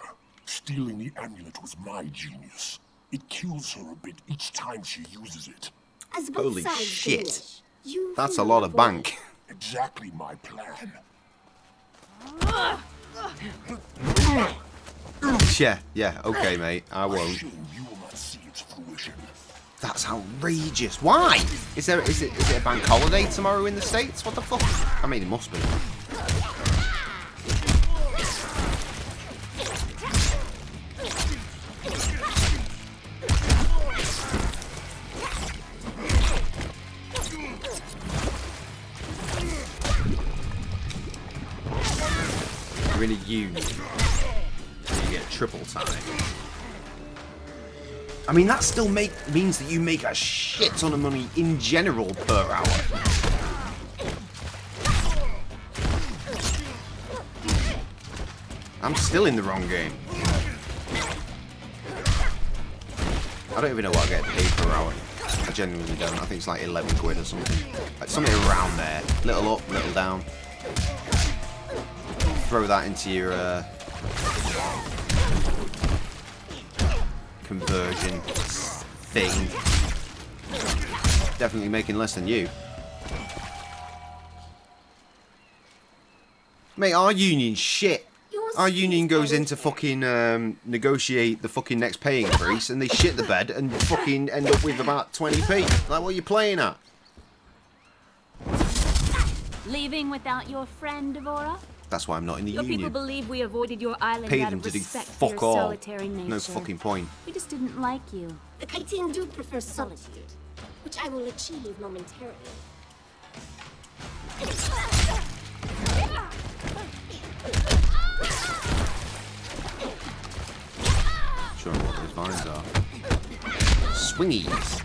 Stealing the amulet was my genius. It kills her a bit each time she uses it. As both Holy sides shit. You That's a lot of bank. Exactly my plan. Yeah, okay, mate. I won't. You will not see its fruition. That's outrageous. Why? Is it a bank holiday tomorrow in the States? What the fuck? I mean, it must be. You're in a union. You get triple time. I mean, that still means that you make a shit ton of money in general per hour. I'm still in the wrong game. I don't even know what I get paid per hour. I genuinely don't. I think it's like 11 quid or something. Like something around there. Little up, little down. Throw that into your conversion thing. Definitely making less than you. Mate, our union's shit. Our union goes in to fucking negotiate the fucking next pay increase, and they shit the bed and fucking end up with about 20p. Like, what are you playing at? Leaving without your friend, Devora? That's why I'm not in the Your union. people believe we avoided your island Pay out them of to do respect for fuck your all. solitary nature. No fucking point. We just didn't like you. The Chitin do prefer solitude, which I will achieve momentarily. Show them what those vines are. Swingies.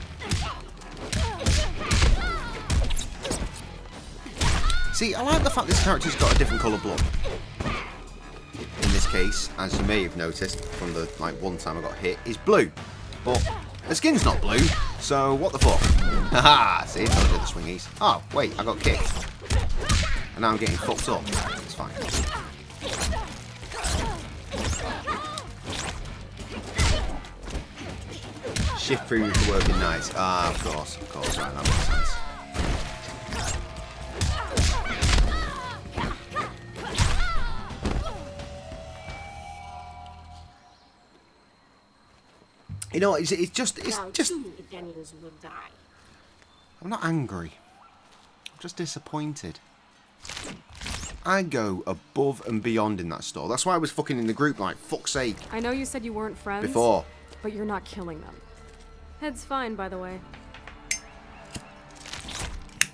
See, I like the fact this character's got a different colour blood. In this case, as you may have noticed from the one time I got hit, is blue. But the skin's not blue, so what the fuck? Haha, see, I told you the swingies. Oh, wait, I got kicked. And now I'm getting fucked up. It's fine. Shift premium for working nights. Ah, of course, right, that makes sense. You know, it's just. Daniels will die. I'm not angry. I'm just disappointed. I go above and beyond in that store. That's why I was fucking in the group like, fuck's sake. I know you said you weren't friends. Before. But you're not killing them. Head's fine, by the way.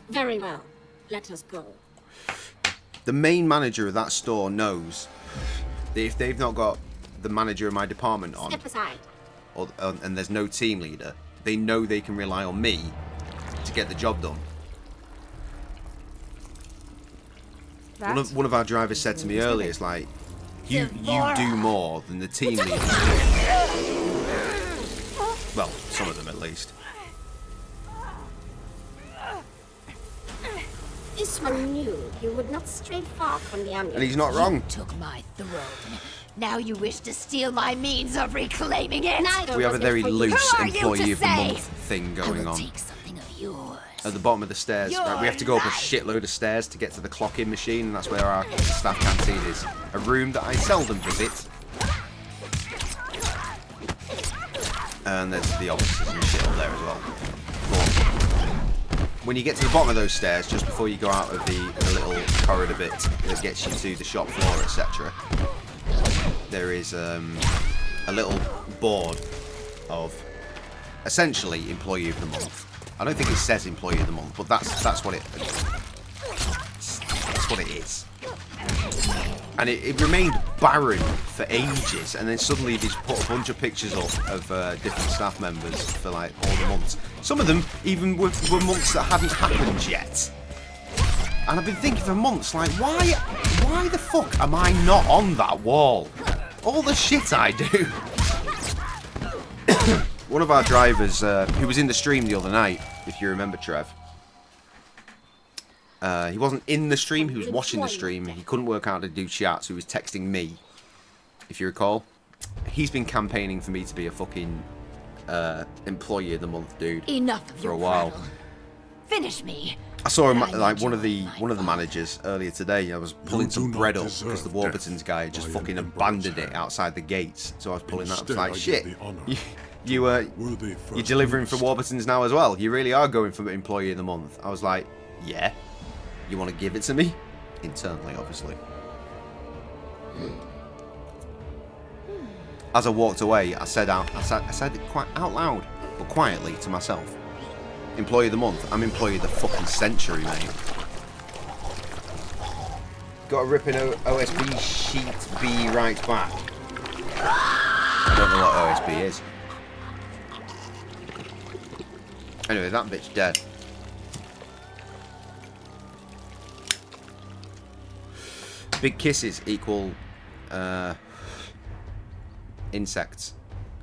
Very well. Let us go. The main manager of that store knows that if they've not got the manager of my department on, Step aside. And there's no team leader, they know they can rely on me to get the job done. One of our drivers said to me earlier, it's like, you do more than the team leaders do. Well, some of them at least. This one knew you would not stray far from the amulet. And he's not wrong. You took my throne. Now you wish to steal my means of reclaiming it. We have a very loose employee of the month thing I going will on. take something of yours. At the bottom of the stairs. Right, we have to go up a shitload of stairs to get to the clock-in machine, and that's where our staff canteen is. A room that I seldom visit. And there's the offices and shit up there as well. But when you get to the bottom of those stairs, just before you go out of the little corridor bit that gets you to the shop floor, etc., there is a little board of essentially Employee of the Month. I don't think it says Employee of the Month, but that's what it is. And it remained barren for ages, and then suddenly they just put a bunch of pictures up of different staff members for like all the months. Some of them even were months that hadn't happened yet. And I've been thinking for months, like, why the fuck am I not on that wall? All the shit I do. One of our drivers, who was in the stream the other night, if you remember, Trev. He wasn't in the stream, he was watching the stream. He couldn't work out how to do chat, so he was texting me, if you recall. He's been campaigning for me to be a fucking Employee of the Month dude. Enough of for your a while. prattle. Finish me. I saw him like one of the managers earlier today. I was pulling some bread up because the Warburton's guy had just fucking abandoned it outside the gates. So I was pulling that up. It's like, shit, you're delivering for Warburton's now as well. You really are going for Employee of the Month. I was like, yeah. You want to give it to me? Internally, obviously. As I walked away, I said it quite out loud, but quietly to myself. Employee of the Month. I'm Employee of the fucking century, mate. Got a ripping OSB sheet B right back. I don't know what OSB is. Anyway, that bitch dead. Big kisses equal insects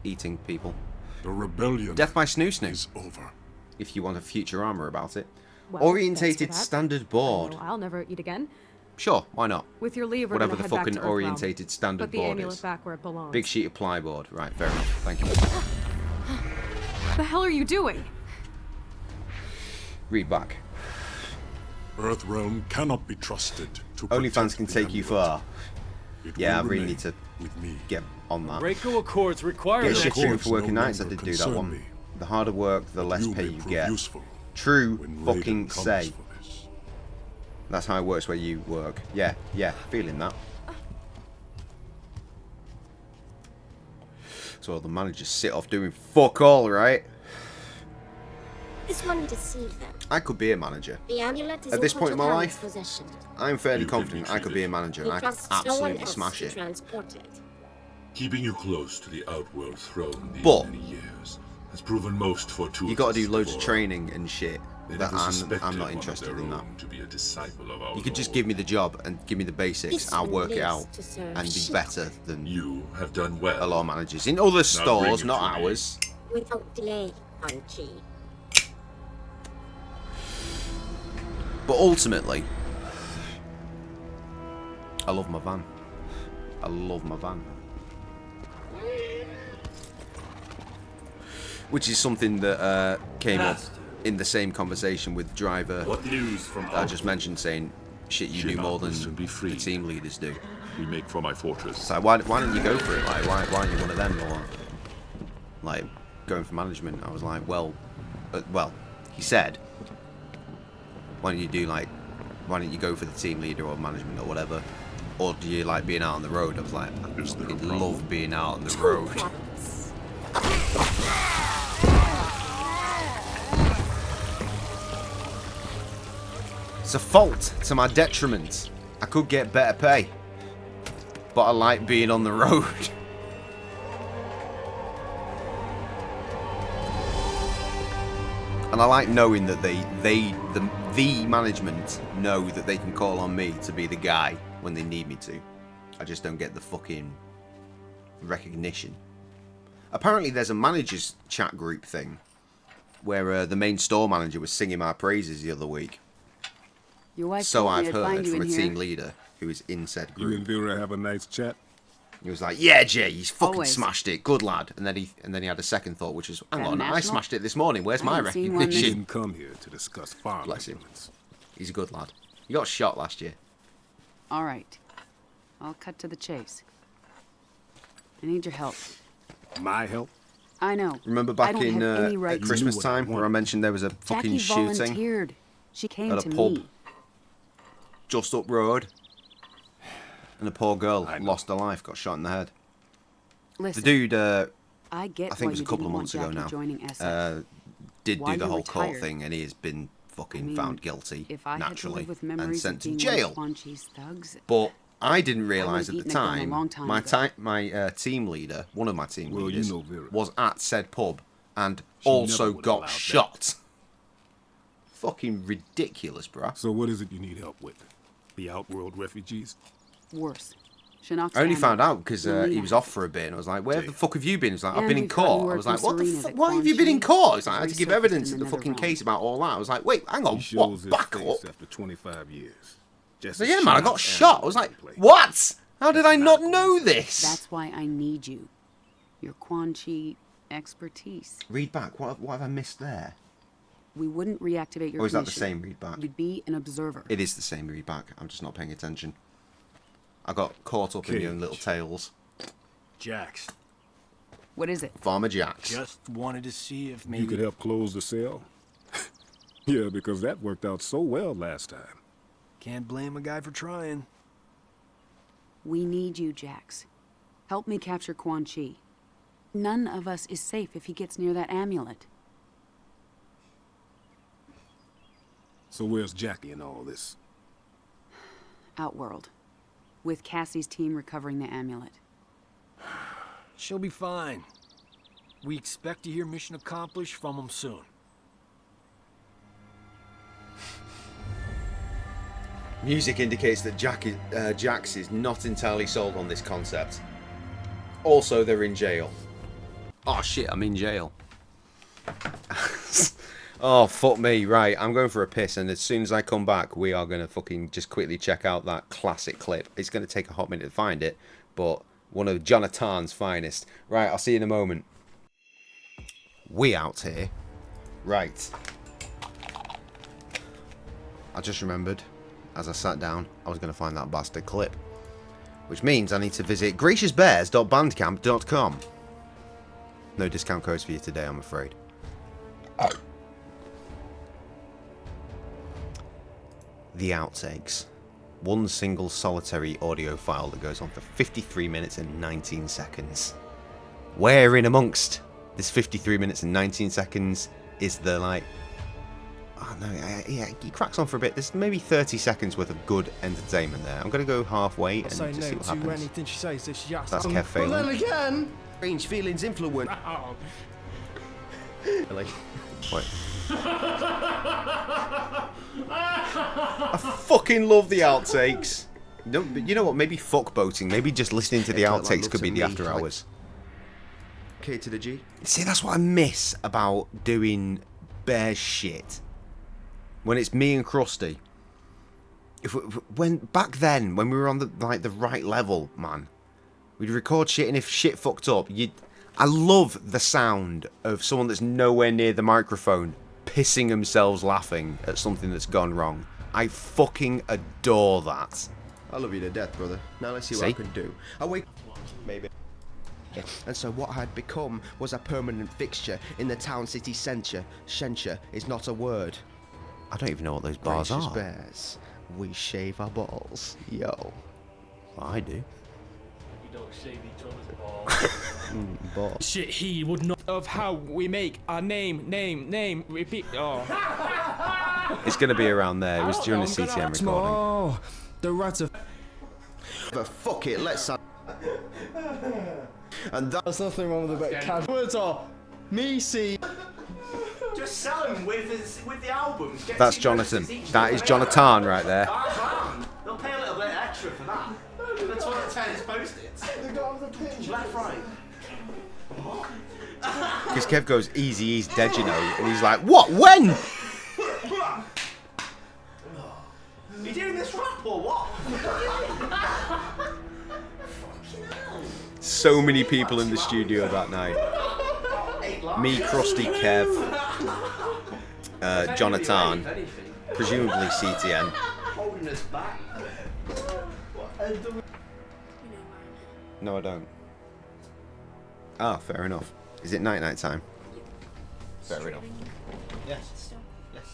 eating people. The rebellion. Death by Snoo Snoo is over. If you want a future armor about it. Well, orientated standard board. I'll never eat again. Sure, why not? With your leave, we're whatever gonna the head back fucking to Earthrealm. orientated standard Put the board amulet is. back where it belongs. Big sheet of plyboard. Right, fair enough. Thank you. What the hell are you doing? Read back. Earthrealm cannot be trusted to OnlyFans can take you far. Yeah, I really need to with me. get on that. Breako Accords require Get that. shifting for working no nights. I longer did do that concern one. me. The harder work, the less You pay may you prove get. useful True when fucking Raiden comes say. for this. That's how it works where you work. Yeah, feeling that. So the managers sit off doing fuck all, right? This one deceived them. I could be a manager. The amulet is At this in point in my Kotal life, Khan's possession. I'm fairly You can be confident I could be a manager He and I could trusts no one absolutely else smash to it. transport it. Keeping you close to the Outworld throne these But many years has proven most fortuitous. You got to do loads of for training and shit. they That never I'm suspected not one of interested their in that. own to be a disciple of our You could just Lord. give me the job and give me the basics. This I'll one work it lives out to serve and be sheep. better than You have done well. a lot of managers in other stores, bring it not to me. ours. Without delay, Quan Chi. But ultimately, I love my van. I love my van. Which is something that came up in the same conversation with Driver. What news from I just mentioned, saying, shit, you do more than the team leaders do. We make for my fortress. It's like, why don't you go for it? Like, why aren't you one of them? Or, like, going for management. I was like, well, he said, why don't you do, like, why don't you go for the team leader or management or whatever? Or do you like being out on the road? I was like, I fucking love being out on the road. It's a fault to my detriment. I could get better pay, but I like being on the road. And I like knowing that the management know that they can call on me to be the guy when they need me to. I just don't get the fucking recognition. Apparently there's a managers chat group thing where the main store manager was singing my praises the other week. Your wife So told me I've I'd find heard you from a in here. team leader who is in said You group. and Vera have a nice chat? He was like, "Yeah, Jay, he's fucking Always. smashed it, good lad." And then he had a second thought, which was, "Hang Got a on, I national? smashed it this morning. Where's I my haven't seen one You this- recognition?" didn't come here to discuss farm Bless him. agreements. He's a good lad. He got shot last year. All right. I'll cut to the chase. I need your help. My help? I know. Remember I back don't in have any right at to- Christmas You knew what I time where I mentioned there was a fucking Jackie shooting volunteered. She came at to a pub me. just up road, and a poor girl lost her life, got shot in the head. Listen, The dude, I get I think why it was a you couple didn't of want months ago Jackie now, joining SF. did While do the you're whole court retired, thing, and he has been fucking I mean, found guilty if I had to naturally live with and memories sent of to being jail. one of Quan Chi's thugs, But I didn't realise at would've the eaten a gun a time, long time my ago. team leader, one of my team Well, you leaders, know Vera. was at said pub and She never also would've got allowed that. shot. Fucking ridiculous, bruh. So what is it you need help with? The Outworld refugees? worse. Shinnok's I only family. found out because Well, he yeah. was off for a bit, and I was like, "Where the fuck have you been?" He was like, "I've And been in we've gotten court." I word was from like, "What the Serena fuck? that Why have you Quan been in Chi court?" He's like, "I has had to give resurfaced evidence in at the the fucking Netherrealm. case about all that." I was like, "Wait, hang on, He what? shows his Back face up?" after 25 years. Just So as yeah, man, I Shinnok got and shot. I was like, Gameplay. "What? How did I not know this?" That's why I need you. Your Quan Chi expertise. Read back. What have I missed there? We wouldn't reactivate your Or is that the commission. same read back? You'd be an observer. It is the same read back. I'm just not paying attention. I got caught up in your own little tales. Jax, What is it? Farmer Jax. just wanted to see if maybe... You could help close the cell? Yeah, because that worked out so well last time. Can't blame a guy for trying. We need you, Jax. Help me capture Quan Chi. None of us is safe if he gets near that amulet. So where's Jackie in all this? Outworld. With Cassie's team recovering the amulet. She'll be fine. We expect to hear mission accomplished from him soon. Music indicates that Jax is not entirely sold on this concept. Also, they're in jail. Oh shit, I'm in jail. Oh, fuck me. Right, I'm going for a piss, and as soon as I come back, we are going to fucking just quickly check out that classic clip. It's going to take a hot minute to find it, but one of Jonathan's finest. Right, I'll see you in a moment. We out here. Right. I just remembered, as I sat down, I was going to find that bastard clip. Which means I need to visit graciousbears.bandcamp.com. No discount codes for you today, I'm afraid. The outtakes. One single solitary audio file that goes on for 53 minutes and 19 seconds. Where in amongst this 53 minutes and 19 seconds is the, like... Oh no, yeah, he cracks on for a bit. There's maybe 30 seconds worth of good entertainment there. I'm going to go halfway and just see what happens. Anything she says, it's yes. That's Kev failing. Well, then again, strange feelings influence. Really? Wait. I fucking love the outtakes. No, but you know what? Maybe fuck boating. Maybe just listening to the outtakes could be the after hours. K to the G. See, that's what I miss about doing bear shit. When it's me and Krusty. When back then, when we were on the right level, man, we'd record shit, and if shit fucked up, I love the sound of someone that's nowhere near the microphone pissing themselves laughing at something that's gone wrong. I fucking adore that. I love you to death, brother. Now let's see what I can do. I wake... Maybe. And so what had become was a permanent fixture in the town city centre. Censure is not a word. I don't even know what those bars Gracious are. Bears, we shave our balls. Yo. I do. You don't shave each other's balls. Shit, he would not of how we make our name, repeat. Oh. It's going to be around there. It was during the CTM recording. Oh, the rats of... But fuck it, let's... And there's nothing wrong with the bit. Words are me see. Just sell him with the albums. Get That's Jonathan. That is Jonathan right there. They'll pay a little bit extra for that. That's what it says, post-its. Left, right. Because Kev goes, easy, he's dead, you know. And he's like, what? When? You doing this rap or what? So many people in the studio that night. Me, Krusty, Kev, Jonathan, presumably CTN. Holding us back. No, I don't. Ah, fair enough. Is it night time? Fair enough. Yes. Yes.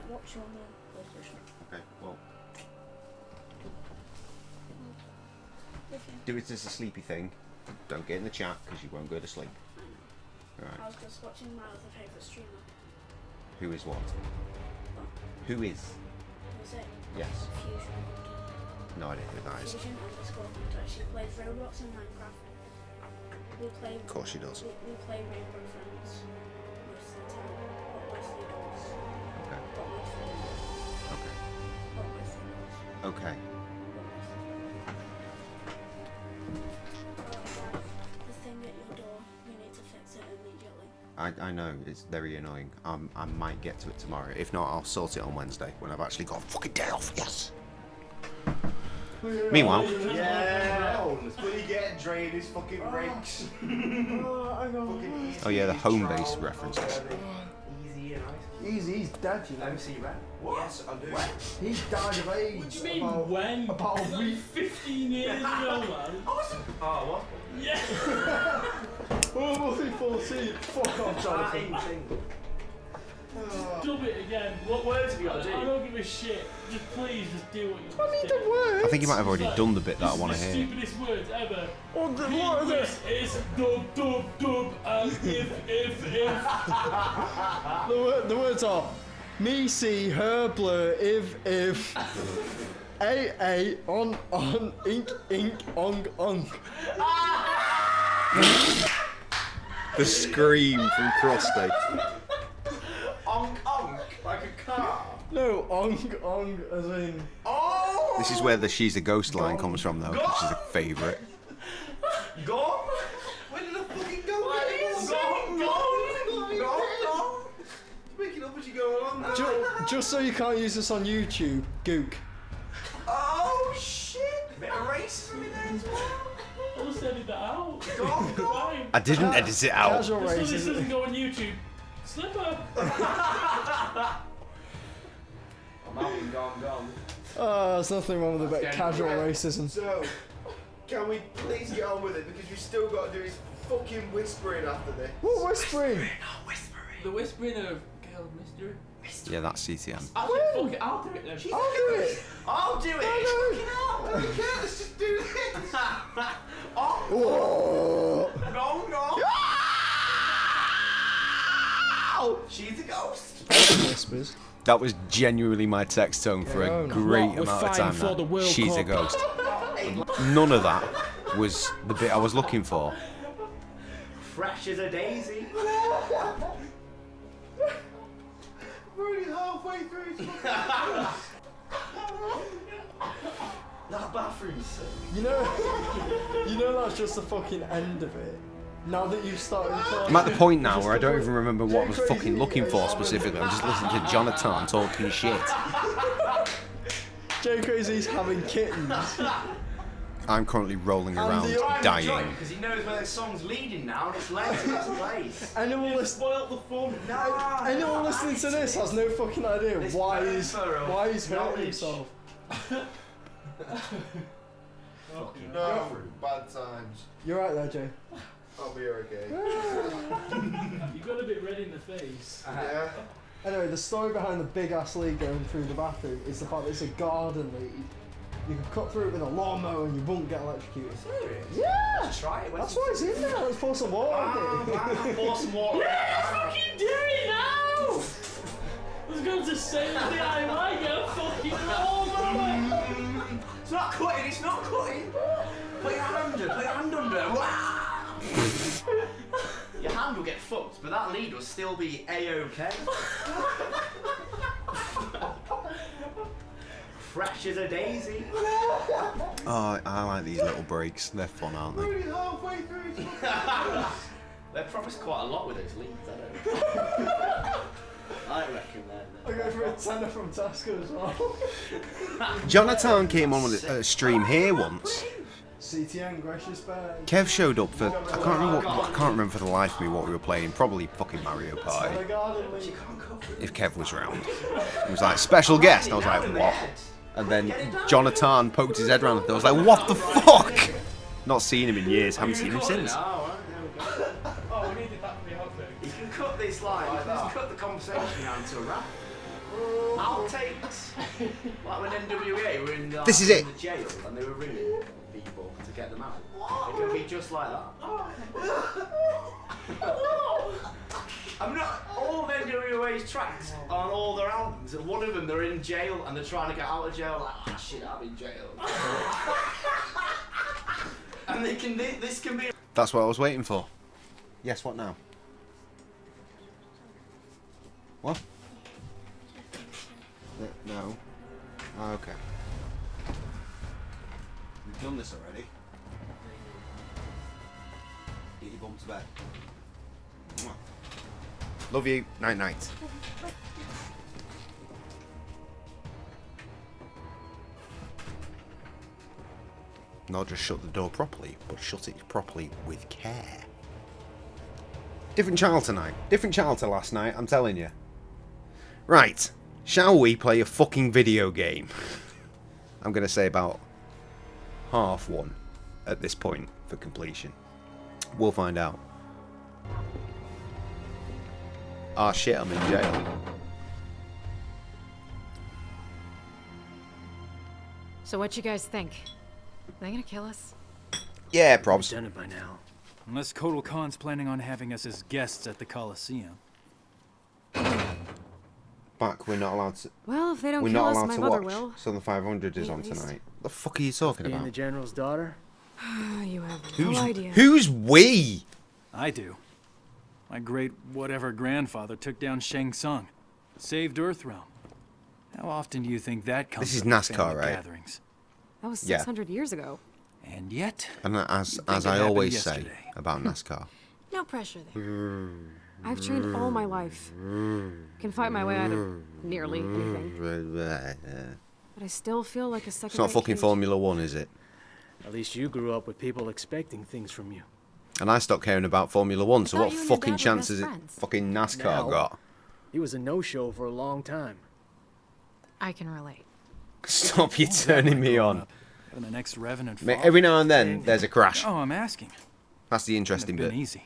Watch on the PlayStation. Okay, well. Do it as a sleepy thing. Don't get in the chat because you won't go to sleep. Alright. I was just watching my other favourite streamer. Who is what? Who is? Who's it? Yes. Fusion. No idea who that is. Fusion underscore Hunter. She plays Roblox and Minecraft. We play. Of course she does. We play Rainbow Friends most of the time, but mostly adults. Okay. But mostly adults. Okay. But mostly adults. Okay. The thing at your door, you need to fix it immediately. I know, it's very annoying. I might get to it tomorrow. If not, I'll sort it on Wednesday when I've actually got a fucking day off. Yes. Meanwhile. Yeah. Will you get drain his fucking rakes? Oh yeah, the home base references. Easy and ice. Easy's dead, you know. MC Red. What? Yes, I do. He died of AIDS. What do you mean when? About a week. 15 years ago, man. Oh, what? Yeah. Oh, was he 14? Fuck off, Jonathan. Just dub it again. What words have you got to do? I don't give a shit. Just please, just do what you I need the words. I think you might have already done the bit that I want to hear. Stupidest words ever. What are they? This is dub, and if. The words are me see her blur if a on ink ong. The scream from Krusty. Onk, like a car. No, ong as in. Oh! This is where the she's a ghost line comes from though, which is a favourite. Gone? Where did the fucking Gone. Make it up as you go along. Just so you can't use this on YouTube, gook. Oh shit! Bit of racism in there as well. I'll just edit that out. Fine. I didn't edit it out. Casual Just so this racism. doesn't go on YouTube. Slipper. I'm out fucking gone. There's nothing wrong with a bit of casual racism. So, can we please get on with it because we've still got to do his fucking whispering after this. What whispering? The whispering of Girl Mister. Yeah, that's CTM. Actually, fuck it, I'll do it then. I'll do it. I'll do it. Fucking hell. Okay, let's just do this. Oh. No. Oh, she's a ghost. Whispers. That was genuinely my text tone for a great amount of time now. She's a ghost. None of that was the bit I was looking for. Fresh as a daisy. We're only halfway through. That bathroom's You know that's just the fucking end of it. Now that you've started I'm at the point now where I don't even remember what I was fucking looking for specifically. I'm just listening to Jonathan talking shit. J-Cray-Z's having kittens. I'm currently rolling around dying. Because he knows where the song's leading now and it's led to its place. Anyone listening to this has no fucking idea why he's hurting himself. No, bad times. You're right there, Jay. I'll be okay. You got a bit red in the face. Yeah. Anyway, the story behind the big ass lead going through the bathroom is the fact that it's a garden lead. You can cut through it with a lawnmower and you won't get electrocuted. Serious? Yeah! Let's try it. That's why it's in there. Let's pour some water in it. Pour some water. Yeah, let's fucking do it now! I was going to say the DIY, get a fucking lawnmower! It's not cutting, it's not cutting. Put your hand under. Wow. Your hand will get fucked, but that lead will still be A-OK. Fresh as a daisy. Oh, I like these little breaks. They're fun, aren't they? We're only halfway through. They promised quite a lot with those leads, I reckon I go for a tenner from Tesco as well. Jonathan came on with a stream here once. CTN, gracious bear. Kev showed up for I can't remember for the life of me what we were playing. Probably fucking Mario Party. If Kev was round, he was like special guest. I was like what? And then Jonathan poked his head around. I was like what the fuck? Not seen him in years. Haven't seen him since. Oh, we needed that for the hot dog. You can cut this line. You can just cut the conversation down to a rap. Outtakes. Like when NWA were in the jail and they were ringing people to get them out. It can be just like that. I'm not all of NWA's tracks on all their albums, and one of them they're in jail and they're trying to get out of jail. Like, shit, I'm in jail. And this can be. That's what I was waiting for. Yes, what now? What? No. Oh, okay. We've done this already. Get your bum to bed. Mwah. Love you. Night night. Not just shut the door properly, but shut it properly with care. Different channel tonight. Different channel to last night, I'm telling you. Right. Shall we play a fucking video game? I'm going to say about half one at this point for completion. We'll find out. Ah shit, I'm in jail. So what you guys think? Are they gonna kill us? Yeah, probs. Done it by now. Unless Kotal Khan's planning on having us as guests at the Coliseum. Back, we're not allowed to. Well, if they don't we're kill not us, allowed my to mother watch. will. So the 500 is on tonight. The fuck are you talking Being about? the general's daughter? You have no idea. Who's we? I do. My great whatever grandfather took down Shang Tsung, saved Earthrealm. How often do you think that comes This is up at NASCAR, family right? gatherings? That was Yeah. 600 years ago. And yet, And as it I happened always say yesterday. about NASCAR. No pressure there. I've trained all my life. Can fight my way out of nearly anything. But I still feel like a second. It's not fucking Formula 1, is it? At least you grew up with people expecting things from you. And I stopped caring about Formula 1, so I thought what you and your fucking dad were chance best has it friends. fucking NASCAR Now, got? He was a no-show for a long time. I can relate. Stop you turning me on. Having the next Revenant Mate, fall. every now and then, there's a crash. Oh, I'm asking. That's the interesting bit. Easy.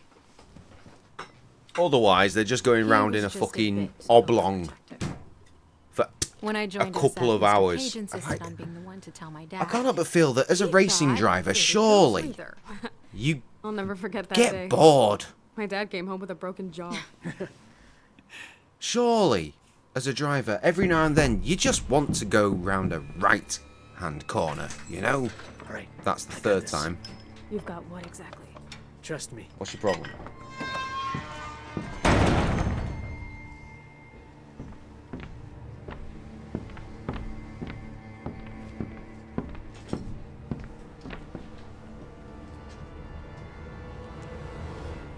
Otherwise, they're just going round in a fucking oblong for When I a joined couple of hours. Paige insisted on being the one to tell my dad. I can't help but feel that as a racing driver, surely you I'll never forget that get day. bored. My dad came home with a broken jaw. Surely, as a driver, every now and then, you just want to go round a right-hand corner, you know? All right. That's the third time. You've got what exactly? Trust me. What's your problem?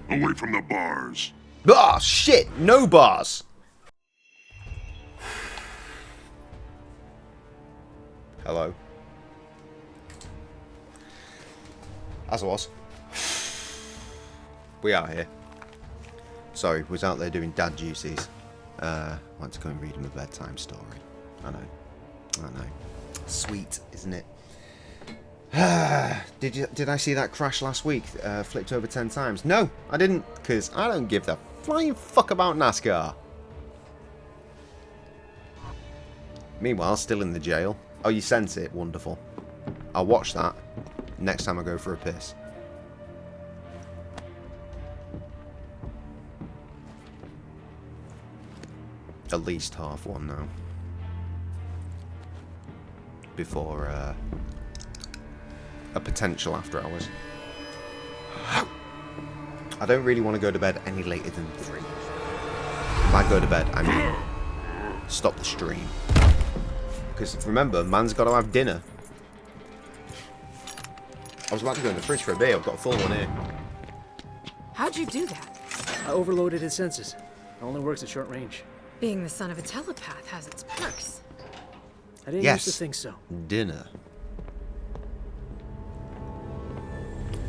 Away from the bars. Ah, shit! No bars! Hello. As I was. We are here. Sorry, was out there doing dad juices. Went to go and read him a bedtime story. I know. Sweet, isn't it? Did I see that crash last week? Flipped over 10 times. No, I didn't, because I don't give the flying fuck about NASCAR. Meanwhile, still in the jail. Oh, you sent it? Wonderful. I'll watch that next time I go for a piss. At least half one now. Before a potential after hours. I don't really want to go to bed any later than 3. By go to bed, I mean stop the stream. Because remember, man's got to have dinner. I was about to go in the fridge for a beer. I've got a full one here. How'd you do that? I overloaded his senses. It only works at short range. Being the son of a telepath has its perks. I didn't used to think so. Dinner.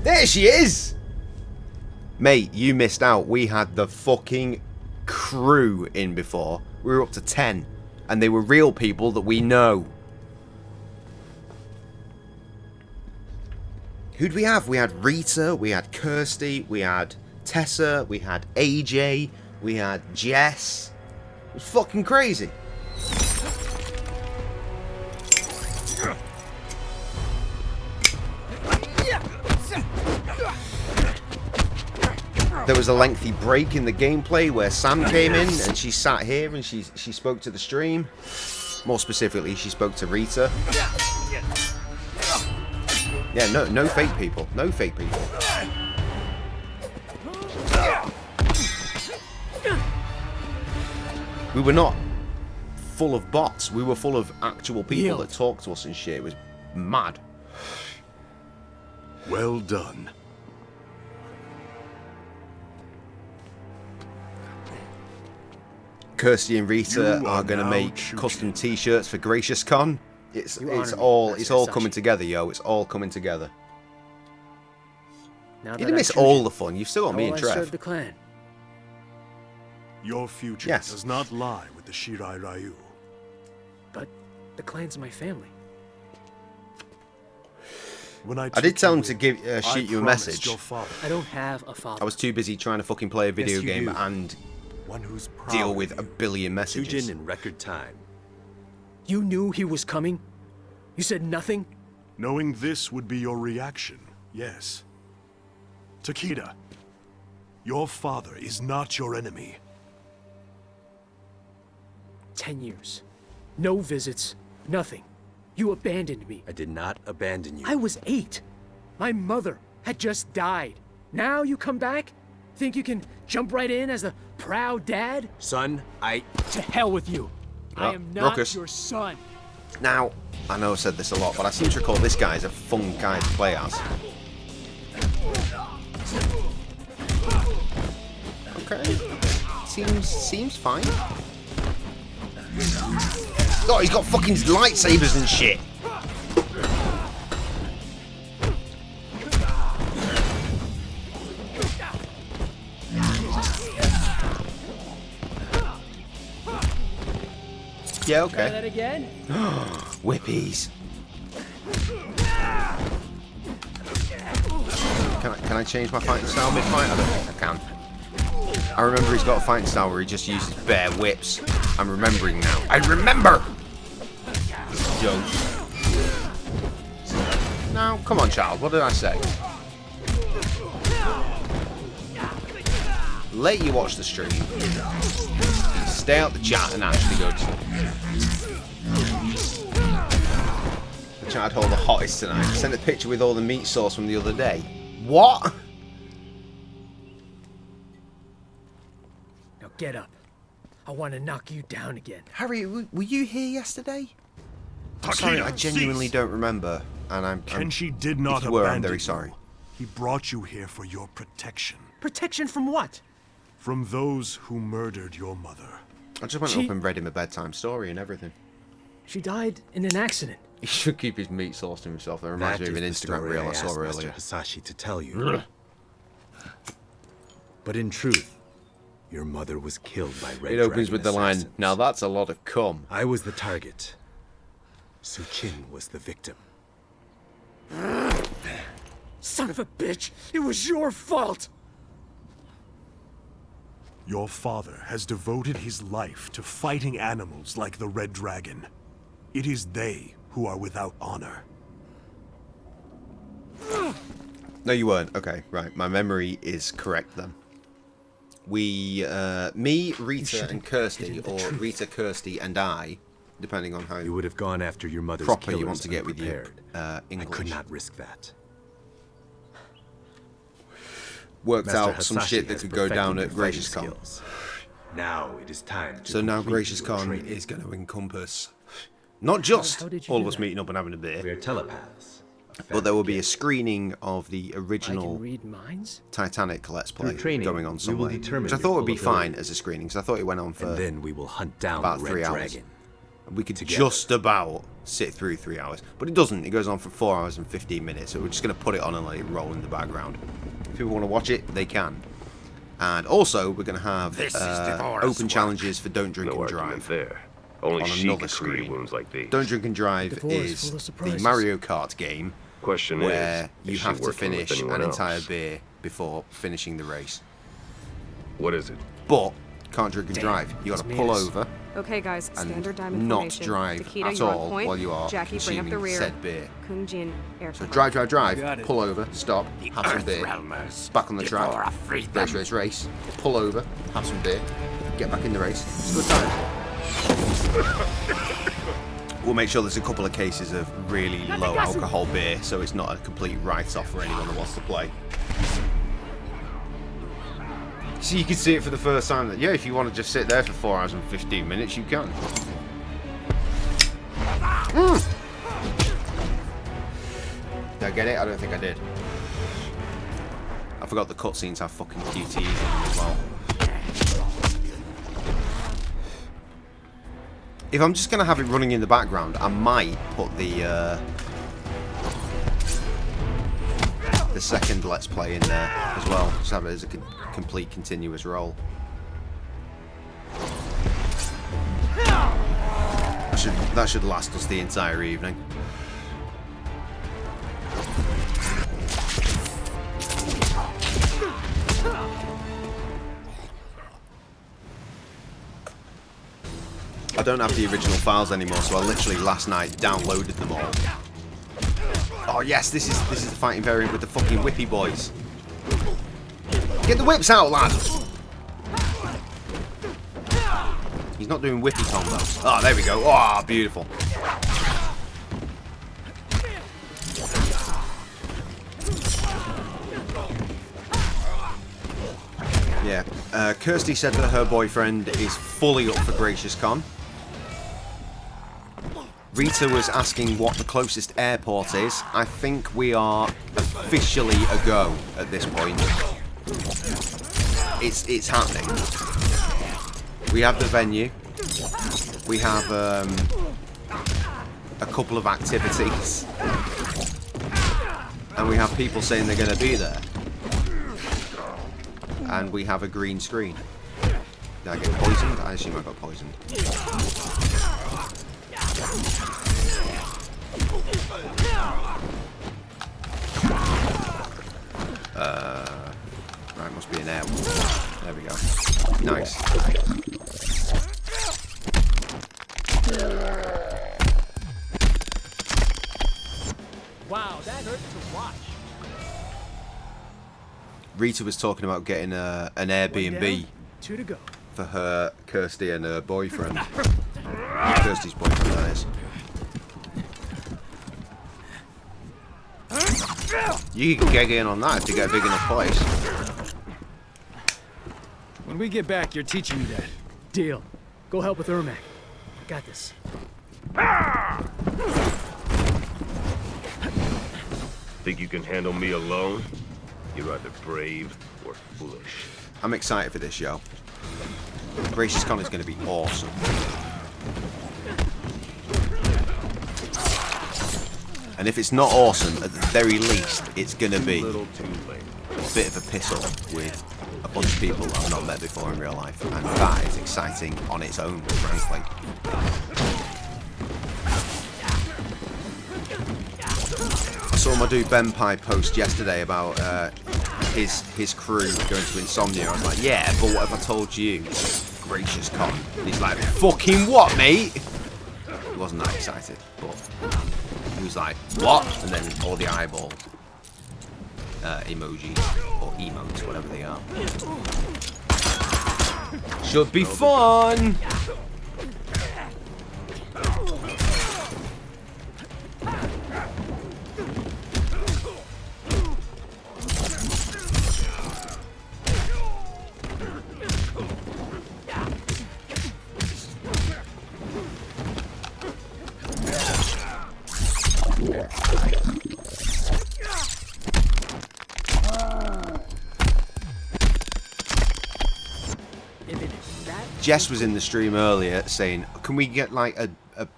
There she is! Mate, you missed out. We had the fucking crew in before. We were up to 10. And they were real people that we know. Who'd we have? We had Rita, we had Kirsty, we had Tessa, we had AJ, we had Jess. It was fucking crazy. There was a lengthy break in the gameplay where Sam came in and she sat here and she spoke to the stream. More specifically, she spoke to Rita. Yeah, no fake people. No fake people. We were not full of bots. We were full of actual people that talked to us and shit. It was mad. Well done. Kirsty and Rita are going to make custom t-shirts for Gracious Con. It's all coming together, yo. It's all coming together. You didn't miss all the fun. You've still got me and Trev. The clan. Your future does not lie with the Shirai Ryu. But the clan's my family. When I did tell him to shoot you a message. I don't have a father. I was too busy trying to fucking play a video game and One who's deal with a billion messages. In record time. You knew he was coming? You said nothing? Knowing this would be your reaction, yes. Takeda, your father is not your enemy. 10 years. No visits. Nothing. You abandoned me. I did not abandon you. I was 8. My mother had just died. Now you come back? Think you can jump right in as a proud dad? Son, To hell with you. I am not your son. Now, I know I've said this a lot, but I seem to recall this guy is a fun guy to play as. Okay. Seems fine. Oh, he's got fucking lightsabers and shit. Yeah, okay. Try that again. Whippies. Can I change my fighting style mid-fight? I don't think I can. I remember he's got a fighting style where he just uses bare whips. I'm remembering now. I remember! Joke. No, come on, child. What did I say? Let you watch the stream. Stay out the chat and actually go to... The chat hold the hottest tonight. Sent a picture with all the meat sauce from the other day. What? Now get up. I want to knock you down again. Harry, were you here yesterday? I'm sorry, I genuinely don't remember. And Kenshi did not if you were, I'm abandon very you. sorry. He brought you here for your protection. Protection from what? From those who murdered your mother. I just went up and read him a bedtime story and everything. She died in an accident. He should keep his meat sauce to himself. That reminds me of an Instagram reel I saw earlier. Master Hasashi to tell you. But in truth, your mother was killed by Red It opens Dragon with the line, assassins. "Now that's a lot of cum." I was the target. Suchin was the victim. Son of a bitch! It was your fault! Your father has devoted his life to fighting animals like the Red Dragon. It is they who are without honor. No, you weren't. Okay, right. My memory is correct then. We, me, Rita, and Kirsty, or Rita, Kirsty, and I, depending on how you would have gone after your mother's proper killers you want to get with you. I English. could not risk that. Worked Master out some Hasashi shit that has could go down perfected at your Gracious fighting Con. skills. Now it is time to So now complete Gracious your Con training. is going to encompass not just How did you all do of us that? meeting up and having a beer. We are telepaths. But there will be a screening of the I original can read minds? Titanic Let's Play Through training, going on we will somewhere, determine which I your thought would be full fine abilities. as a screening, because I thought it went on for And then we will hunt down about the 3 Red hours. Dragon. We could Together. just about sit through 3 hours, but it doesn't. It goes on for 4 hours and 15 minutes, so we're just going to put it on and let it roll in the background. If people want to watch it, they can. And also, we're going to have open challenges for Don't Drink and Drive. There. Only on she another can create screen. wounds like these. Don't Drink and Drive Divorce full is of the surprises. Mario Kart game Question where is you she have to working with finish anyone an else? entire beer before finishing the race. What is it? But can't drink and drive. You got to it's pull Midas. over Okay, guys, standard and diamond not formation. drive Takeda, at you're on all point. while you are Jackie, bring up consuming the rear. said beer. Kunjin, air So cover. drive, pull over, stop, have some beer, back on the track, race, pull over, have some beer, get back in the race. It's a good time. We'll make sure there's a couple of cases of really low alcohol beer, so it's not a complete write-off for anyone who wants to play. So you can see it for the first time that, yeah, if you want to just sit there for 4 hours and 15 minutes, you can. Did I get it? I don't think I did. I forgot the cutscenes have fucking QTEs in them as well. If I'm just going to have it running in the background, I might put the second Let's Play in there as well. Just have it as a complete continuous roll. That should last us the entire evening. I don't have the original files anymore, so I literally last night downloaded them all. Oh yes, this is the fighting variant with the fucking whippy boys. Get the whips out, lad! He's not doing whippy combos. Oh, there we go. Oh, beautiful. Yeah, Kirsty said that her boyfriend is fully up for Gracious Con. Rita was asking what the closest airport is. I think we are officially a go at this point. It's happening. We have the venue. We have a couple of activities. And we have people saying they're going to be there. And we have a green screen. Did I get poisoned? I assume I got poisoned. That hurt to watch. Rita was talking about getting an Airbnb 2 to go. for her, Kirsty, and her boyfriend. Kirsty's boyfriend, that is. You can get in on that if you get a big enough place. When we get back, you're teaching me that. Deal. Go help with Ermac. I got this. Think you can handle me alone? You're either brave or foolish. I'm excited for this show. Gracious Con is going to be awesome. And if it's not awesome, at the very least, it's going to be a bit of a piss-up with a bunch of people I've not met before in real life. And that is exciting on its own, frankly. I saw my dude Ben Pye post yesterday about his crew going to Insomnia. I was like, yeah, but what if I told you, Gracious Con? And he's like, fucking what, mate? He wasn't that excited, but he was like, what? And then all the eyeball emojis, or emotes, whatever they are. Should be fun! Jess was in the stream earlier saying, can we get like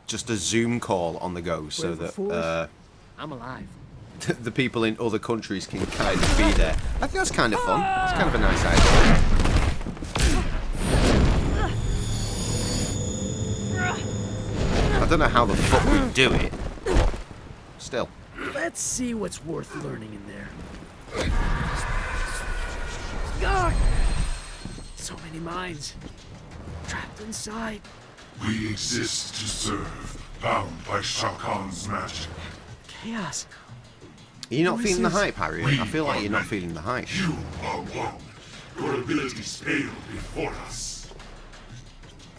just a Zoom call on the go so that I'm alive. the people in other countries can kind of be there. I think that's kind of fun. It's kind of a nice idea. I don't know how the fuck we do it, but still. Let's see what's worth learning in there. God! So many minds. Trapped inside. We exist to serve, bound by Shao Kahn's magic. Chaos. Are you not feeling the hype, Harry? I feel like you're not feeling the hype. You are one. Your abilities pale before us.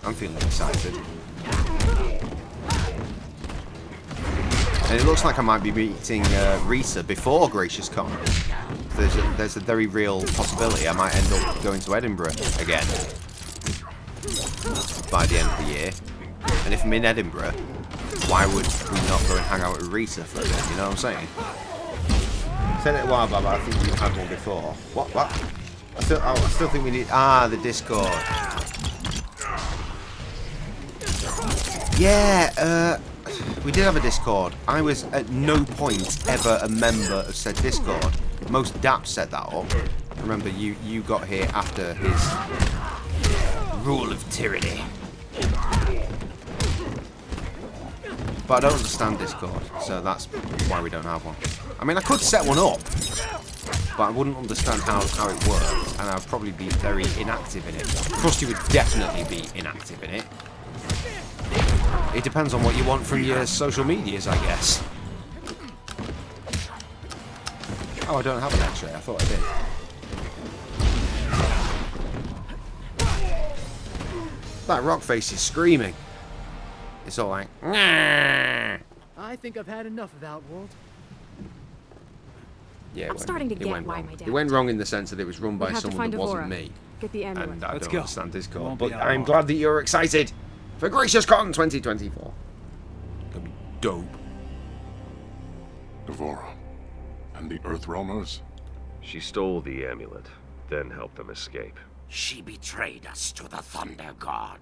I'm feeling excited. And it looks like I might be meeting Rita before Gracious Con. There's a very real possibility I might end up going to Edinburgh again by the end of the year. And if I'm in Edinburgh, why would we not go and hang out with Rita for a bit? You know what I'm saying? I said it a while back, but I think we've had one before. What? I still think we need... Ah, the Discord. Yeah, we did have a Discord. I was at no point ever a member of said Discord. Most daps set that up. Remember, you got here after his rule of tyranny. But I don't understand Discord, so that's why we don't have one. I mean, I could set one up, but I wouldn't understand how it works, and I'd probably be very inactive in it. Krusty would definitely be inactive in it. It depends on what you want from your social medias, I guess. Oh, I don't have an X-ray. I thought I did. That rock face is screaming. It's all like, nah. I think I've had enough of Outworld. Yeah, I'm starting to get why my dad. It went wrong in the sense that it was run by someone that wasn't me. Get the amulet. And I Let's don't go. understand Discord. But I'm glad that you're excited for Gracious Con 2024. Gonna be dope. Devora. And the Earthrealmers? She stole the amulet, then helped them escape. She betrayed us to the Thunder God.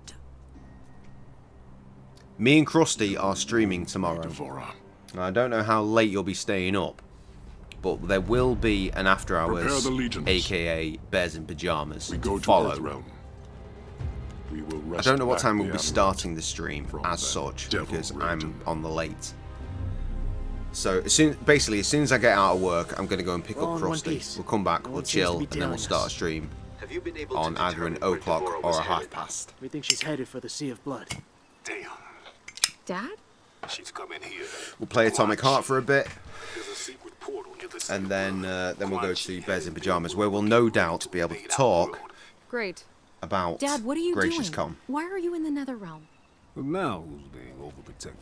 Me and Krusty are streaming tomorrow. I don't know how late you'll be staying up, but there will be an after hours, aka Bears in Pajamas, to follow. I don't know what time we'll be starting the stream as such, because I'm on the late. So basically, as soon as I get out of work, I'm going to go and pick up Krusty. We'll come back, we'll chill, and then we'll start a stream on either an o'clock or a 1/2 past. We think she's headed for the Sea of Blood. Damn. Dad? She's coming here. We'll play Atomic Heart for a bit. And then we'll go to Bears in Pyjamas, where we'll no doubt be able to talk Great. about Dad, what are you Gracious doing? Con. Why are you in the Nether Realm? But now who's being overprotective?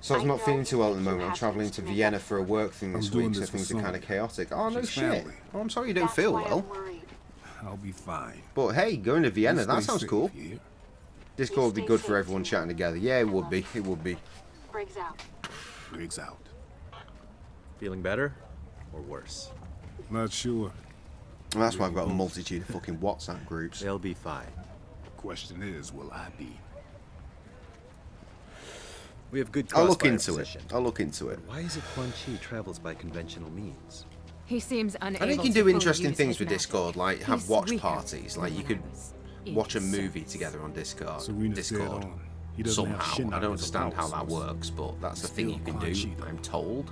So I'm not feeling too well at the moment. I'm travelling to Vienna for a work thing this week, so this for things are Sonya. kind of chaotic. Oh, no She's shit. family. Oh, I'm sorry you don't feel well. I'll be fine. But hey, going to Vienna, You that stay sounds safe, cool. yeah? Discord would be good for everyone chatting together. Yeah, it would be. It would be. Briggs out. Briggs out. Feeling better or worse? Not sure. Well, that's why I've got a multitude of fucking WhatsApp groups. They'll be fine. Question is, will I be? We have good I'll look crossfire into position. it. I'll look into it. Why is it Quan Chi travels by conventional means? He seems unable I think you can to do fully interesting use things his with magic. Discord, like have He's watch weaker parties. Like you could watch a movie together on Discord. Discord. He doesn't have Somehow. Shinnok I don't as a understand how power that source. works, but that's the thing you can Quan do, Chi, though. I'm told.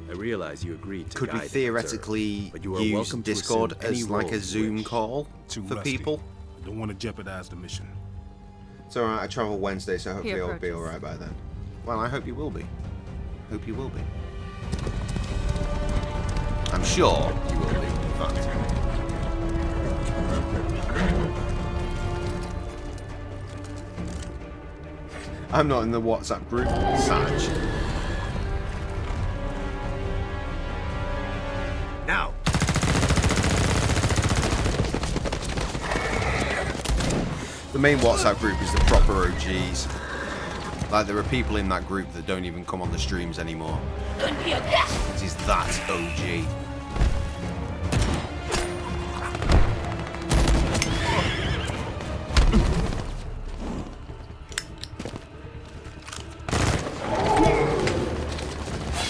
I realize you agreed to Could we guide and theoretically observe, but you are use welcome to Discord assume any as like role a you Zoom wish. call Too for rusty. people? Don't want to jeopardize the mission. It's alright, I travel Wednesday, so hopefully I'll be approaches. alright by then. Well, I hope you will be. Hope you will be. I'm sure you will be, in fact. I'm not in the WhatsApp group, Saj. Now. The main WhatsApp group is the proper OGs. Like, there are people in that group that don't even come on the streams anymore. It is that OG.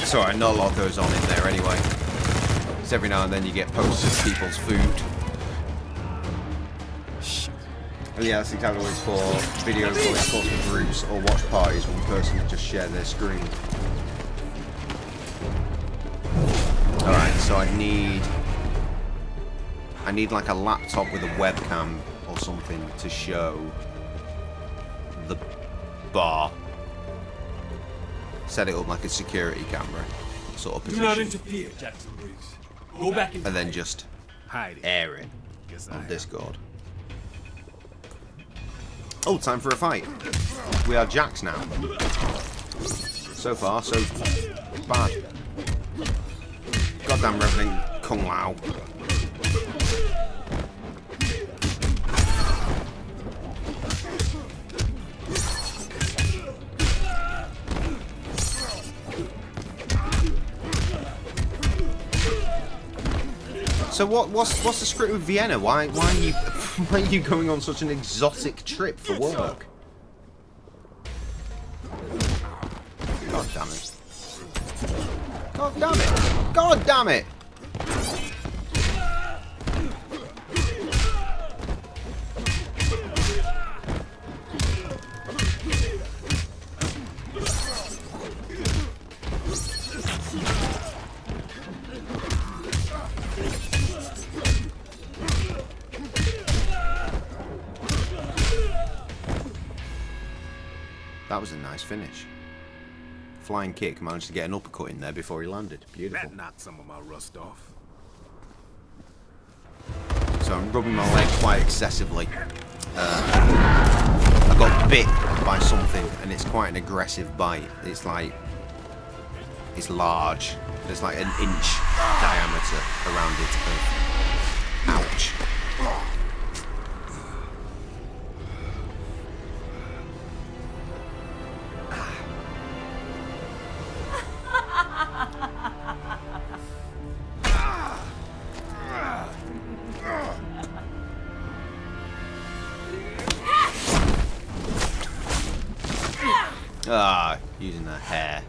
It's alright, not a lot goes on in there anyway. Because every now and then you get posts of people's food. And yeah, that's exactly what it's for. Video calls for groups or watch parties, one person can just share their screen. Alright, so I need like a laptop with a webcam or something to show the bar. Set it up like a security camera sort of Do not position. interfere, Jackson Briggs. Go back and And then just air it on Discord. Oh, time for a fight. We are Jacks now. So far, so bad. Goddamn Revenant Kung Lao. So what's the script with Vienna? Why are you going on such an exotic trip for work? God damn it. God damn it. God damn it. That was a nice finish. Flying kick, managed to get an uppercut in there before he landed. Beautiful. That knocked some of my rust off. So I'm rubbing my leg quite excessively. I got bit by something, and it's quite an aggressive bite. It's like, it's large. There's like an inch diameter around it. Ouch. Ah, using the hair.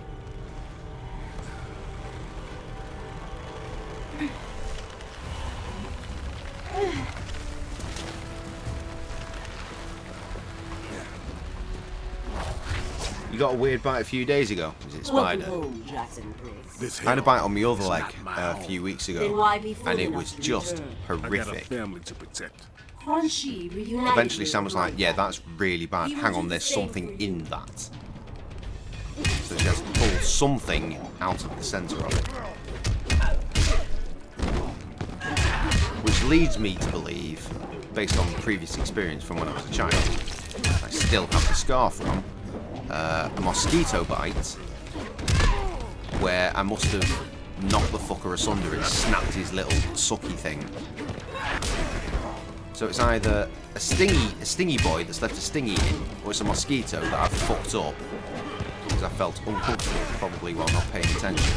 You got a weird bite a few days ago. Was it spider? I had a bite on my other leg a few weeks ago, and it was just I got a horrific. family to protect. Eventually Sam was like, yeah, that's really bad. Hang on, there's something in that. So she has to pull something out of the centre of it. Which leads me to believe, based on previous experience from when I was a child, I still have the scar from a mosquito bite where I must have knocked the fucker asunder and snapped his little sucky thing. So it's either a stingy boy that's left a stingy in, or it's a mosquito that I've fucked up because I felt uncomfortable, probably while not paying attention,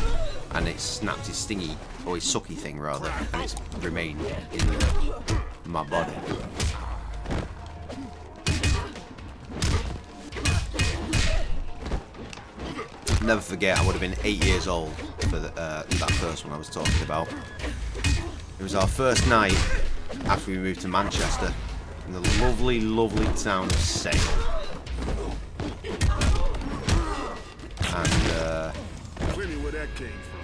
and it snapped his stingy, or his sucky thing rather, and it's remained in my body. Never forget, I would have been 8 years old for that first one I was talking about. It was our first night after we moved to Manchester in the lovely, lovely town of Sale. And Clearly where that came from.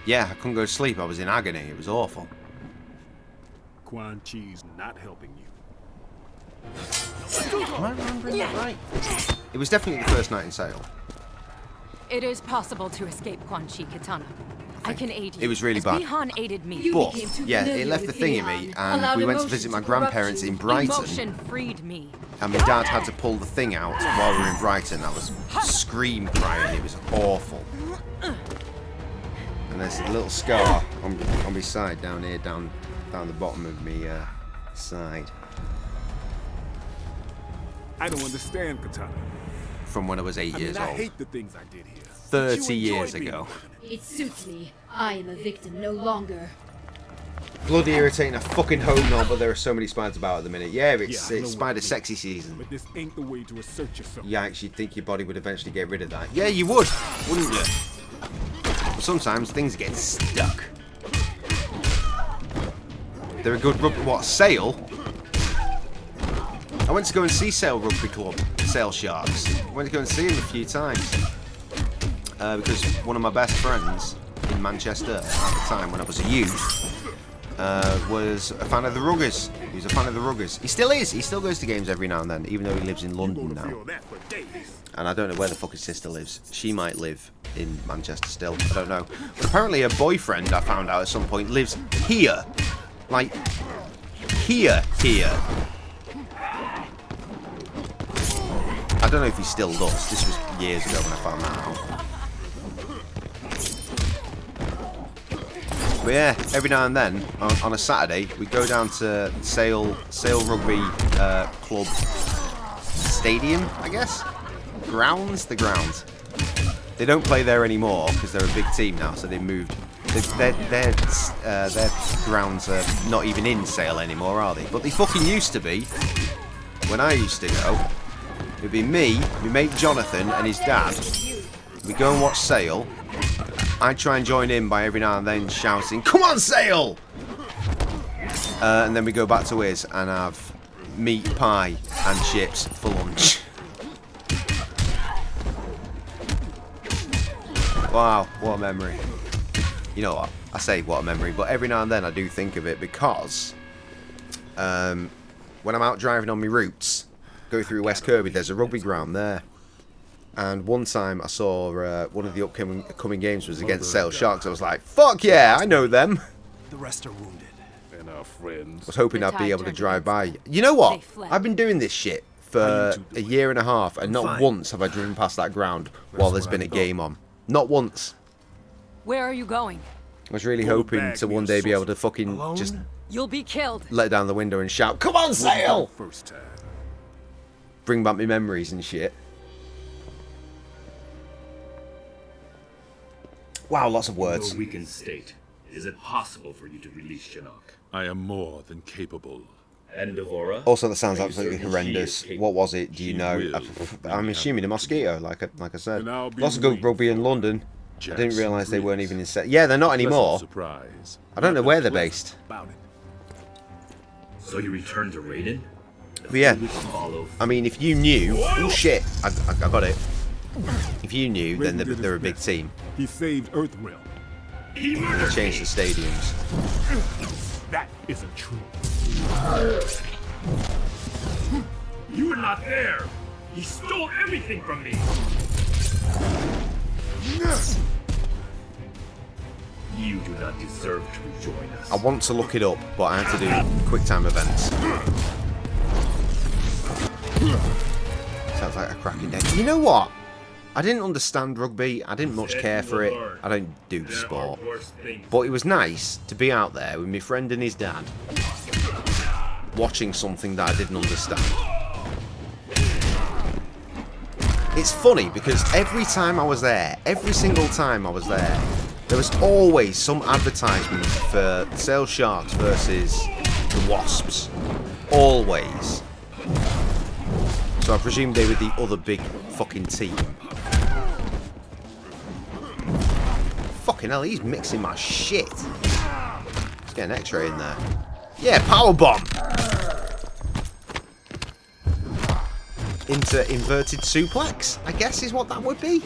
yeah, I couldn't go to sleep. I was in agony. It was awful. Quan Chi's not helping you. Am I remembering that right? It was definitely the first night in Sale. It is possible to escape Quan Chi Katana. I can aid you. It was really bad. Bihan aided me. But, yeah, it left the thing in me, and we went to visit my grandparents in Brighton. Emotion freed me. And my dad had to pull the thing out while we were in Brighton. I was scream crying. It was awful. And there's a little scar on my side down here, down the bottom of me side. I don't understand Katana. From when I was 8 years I old. hate the things I did here. 30 years ago. It suits me. I am a victim no longer. Bloody irritating. I fucking hope not, but there are so many spiders about at the minute. Yeah, it's spider sexy season. But this ain't the way to assert yourself. Yikes, you'd think your body would eventually get rid of that. Yeah, you would, wouldn't you? But sometimes things get stuck. They're a good rugby. What, Sale? I went to go and see Sale Rugby Club, Sale Sharks. I went to go and see them a few times. Because one of my best friends in Manchester at the time, when I was a youth, was a fan of the Ruggers. He was a fan of the Ruggers. He still is. He still goes to games every now and then, even though he lives in London now. And I don't know where the fuck his sister lives. She might live in Manchester still. I don't know. But apparently her boyfriend, I found out at some point, lives here. Like, here. I don't know if he still does. This was years ago when I found that out. But yeah, every now and then, on a Saturday, we go down to Sale Rugby Club Stadium, I guess? The grounds. They don't play there anymore because they're a big team now, so they moved. Their grounds are not even in Sale anymore, are they? But they fucking used to be. When I used to go, it'd be me, my mate Jonathan, and his dad. We go and watch Sale. I'd try and join in by every now and then shouting, "Come on, Sale!" And then we go back to his and have meat pie and chips for lunch. Wow, what a memory. You know what? I say what a memory, but every now and then I do think of it because when I'm out driving on my routes, go through West Kirby, there's a rugby ground there. And one time I saw one of the upcoming games was against Sale Sharks. I was like, fuck yeah, I know them. The rest are wounded. And our friends. I was hoping I'd be able to drive by. You know what? I've been doing this shit for a year and a half, and not once have I driven past that ground while there's been a game on. Not once. Where are you going? I was really hoping to one day be able to fucking just You'll be killed. let down the window and shout, "Come on, Sale!" First time. Bring back my memories and shit. Wow, lots of words. In your weakened state, is it possible for you to release Shinnok? I am more than capable. And Devora? Also, that sounds absolutely horrendous. What was it? Do you know? I'm assuming a mosquito, like I said. Lots of good rugby in London. I didn't realise they weren't even in set. Yeah, they're not anymore. I don't know where they're based. So you returned to Raiden? But yeah, I mean, if you knew... Oh shit, I got it. If you knew, then they're a big team. He saved Earthrealm. They changed the stadiums. That isn't true. You were not there! He stole everything from me! You do not deserve to join us. I want to look it up, but I have to do quick time events. Sounds like a cracking day. You know what? I didn't understand rugby. I didn't much care for it. I don't do sport. But it was nice to be out there with my friend and his dad, watching something that I didn't understand. It's funny because every time I was there, every single time I was there, there was always some advertisement for Sale Sharks versus the Wasps. Always. So I presume they were the other big fucking team. Fucking hell, he's mixing my shit. Let's get an X-ray in there. Yeah, power bomb. Into inverted suplex, I guess is what that would be.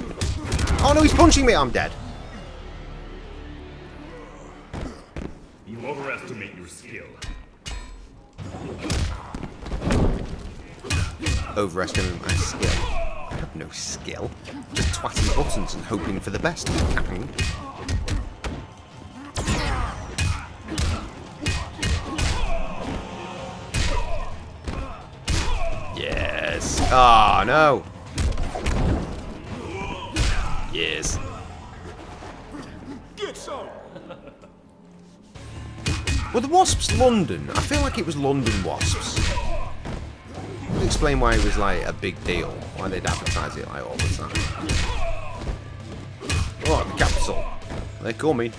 Oh no, he's punching me. I'm dead. You overestimate your skill. Overestimate my skill. I have no skill. Just twatting buttons and hoping for the best. Captain. Yes. Oh no. Yes. Get some. Were the Wasps London? I feel like it was London Wasps. Explain why it was like a big deal. Why they'd advertise it like all the time. Oh, the capital. They're coming.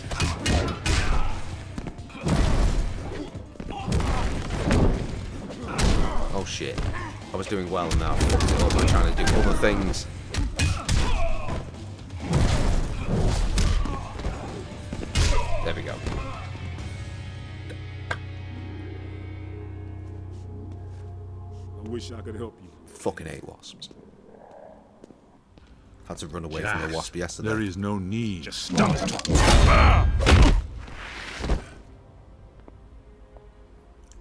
Oh shit. I was doing well now. I'm trying to do other things. There we go. I wish I could help you. Fucking hate wasps. Had to run away from the wasp yesterday. There is no need. Just stop.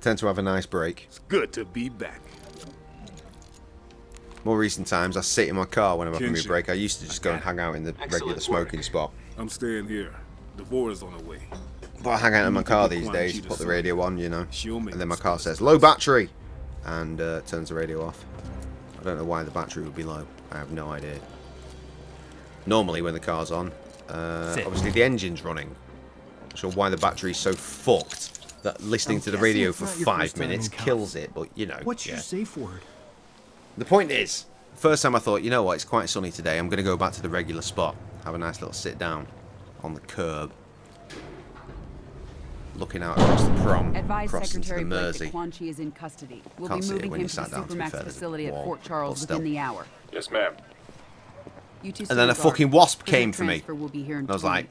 Tend to have a nice break. It's good to be back. More recent times, I sit in my car when I'm having a break. I used to just go and hang out in the regular smoking spot. I'm staying here. The war is on the way. But I hang out in my car these days, put the radio on, you know, and then my car says, low battery, and turns the radio off. I don't know why the battery would be low. I have no idea. Normally when the car's on, obviously the engine's running. Not sure why the battery's so fucked that listening to the radio for 5 minutes kills it, but you know. What's your safe word? The point is, first time I thought, you know what, it's quite sunny today, I'm going to go back to the regular spot, have a nice little sit down on the curb, looking out across the prom, across into the Mersey. Quan Chi is in custody. We'll Can't be see it moving when him you to the sat down, to be Supermax fair, facility at wall, Fort Charles but still. within the hour. Yes, ma'am. You two And then a stay guard. fucking wasp Prison came for me. transfer will be here in And I was 20. like,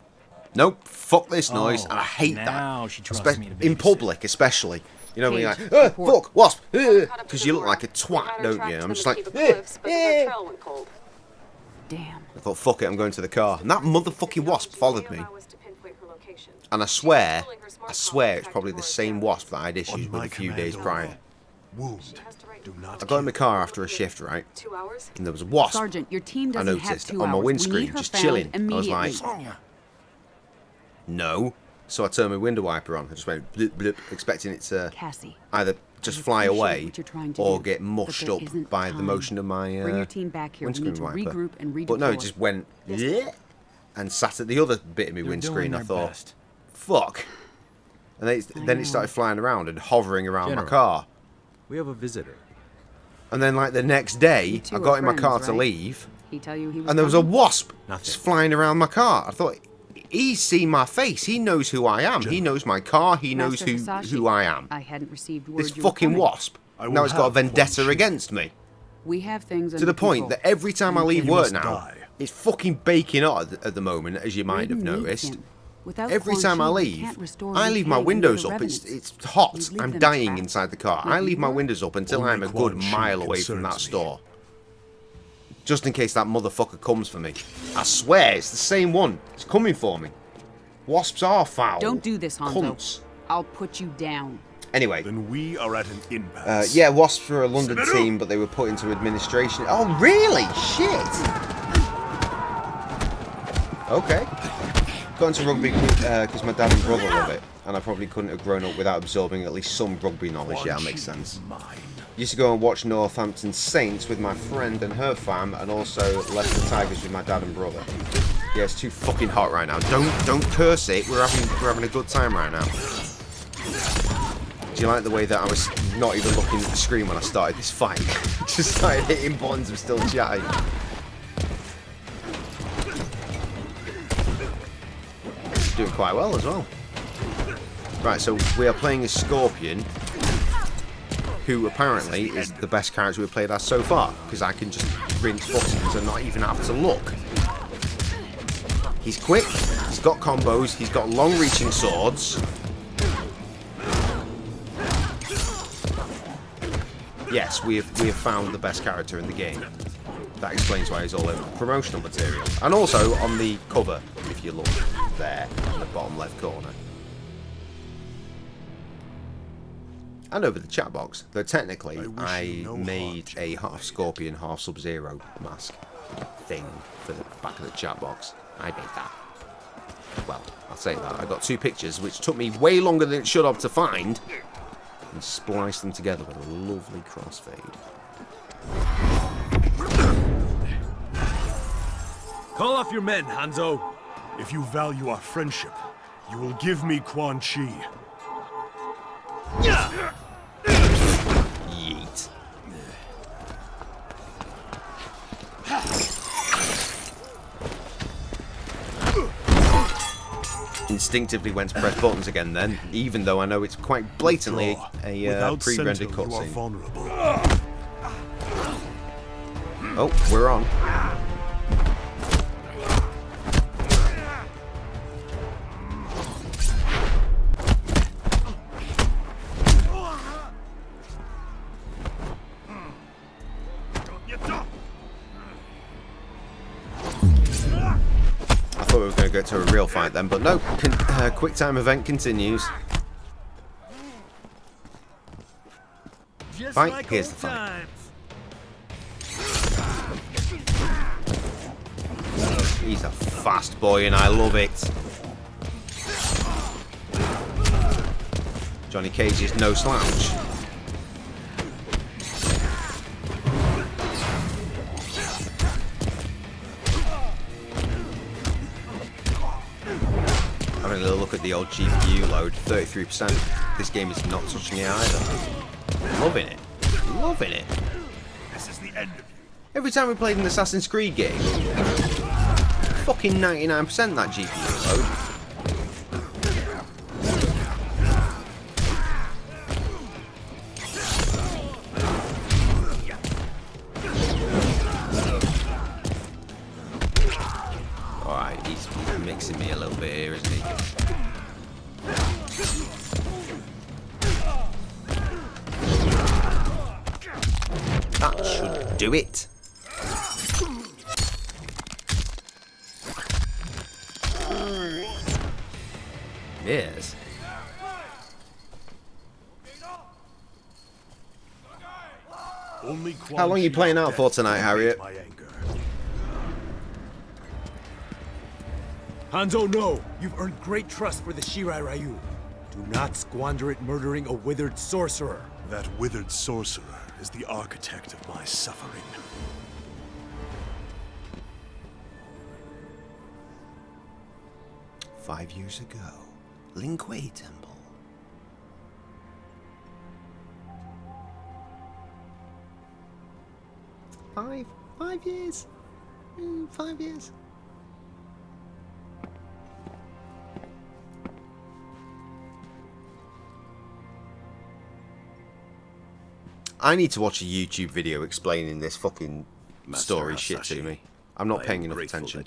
nope, fuck this noise, and I hate now that. she trusts me to In babysit. public, especially. You know, when you're Cage, like, report. fuck, wasp, because you look like a twat, don't you? I'm just like, Damn. I thought, fuck it, I'm going to the car. And that motherfucking wasp followed me. And I swear it's probably the same wasp that I'd issued with a few days prior. Wound. Do not I got in my car after a shift, right? And there was a wasp. Sergeant, your team I doesn't have noticed 2 on my hours. We windscreen, need her just found chilling. I was like, immediately. no. So I turned my window wiper on. I just went blip, blip, expecting it to Cassie, either just I fly appreciate away what you're trying to or do, get but mushed there up isn't by the time. motion of my Bring your team back here. We need windscreen to wiper. regroup and redeploy. But no, it just went "Bleh," and sat at the other bit of my windscreen. I thought, fuck. And then it started flying around and hovering around General, my car. We have a visitor. And then, like, the next day, two I are got in my friends, car to right? leave, He tell you he was and there was a coming? wasp Nothing. just flying around my car. I thought, he's seen my face. He knows who I am. He knows my car. He knows Master Hisashi, who I am. I hadn't received word This you were fucking coming. wasp. Now it's got a vendetta against me. We have things To under the point control. that every time I leave You work must now, die. it's fucking baking hot at the moment, as you might have Raiden needs noticed. him. Without Every Quan time I Chi, we leave, can't restore I Liu leave my Kang and windows the other up. It's revenants. hot. We'd leave I'm them dying trapped. inside the car. Would I you leave my work? windows up until Only I'm a good Quan Chi mile away from that concerns me. store. Just in case that motherfucker comes for me. I swear, it's the same one. It's coming for me. Wasps are foul. Don't do this, Hanzo. Cunts. I'll put you down. Anyway. Then we are at an impasse. Yeah, Wasps were a London team, but they were put into administration. Oh, really? Shit! Okay. Got into rugby because my dad and brother love it, and I probably couldn't have grown up without absorbing at least some rugby knowledge. Yeah, that makes sense. Used to go and watch Northampton Saints with my friend and her fam, and also Leicester Tigers with my dad and brother. Yeah, it's too fucking hot right now. Don't curse it. We're having a good time right now. Do you like the way that I was not even looking at the screen when I started this fight? Just started hitting buttons and still chatting. Doing quite well as well. Right, so we are playing as Scorpion, who apparently is the best character we've played as so far, because I can just rinse buttons and not even have to look. He's quick, he's got combos, he's got long-reaching swords. Yes, we have found the best character in the game. That explains why he's all over promotional material. And also on the cover, if you look there in the bottom left corner. And over the chat box, though technically I made a half Scorpion, half Sub-Zero mask thing for the back of the chat box. I made that. Well, I'll say that. I got two pictures, which took me way longer than it should have to find, and spliced them together with a lovely crossfade. Call off your men, Hanzo. If you value our friendship, you will give me Quan Chi. Yeet. Instinctively went to press buttons again then, even though I know it's quite blatantly a pre-rendered cutscene. Oh, we're on. I thought we were going to go to a real fight then, but no. Quick time event continues. Fight. Like here's the fight. He's a fast boy and I love it. Johnny Cage is no slouch. Having a little look at the old GPU load, 33%. This game is not touching it either. Loving it. Loving it. This is the end of you. Every time we played an Assassin's Creed game, fucking 99% that GPU load. Alright, he's mixing me a little bit here, isn't he? That should do it. Yes. How long are you playing out for tonight, Harriet? Hanzo, no! You've earned great trust for the Shirai Ryu. Do not squander it murdering a withered sorcerer. That withered sorcerer is the architect of my suffering. "5 years ago, Lin Kuei Temple." Five years? 5 years? I need to watch a YouTube video explaining this fucking story shit to me. I'm not paying enough attention.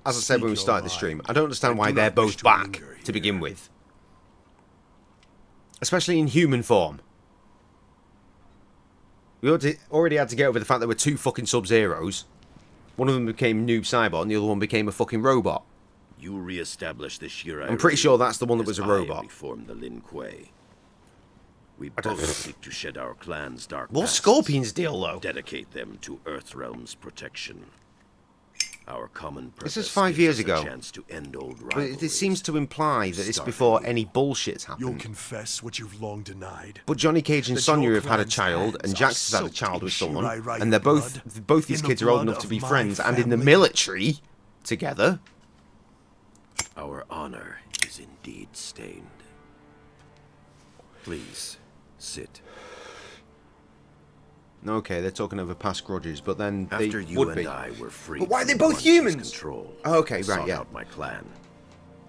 As I said when we started the stream, I don't understand why they're both back to begin with. Especially in human form. We already had to get over the fact there were two fucking Sub-Zeros. One of them became Noob Saibot and the other one became a fucking robot. You re-establish the Shirai. I'm pretty sure that's the one that was a robot. Reformed the Lin Kuei. We both seek to shed our clan's dark What's pasts, Scorpion's deal, though? dedicate them to Earthrealm's protection. Our common purpose This is 5 years gives us a ago. chance to end old But rivalries. it seems to imply that it's before any bullshit's happened. You'll confess what you've long denied. But Johnny Cage and That Sonya your have had a clan's child, and hands Jax are has had a child soaked with in someone, J-Cray-Z and they're blood, both these in the kids are old blood enough to of be my friends and in the family. military together. Our honor is indeed stained. Please, sit. Okay, they're talking over past grudges, but then they After you would and be. I were freed But why are they from both Quan Chi's humans? Control, Oh, okay, right, sought yeah. out my clan.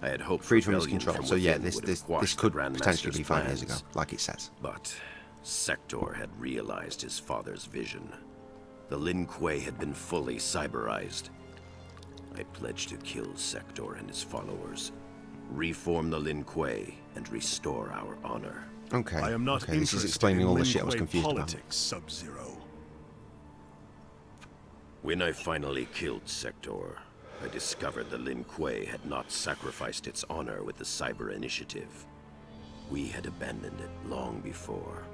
I had hoped Freed from his rebellion control. from So yeah, within this would have this quashed could the Grand potentially be Master's 5 years ago, plans. like it says. But Sector had realized his father's vision. The Lin Kuei had been fully cyberized. I pledged to kill Sector and his followers, reform the Lin Kuei, and restore our honor. Okay. I am not okay, this is interested explaining in all the Lin shit I was Kuei confused politics, Sub-Zero. When I finally killed Sector, I discovered the Lin Kuei had not sacrificed its honor with the Cyber Initiative. We had abandoned it long before.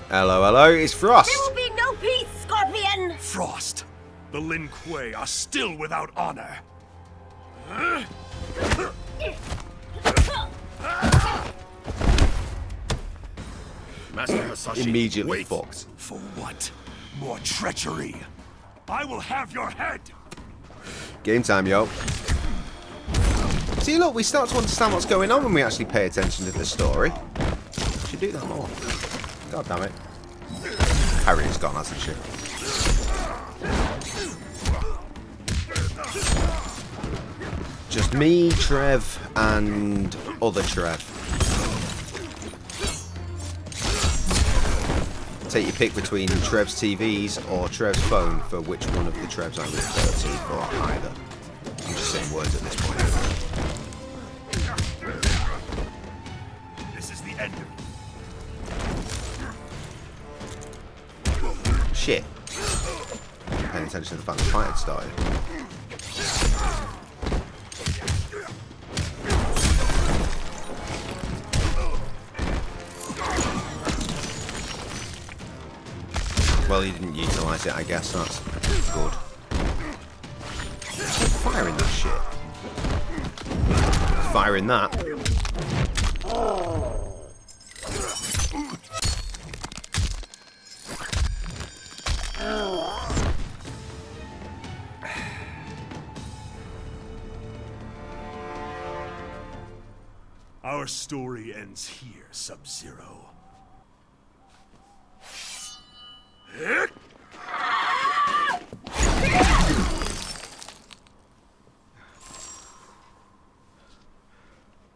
Hello, hello, it's Frost. There will be no peace, Scorpion! Frost, the Lin Kuei are still without honor. Master Hasashi, Immediately wait. fucked. For what? More treachery. I will have your head. Game time, yo. See, look, we start to understand what's going on when we actually pay attention to the story. We should do that more. God damn it. Harriet's gone, hasn't she? Just me, Trev, and other Trev. Take your pick between Trev's TVs or Trev's phone for which one of the Trevs I refer to for either. I'm just saying words at this point. This is the end of Shit. Paying attention to the fact the fight had started. Well, he didn't utilise it, I guess. That's good. Stop firing that shit. Firing that. Our story ends here, Sub-Zero.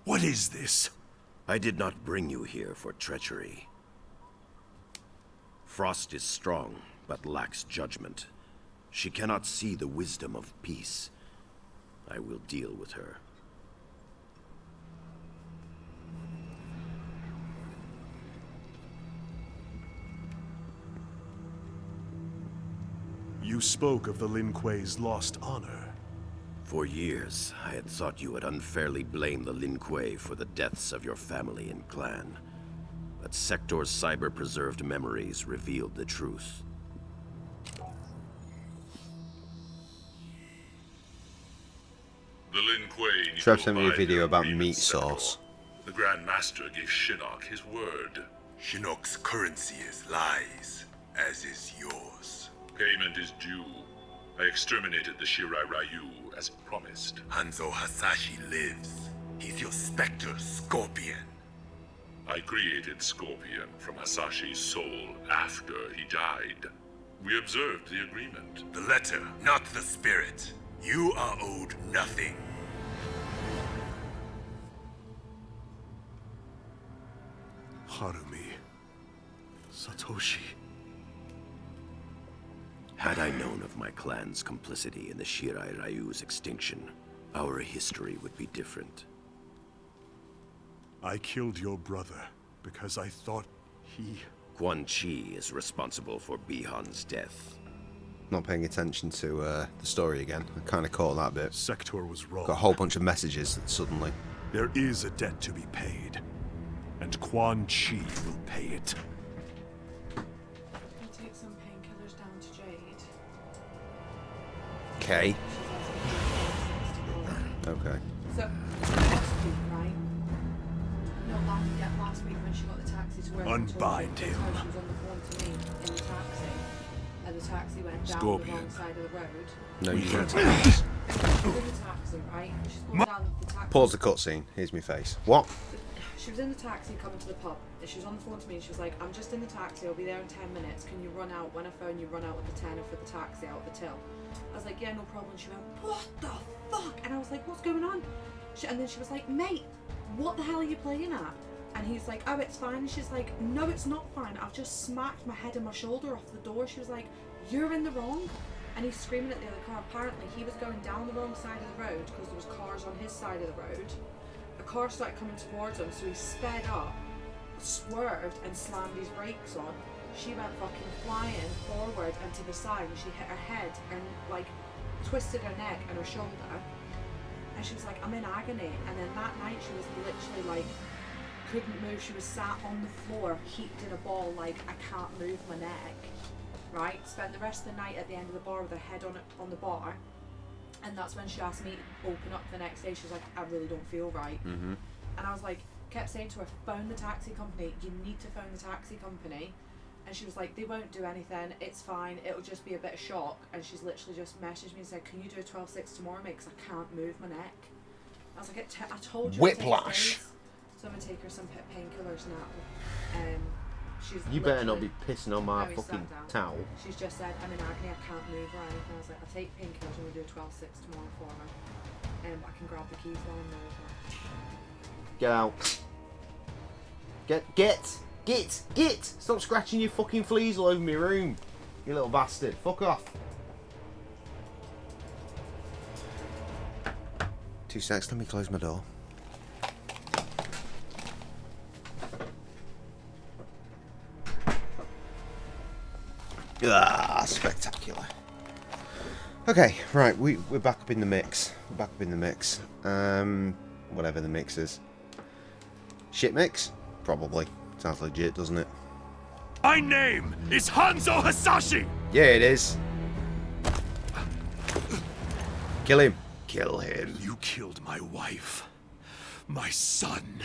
What is this? I did not bring you here for treachery. Frost is strong, but lacks judgment. She cannot see the wisdom of peace. I will deal with her. You spoke of the Lin Kuei's lost honor. For years, I had thought you had unfairly blamed the Lin Kuei for the deaths of your family and clan. But Sector's cyber-preserved memories revealed the truth. The Lin Kuei need Trev to sent me a abide video their about agreement, meat Sector. sauce. The Grand Master gave Shinnok his word. Shinnok's currency is lies, as is yours. Payment is due. I exterminated the Shirai Ryu as promised. Hanzo Hasashi lives. He's your specter, Scorpion. I created Scorpion from Hasashi's soul after he died. We observed the agreement. The letter, not the spirit. You are owed nothing. Harumi. Satoshi. Had I known of my clan's complicity in the Shirai Ryu's extinction, our history would be different. I killed your brother because I thought he... Quan Chi is responsible for Bihan's death. not paying attention to the story again. I kind of caught that bit. Sector was wrong. Got a whole bunch of messages suddenly. There is a debt to be paid, and Quan Chi will pay it. I'll take some painkillers down to Jade. Okay. Okay. So, right? No, last week when she got the taxi to work. Unbind him. She was on the phone to me in the taxi, and the taxi went down the wrong side of the road. No, you don't. She's in the taxi, right? She's going down the taxi. Pause the cutscene. Here's my face. What? She was in the taxi coming to the pub, and she was on the phone to me, and she was like, I'm just in the taxi, I'll be there in 10 minutes. Can you run out, when I phone you, run out with the tenner for the taxi out the till? I was like, yeah, no problem. She went, what the fuck? And I was like, what's going on? And then she was like, mate, what the hell are you playing at? And he's like, oh, it's fine. And she's like, no, it's not fine. I've just smacked my head and my shoulder off the door. She was like, you're in the wrong. And he's screaming at the other car. Apparently, he was going down the wrong side of the road because there was cars on his side of the road. A car started coming towards him, so he sped up, swerved, and slammed his brakes on. She went fucking flying forward and to the side, and she hit her head and like twisted her neck and her shoulder. And she was like, I'm in agony. And then that night she was literally like, couldn't move. She was sat on the floor, heaped in a ball, like, I can't move my neck. Right? Spent the rest of the night at the end of the bar with her head on the bar. And that's when she asked me to open up the next day. She was like, I really don't feel right. Mm-hmm. And I was like, kept saying to her, phone the taxi company. You need to phone the taxi company. And she was like, they won't do anything. It's fine. It'll just be a bit of shock. And she's literally just messaged me and said, can you do a 12-6 tomorrow, mate? Because I can't move my neck. I was like, I told you. Whiplash. So I'm going to take her some painkillers now. She's You better not be pissing on my fucking towel. She's just said, I'm in agony, I can't move or anything. I was like, I'll take painkillers and we'll do a 12-6 tomorrow for her. I can grab the keys while I'm there as well. Get out. Get! Stop scratching your fucking fleas all over my room. You little bastard. Fuck off. 2 seconds, let me close my door. Ah, spectacular. Okay, right, we're back up in the mix. Whatever the mix is. Shit mix? Probably. Sounds legit, doesn't it? My name is Hanzo Hasashi! Yeah, it is. Kill him. Kill him. You killed my wife, my son,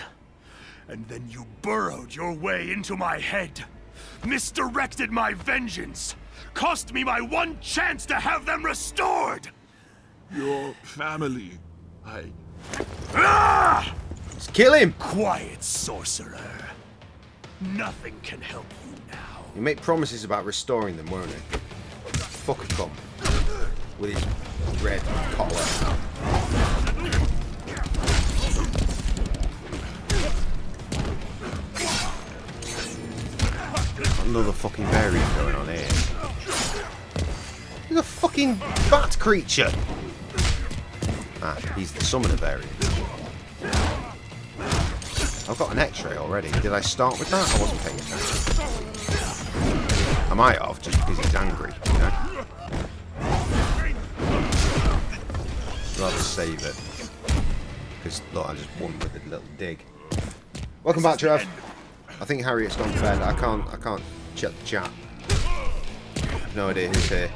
and then you burrowed your way into my head, misdirected my vengeance, cost me my one chance to have them restored! Your family, Ah! Let's kill him! Quiet, sorcerer. Nothing can help you now. He made promises about restoring them, won't he? Fucker come. With his red collar. Another fucking variant going on here. He's a fucking bat creature. Ah, he's the summoner variant. I've got an x-ray already. Did I start with that? I wasn't paying attention. I might have, just because he's angry, you know? I'd rather save it. Because, look, I just won with a little dig. Welcome back, Trev. I think Harriet's gone to bed. I can't check the chat. I have no idea who's here.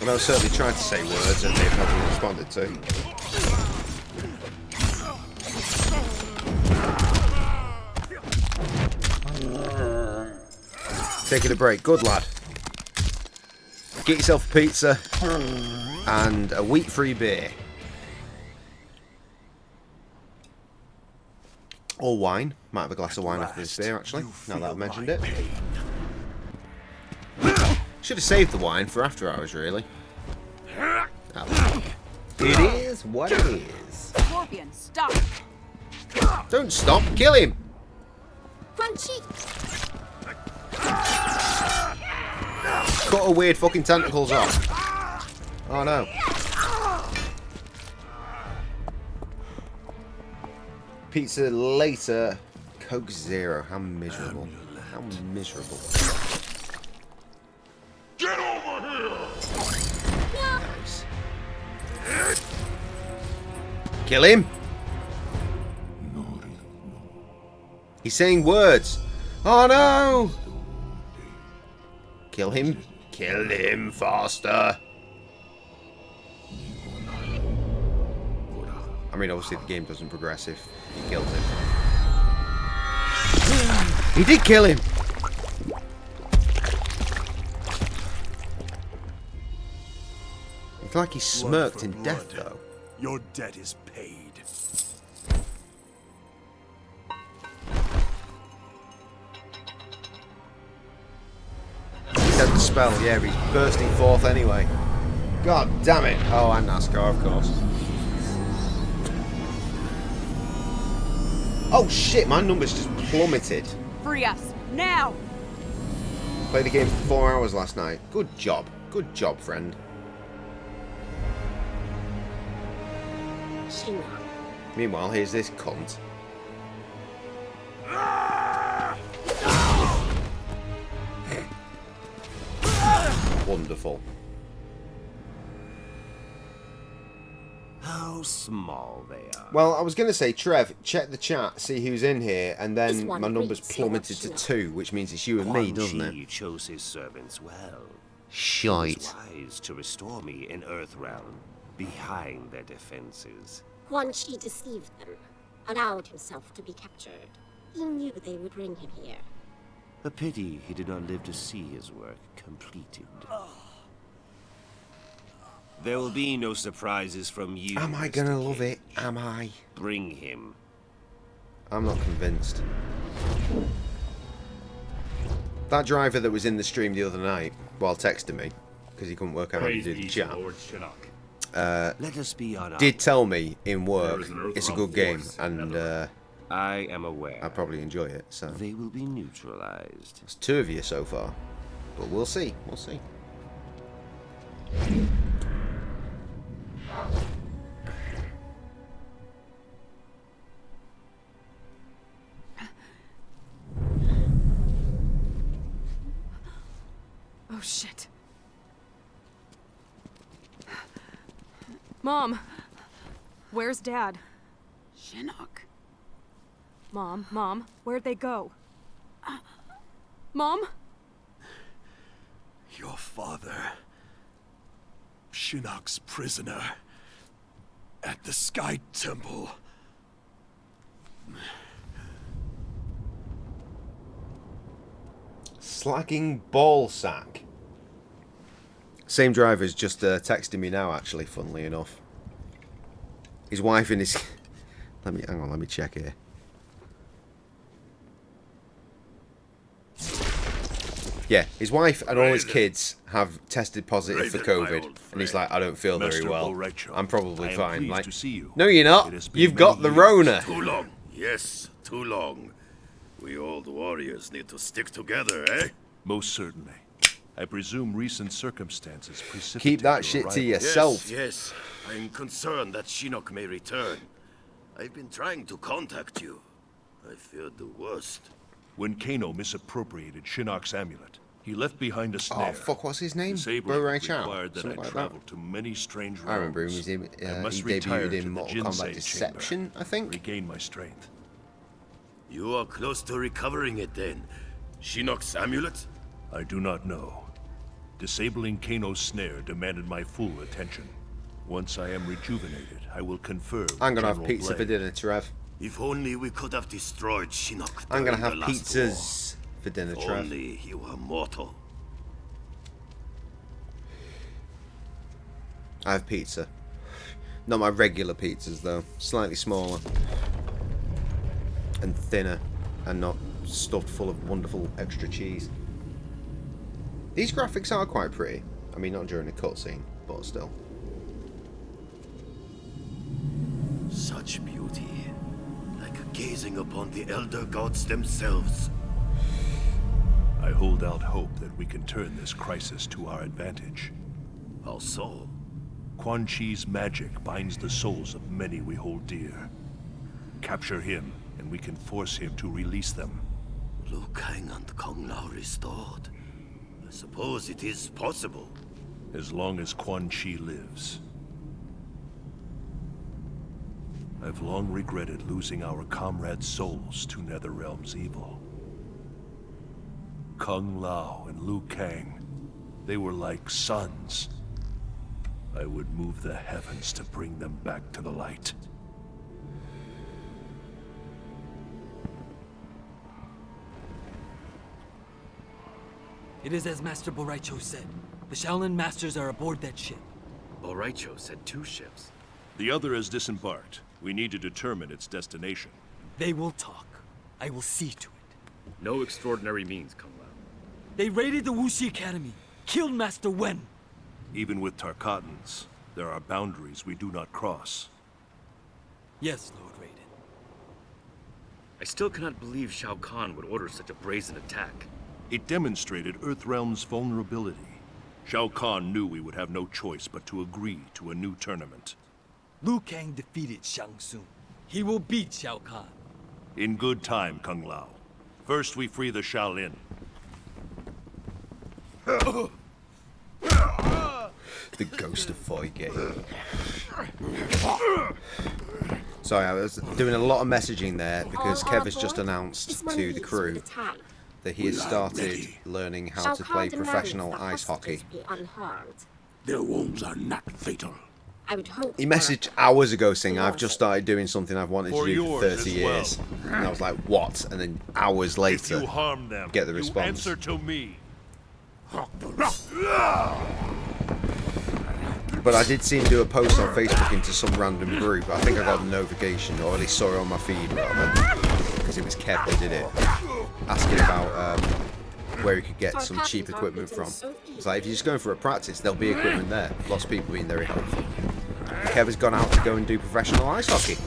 And I was certainly trying to say words that they've not responded to. Taking a break. Good lad. Get yourself a pizza and a wheat-free beer. Or wine. Might have a glass of wine after this beer, actually, now that I've mentioned it. Should have saved the wine for after hours, really. Oh. It is what it is. Scorpion, stop! Don't stop, kill him! Crunchy! Cut her weird fucking tentacles off. Oh no. Pizza later. Coke Zero. How miserable. How miserable. Get over here! Nice. Kill him! He's saying words. Oh no! Kill him. Kill him faster. I mean, obviously the game doesn't progress if he kills him. He did kill him! It's like he smirked in death, though. Your debt is paid. He said the spell, yeah, he's bursting forth anyway. God damn it! Oh, and NASCAR, of course. Oh shit, my numbers just plummeted. Free us, now! Played the game for 4 hours last night. Good job. Good job, friend. Shinnok. Meanwhile, here's this cunt. Wonderful. How small they are. Well, I was going to say, Trev, check the chat, see who's in here, and then my numbers plummeted to 2, which means it's you and me, doesn't it? He chose his servants well. Shite. He was wise to restore me in Earthrealm, behind their defenses. Quan Chi deceived them, allowed himself to be captured. He knew they would bring him here. A pity he did not live to see his work completed. There will be no surprises from you. Am I going to love it? Am I? Bring him. I'm not convinced. That driver that was in the stream the other night while texting me, because he couldn't work out how to do the chat, Let us be on did tell me in work it's a good game, and I am aware. I'll probably enjoy it. So they will be neutralized. There's 2 of you so far, but we'll see. We'll see. Oh shit. Mom, where's Dad? Shinnok. Mom, where'd they go? Mom? Your father, Shinnok's prisoner, at the Sky Temple. Slagging ballsack. Same driver's just texting me now, actually, funnily enough. His wife and his... hang on, let me check here. Yeah, his wife and all his kids have tested positive for COVID, and he's like, I don't feel very well. I'm probably fine. Like, no, you're not. You've got the Rona. Too long. Yes, too long. We old warriors need to stick together, eh? Most certainly. I presume recent circumstances precipitated Keep that shit to yourself. Yes, I'm concerned that Shinnok may return. I've been trying to contact you. I feared the worst. When Kano misappropriated Shinnok's amulet, he left behind a snare. Oh, fuck, what's his name? Disabling Ray Chow? required that I Something like traveled to many strange realms. I remember him. He debuted in Mortal Kombat Deception, chamber, I think. Regain my strength. You are close to recovering it then. Shinnok's amulet? I do not know. Disabling Kano's snare demanded my full attention. Once I am rejuvenated, I will confer with I'm gonna have General pizza for Blade. dinner, Trev. If only we could have destroyed Shinnok. I'm gonna during have the last pizzas for dinner, war. Trev. Only you were mortal. I have pizza. Not my regular pizzas, though. Slightly smaller. And thinner. And not stuffed full of wonderful extra cheese. These graphics are quite pretty. I mean, not during a cutscene, but still. Such beauty. Like gazing upon the elder gods themselves. I hold out hope that we can turn this crisis to our advantage. How so? Quan Chi's magic binds the souls of many we hold dear. Capture him, and we can force him to release them. Liu Kang and Kung Lao restored. I suppose it is possible. As long as Quan Chi lives. I've long regretted losing our comrades' souls to Netherrealm's evil. Kung Lao and Liu Kang, they were like sons. I would move the heavens to bring them back to the light. It is as Master Boraicho said. The Shaolin Masters are aboard that ship. Boraicho said 2 ships. The other has disembarked. We need to determine its destination. They will talk. I will see to it. No extraordinary means, Kung Lao. They raided the Wuxi Academy, killed Master Wen. Even with Tarkatans, there are boundaries we do not cross. Yes, Lord Raiden. I still cannot believe Shao Kahn would order such a brazen attack. It demonstrated Earthrealm's vulnerability. Shao Kahn knew we would have no choice but to agree to a new tournament. Liu Kang defeated Shang Tsung. He will beat Shao Kahn. In good time, Kung Lao. First we free the Shaolin. The Ghost of Foy game. Sorry, I was doing a lot of messaging there because Kev has just announced to the crew that he has started learning how to play professional ice hockey. Their wounds are not fatal. I would hope. He messaged hours ago saying, I've just started doing something I've wanted to do for 30 years. And I was like, what? And then hours later, If you harm them, get the response. You answer to me. But I did see him do a post on Facebook into some random group. I think I got a notification, or at least saw it on my feed, rather. Because it was Kev that did it. Asking about where he could get some cheap equipment from. It's like, if you're just going for a practice, there'll be equipment there. Lots of people being very helpful. Kev has gone out to go and do professional ice hockey.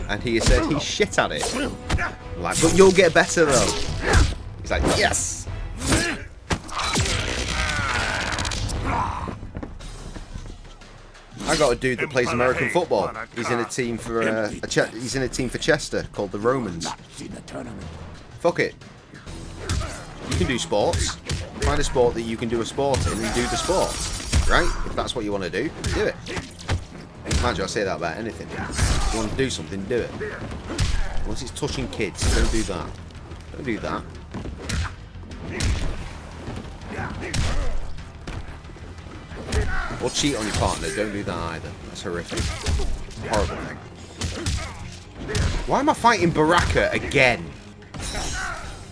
And he has said he's shit at it. I'm like, but you'll get better though. He's like, yes! I got a dude that plays American football. He's in a team for he's in a team for Chester called the Romans. Fuck it. You can do sports. Find a sport that you can do a sport in and do the sport. Right? If that's what you want to do it. Mind you, I say that about anything. If you want to do something, do it. Once it's touching kids, don't do that. Don't do that. Or cheat on your partner, don't do that either. That's horrific. Horrible thing. Why am I fighting Baraka again?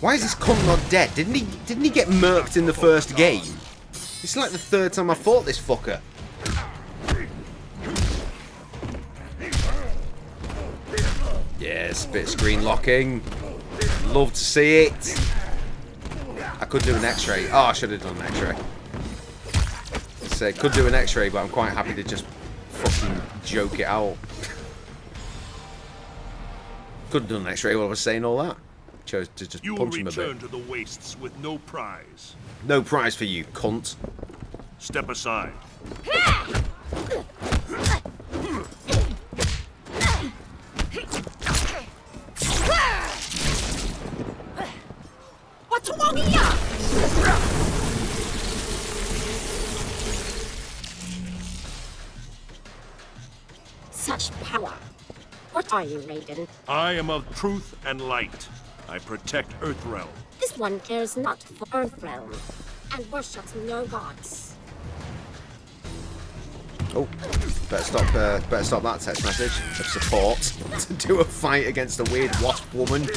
Why is this cunt not dead? Didn't he get murked in the first game? It's like the 3rd time I fought this fucker. Yes, bit of screen locking. Love to see it. I could do an X-ray. Oh, I should have done an X-ray. So could do an X-ray, but I'm quite happy to just fucking joke it out. Could have done an X-ray while I was saying all that. Chose to just punch him a bit. You will return to the wastes with no prize. No prize for you, cunt. Step aside. What's wrong here? Such power. What are you, Raiden? I am of truth and light. I protect Earthrealm. This one cares not for Earthrealm and worships no gods. Oh, better stop that text message of support to do a fight against a weird wasp woman.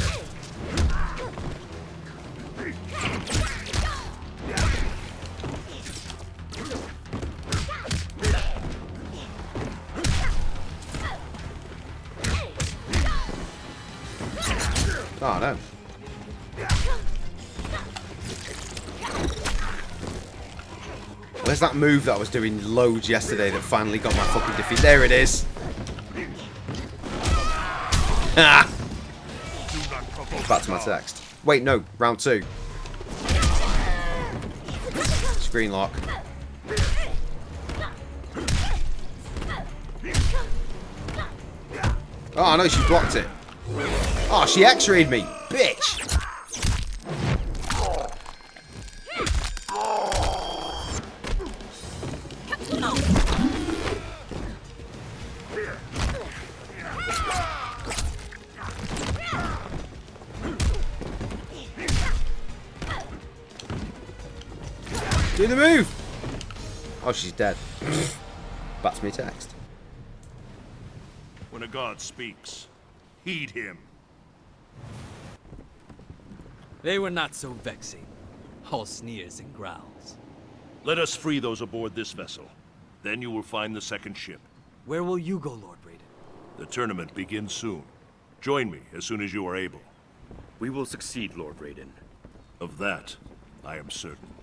Oh no. Where's that move that I was doing loads yesterday that finally got my fucking defeat? There it is. Ah! Back to my text. Wait, no. Round 2. Screen lock. Oh, no, she blocked it. Oh, she x-rayed me, bitch. Do the move! Oh, she's dead. Bats me text. When a god speaks, heed him. They were not so vexing. All sneers and growls. Let us free those aboard this vessel. Then you will find the second ship. Where will you go, Lord Raiden? The tournament begins soon. Join me as soon as you are able. We will succeed, Lord Raiden. Of that, I am certain.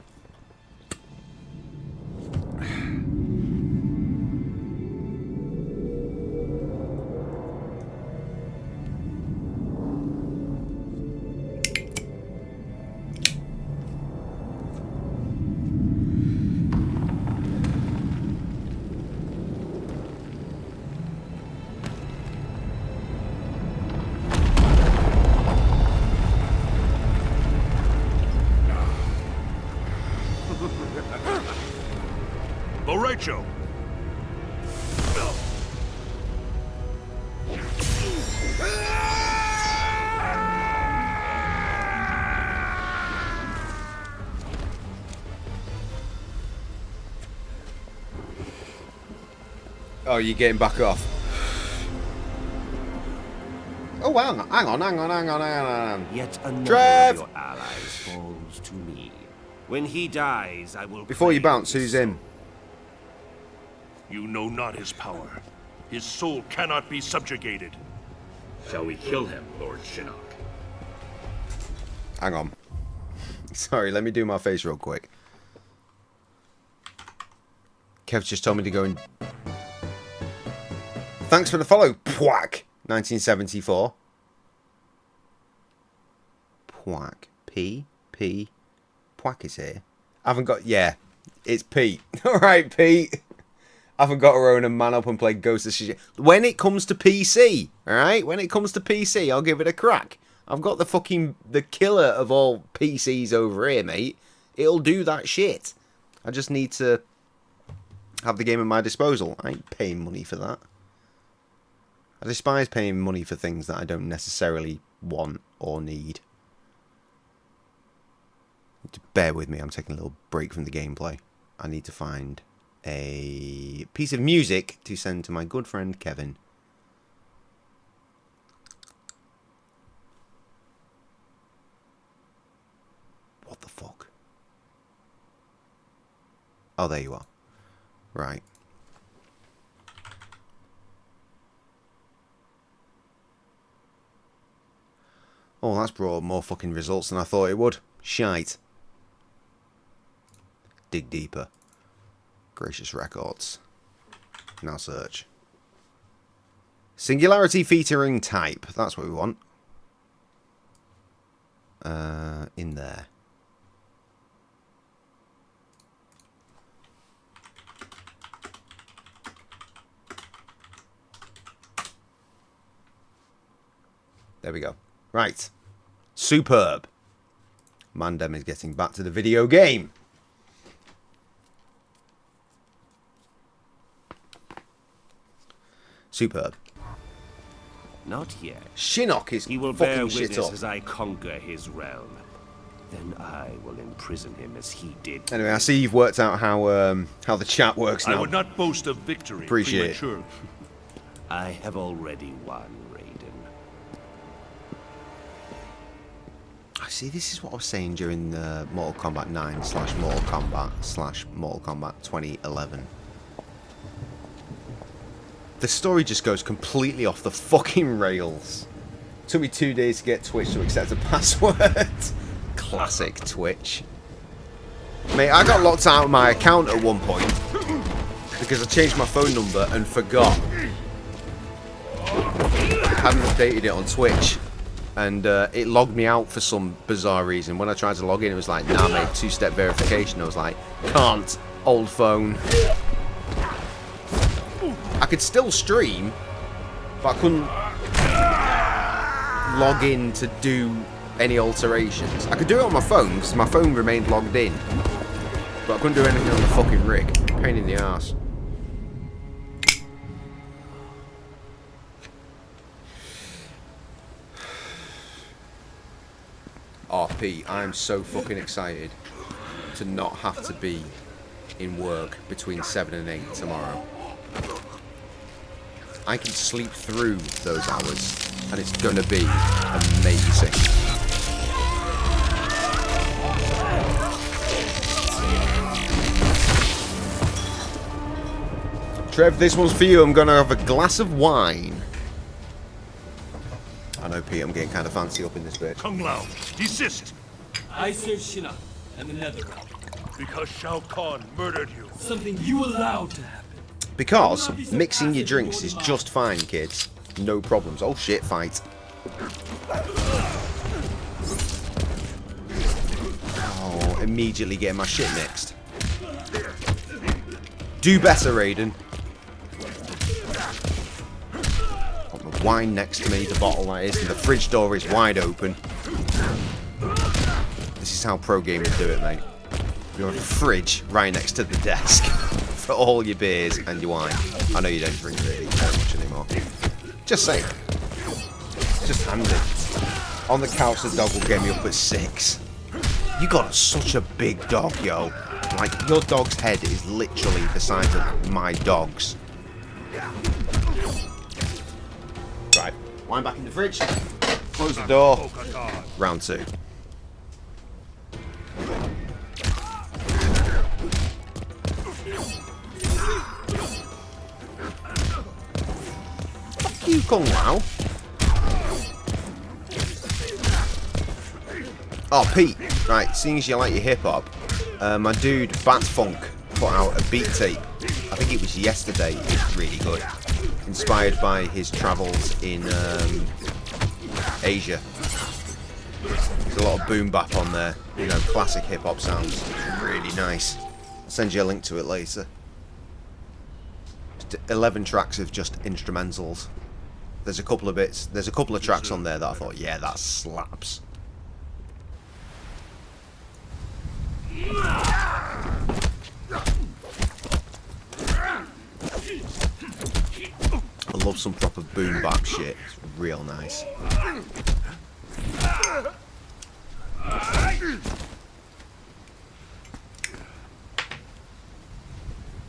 Borracho! Oh, you're getting back off. Oh, hang on. Yet another Trev! of your allies falls to me. When he dies, I will... Before you bounce, who's in? You know not his power. His soul cannot be subjugated. Shall we kill him, Lord Shinnok? Hang on. Sorry, let me do my face real quick. Kev just told me to go and... Thanks for the follow, Pwack. 1974. Pwack. P. Pwack is here. I haven't got... Yeah, it's Pete. Alright, Pete. I haven't got her own and man up and play Ghost of Tsushima. When it comes to PC, alright? When it comes to PC, I'll give it a crack. I've got the killer of all PCs over here, mate. It'll do that shit. I just need to have the game at my disposal. I ain't paying money for that. I despise paying money for things that I don't necessarily want or need. Bear with me, I'm taking a little break from the gameplay. I need to find a piece of music to send to my good friend Kevin. What the fuck? Oh, there you are. Right. Oh, that's brought more fucking results than I thought it would. Shite. Dig deeper. Gracious Records. Now search. Singularity featuring type. That's what we want. In there. There we go. Right. Superb. Mandem is getting back to the video game. Superb. Not yet. Shinnok is He will fucking bear shit witness up. as I conquer his realm. Then I will imprison him as he did. Anyway, I see you've worked out how the chat works now. I would not boast of victory Appreciate it. prematurely. I have already won, Raiden. I see, this is what I was saying during the Mortal Kombat 9 / Mortal Kombat / Mortal Kombat 2011. The story just goes completely off the fucking rails. Took me 2 days to get Twitch to accept a password. Classic Twitch. Mate, I got locked out of my account at one point because I changed my phone number and forgot. I hadn't updated it on Twitch. And it logged me out for some bizarre reason. When I tried to log in, it was like, nah, mate, 2-step verification. I was like, can't, old phone. I could still stream, but I couldn't log in to do any alterations. I could do it on my phone because my phone remained logged in, but I couldn't do anything on the fucking rig. Pain in the ass. Oh, Pete, I'm so fucking excited to not have to be in work between 7 and 8 tomorrow. I can sleep through those hours, and it's gonna be amazing. Trev, this one's for you. I'm gonna have a glass of wine. I know, Pete, I'm getting kind of fancy up in this bit. Kung Lao, desist! I serve Shinnok and the Netherrealm. Because Shao Kahn murdered you. Something you allowed to happen. Because mixing your drinks is just fine, kids. No problems. Oh shit, fight. Oh, immediately getting my shit mixed. Do better, Raiden. Got my wine next to me, the bottle that is, and the fridge door is wide open. This is how pro gamers do it, mate. You have a fridge right next to the desk for all your beers and your wine. I know you don't drink really very much anymore. Just saying. Just handy. On the couch, the dog will get me up at 6. You got such a big dog, yo. Like, your dog's head is literally the size of my dog's. Right. Wine back in the fridge. Close the door. Round 2. Fuck you, Kung Lao. Oh, Pete. Right, seeing as you like your hip-hop, my dude Bat Funk put out a beat tape. I think it was yesterday. It's really good. Inspired by his travels in Asia. There's a lot of boom bap on there. You know, classic hip-hop sounds. It's really nice. I'll send you a link to it later. 11 tracks of just instrumentals. There's a couple of bits. There's a couple of tracks on there that I thought, yeah, that slaps. I love some proper boom bap shit. It's real nice.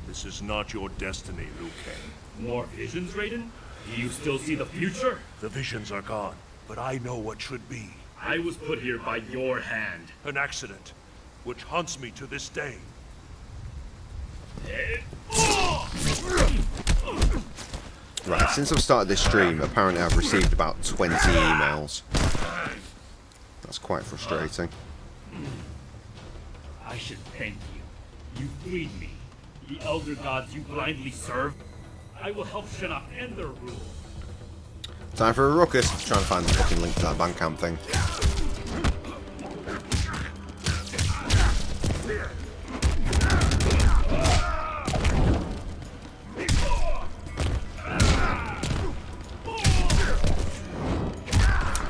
This is not your destiny, Liu Kang. More visions, Raiden? Do you still see the future? The visions are gone, but I know what should be. I was put here by your hand. An accident, which haunts me to this day. Right, since I've started this stream, apparently I've received about 20 emails. That's quite frustrating. I should thank you. You freed me. The Elder Gods you blindly serve. I will help Shinnok end their rule. Time for a ruckus. Trying to find the fucking link to that Bandcamp thing.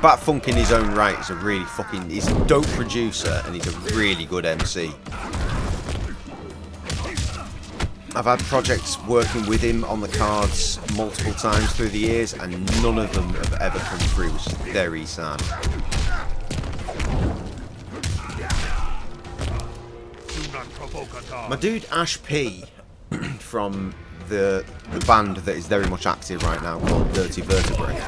Bat Funk in his own right is a really fucking... He's a dope producer and he's a really good MC. I've had projects working with him on the cards multiple times through the years and none of them have ever come through, which is very sad. My dude Ash P from the band that is very much active right now called Dirty Vertebrae,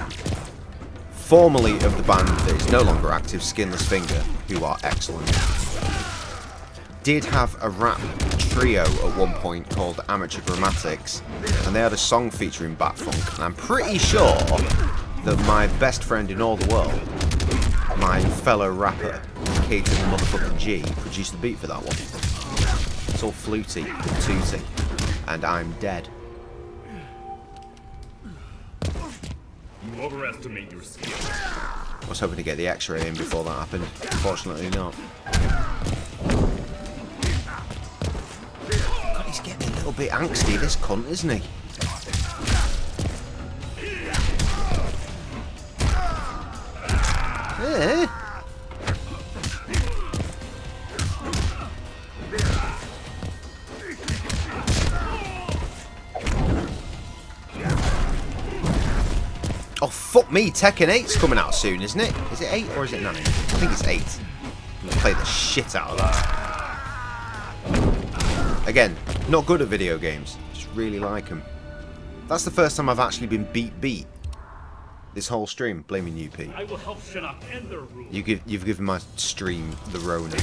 formerly of the band that is no longer active, Skinless Finger, who are excellent, did have a rap trio at one point called Amateur Grammatics, and they had a song featuring Bat Funk, and I'm pretty sure that my best friend in all the world, my fellow rapper, K to the motherfucking G, produced the beat for that one. It's all fluty and tooty, and I'm dead. You overestimate your skills. I was hoping to get the X-ray in before that happened. Unfortunately not. God, he's getting a little bit angsty, this cunt, isn't he? Oh, fuck me. Tekken 8's coming out soon, isn't it? Is it 8 or is it 9? I think it's 8. Let's play the shit out of that. Again, not good at video games. Just really like them. That's the first time I've actually been beat. This whole stream, blaming you, Pete. I will help Shinnok end their rule. You've given my stream the Rona.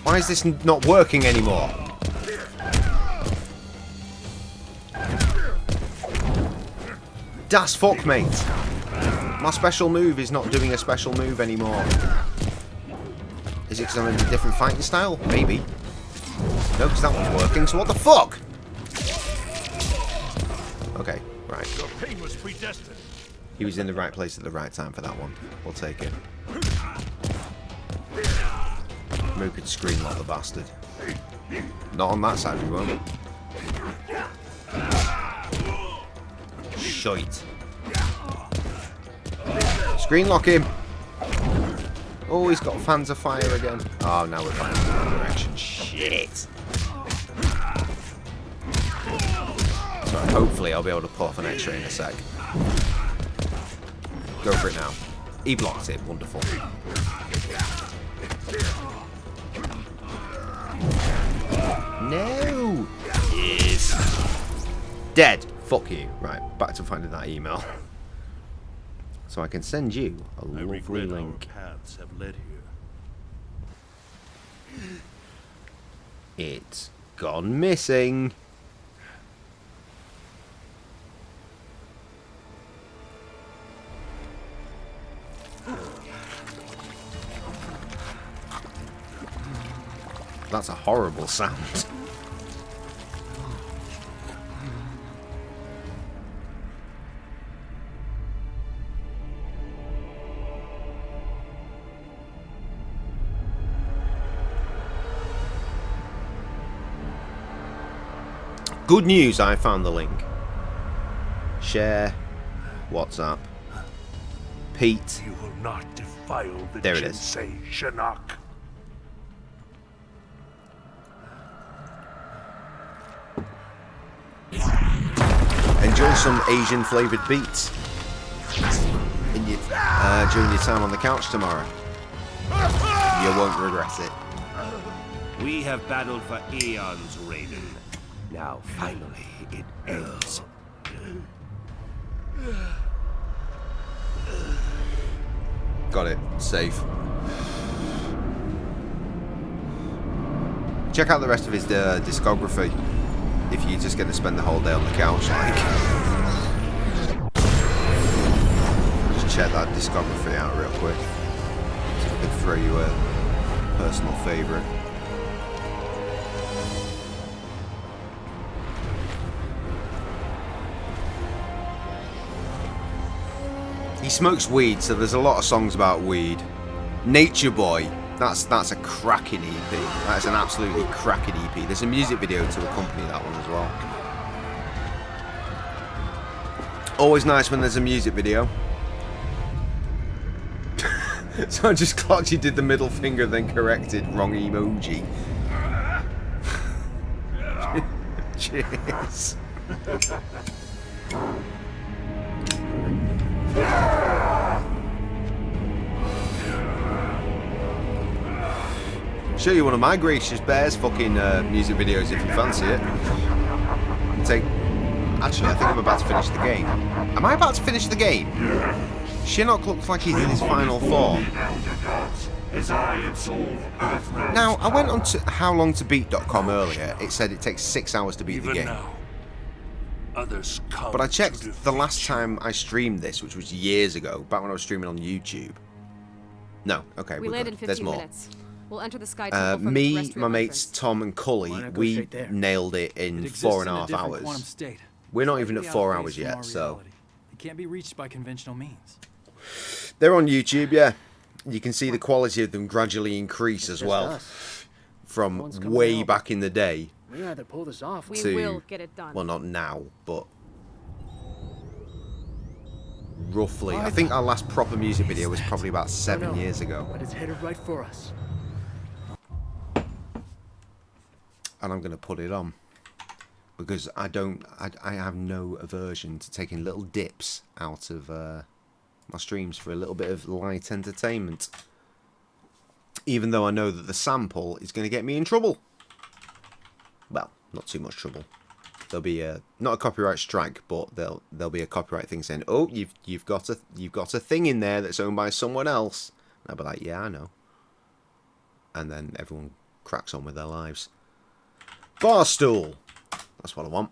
Why is this not working anymore? Das fuck, mate. My special move is not doing a special move anymore. Is it because I'm in a different fighting style? Maybe. No, because that one's working, so what the fuck? Okay, right. Your pain was predestined. He was in the right place at the right time for that one. We'll take it. Maybe we could screen lock the bastard. Not on that side, we won't. Shite. Screen lock him. Oh, he's got fans of fire again. Oh, now we're fighting in the wrong direction. Shit. So hopefully I'll be able to pull off an X-ray in a sec. Go for it now. He blocked it. Wonderful. No! Yes! Dead! Fuck you. Right, back to finding that email. So I can send you a lovely link. Our paths have led here. It's gone missing. That's a horrible sound. Good news, I found the link. Share. WhatsApp. Pete. You will not defile the There it is. Jinsei, Shinnok. Enjoy some Asian flavoured beats in your, during your time on the couch tomorrow. You won't regret it. We have battled for eons, Raiden. Now, finally, it ends. Got it. Safe. Check out the rest of his discography if you're just going to spend the whole day on the couch, like. Just check that discography out real quick. See if I can throw you a personal favourite. He smokes weed, so there's a lot of songs about weed. Nature Boy, that's a cracking EP. That is an absolutely cracking EP. There's a music video to accompany that one as well. Always nice when there's a music video. So I just clocked you did the middle finger, then corrected wrong emoji. Cheers. Show you one of my gracious bears fucking music videos if you fancy it. Actually, I think I'm about to finish the game. Am I about to finish the game? Shinnok looks like he's in his final form. Now, I went on to howlongtobeat.com earlier. It said it takes 6 hours to beat the game. Others come. But I checked the last time I streamed this, which was years ago, back when I was streaming on YouTube. No, okay, We land in 15 there's more. minutes. We'll enter the sky temple from the Me, terrestrial my mates entrance. Tom and Cully, we nailed it in 4.5 hours. We're not even at 4 hours yet, so It can't be reached by conventional means. they're on YouTube. Yeah, you can see the quality of them gradually increase as well from way back in the day We either pull this off. We will get it done. Well, not now, but roughly. I think our last proper music video was probably about 7 years ago. But it's headed right for us. And I'm going to put it on because I have no aversion to taking little dips out of my streams for a little bit of light entertainment, even though I know that the sample is going to get me in trouble. Well, not too much trouble. There'll be not a copyright strike, but there'll be a copyright thing saying, "Oh, you've got a thing in there that's owned by someone else." And I'll be like, "Yeah, I know." And then everyone cracks on with their lives. Barstool. That's what I want.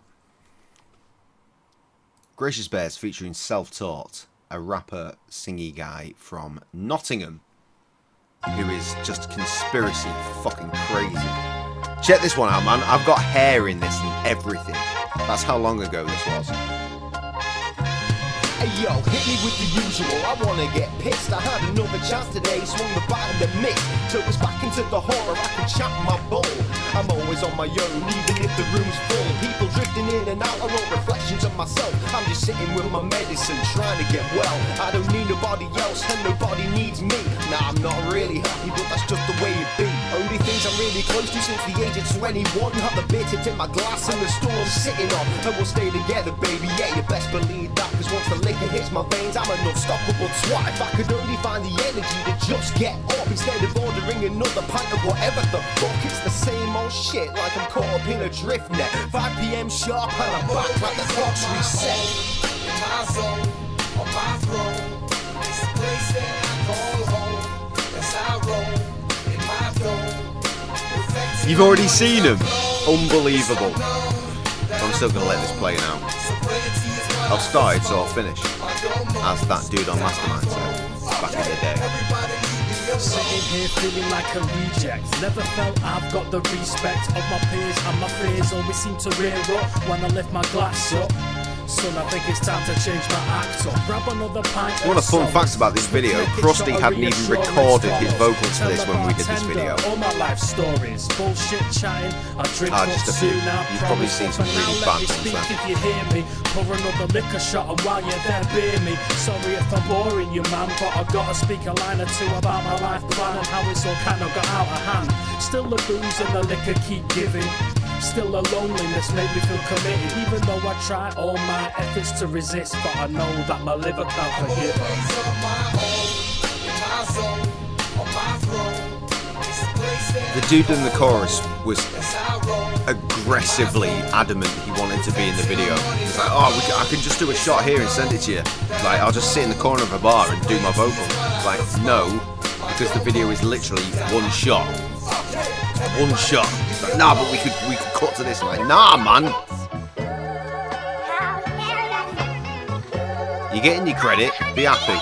Gracious Bears featuring Self-Taught, a rapper singy guy from Nottingham who is just conspiracy fucking crazy. Check this one out, man. I've got hair in this and everything. That's how long ago this was. Hey yo, hit me with the usual, I wanna get pissed. I had another chance today, swung the bat and the missed. Took us back into the horror, I can chat my bull. I'm always on my own, even if the room's full. People drifting in and out are all reflections of myself. I'm just sitting with my medicine, trying to get well. I don't need nobody else, and nobody needs me. Nah, I'm not really happy, but that's just the way it be. Only things I'm really close to since the age of 21. Have the beer tipped in my glass and the stool I'm sitting on. And we'll stay together, baby, yeah, you best believe that. Cause once the liquor hits my veins, I'm an unstoppable twat. If I could only find the energy to just get up instead of ordering another pint of whatever the fuck. It's the same old shit, like I'm caught up in a drift net. 5 PM sharp and I'm back like the clock's reset. In my zone, on my throne, it's a place that I call home. As I roll in my dome. You've already seen him. Unbelievable. I'm still gonna let this play now. I've started, so I'll finish. As that dude on Mastermind said back in the day. Sitting here feeling like a reject. Never felt I've got the respect of my peers, and my fears always seem to rear up when I lift my glass up. Son, I think it's time to change my act up. Grab another pint. One of the fun facts about this video, Krusty hadn't even recorded his vocals for this when we did this video. All my life stories, bullshit chatting. I drink just a few. You've probably seen some really bad ones speak then. if you hear me. Pour another liquor shot, and while you're there, beer me. Sorry if I'm boring you, man, but I gotta speak a line or two about my life plan and how it's all kind of got out of hand. Still the booze and the liquor keep giving. Still the loneliness made me feel committed, even though I try all my efforts to resist, but I know that my liver can't forgive her. The dude in the chorus was aggressively adamant he wanted to be in the video. He's like, "Oh, I can just do a shot here and send it to you. Like, I'll just sit in the corner of a bar and do my vocal." Like, no, because the video is literally one shot. One shot. Like, nah, but we could cut to this. Like, nah, man. You're getting your credit. Be happy.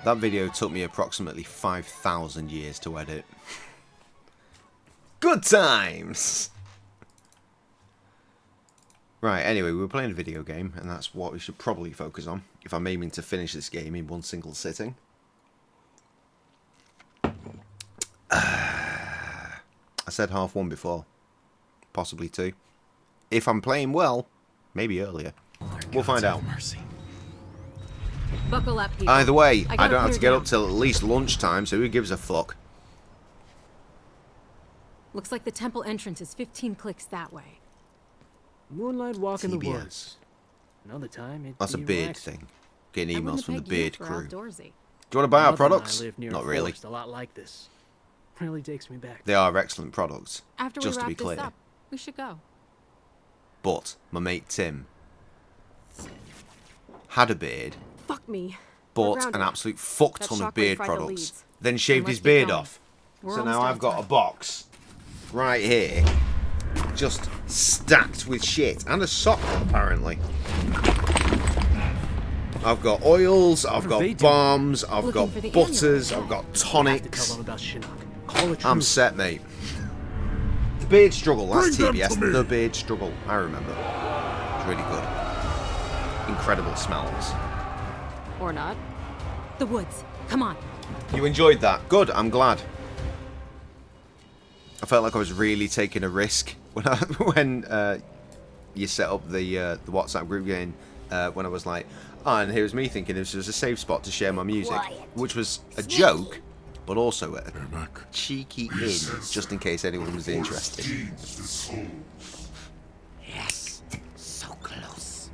That video took me approximately 5,000 years to edit. Good times! Right, anyway, we were playing a video game, and that's what we should probably focus on, if I'm aiming to finish this game in one single sitting. I said half one before. Possibly two. If I'm playing well, maybe earlier. We'll find out. Buckle up, people. Either way, I gotta don't have to clear get down. up till at least lunchtime, so who gives a fuck? Looks like the temple entrance is 15 clicks that way. Moonlight walk in the TBS. woods. Another time it'd That's a be beard relaxing. thing. Getting I emails wouldn't from the have pegged you beard for crew. outdoorsy. Do you want to buy our Mother and I products? live near Not a really. forest a lot like this. Really takes me back. They are excellent products, After just we to wrap be clear. this up, we should go. But my mate Tim had a beard, Fuck me. bought We're an grounded. absolute fuck That ton of shockwave beard fried the products, leads. then shaved Let's his get beard going. off. We're So almost now out I've of got a time. box right here, just stacked with shit, and a sock apparently. I've got oils, I've got balms, I've Looking got for the butters, amulet. I've got Tell tonics. them about Shinnok. Call it I'm true. set, mate. The Beard Struggle, that's Bring them TBS. to me. The Beard Struggle, I remember. It's really good. Incredible smells. Or not. The woods. Come on. You enjoyed that. Good, I'm glad. I felt like I was really taking a risk when you set up the WhatsApp group game, when I was like, oh, and here's me thinking this was a safe spot to share my music, which was a joke, but also a cheeky in, just in case anyone was interested. Yes, so close.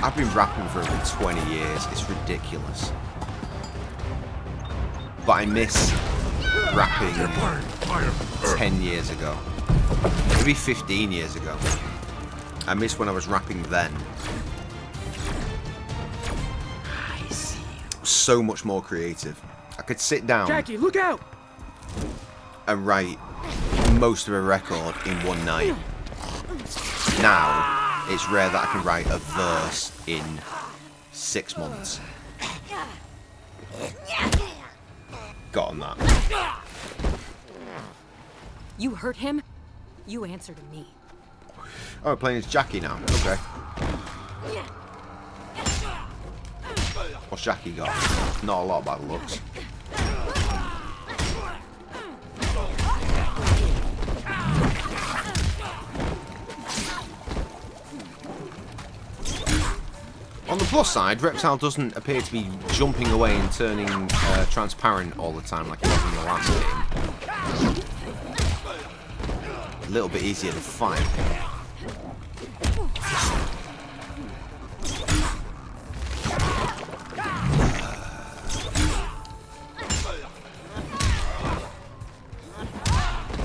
I've been rapping for over 20 years. It's ridiculous. But I miss rapping 10 years ago. Maybe 15 years ago. I miss when I was rapping then. I see. So much more creative. I could sit down Jackie, look out! and write most of a record in one night. Now, it's rare that I can write a verse in 6 months. Got on that. You hurt him? You answer to me. Oh, we're playing as Jackie now. Okay. What's Jackie got? Not a lot by the looks. On the plus side, Reptile doesn't appear to be jumping away and turning transparent all the time like he was in the last game. A little bit easier to fight.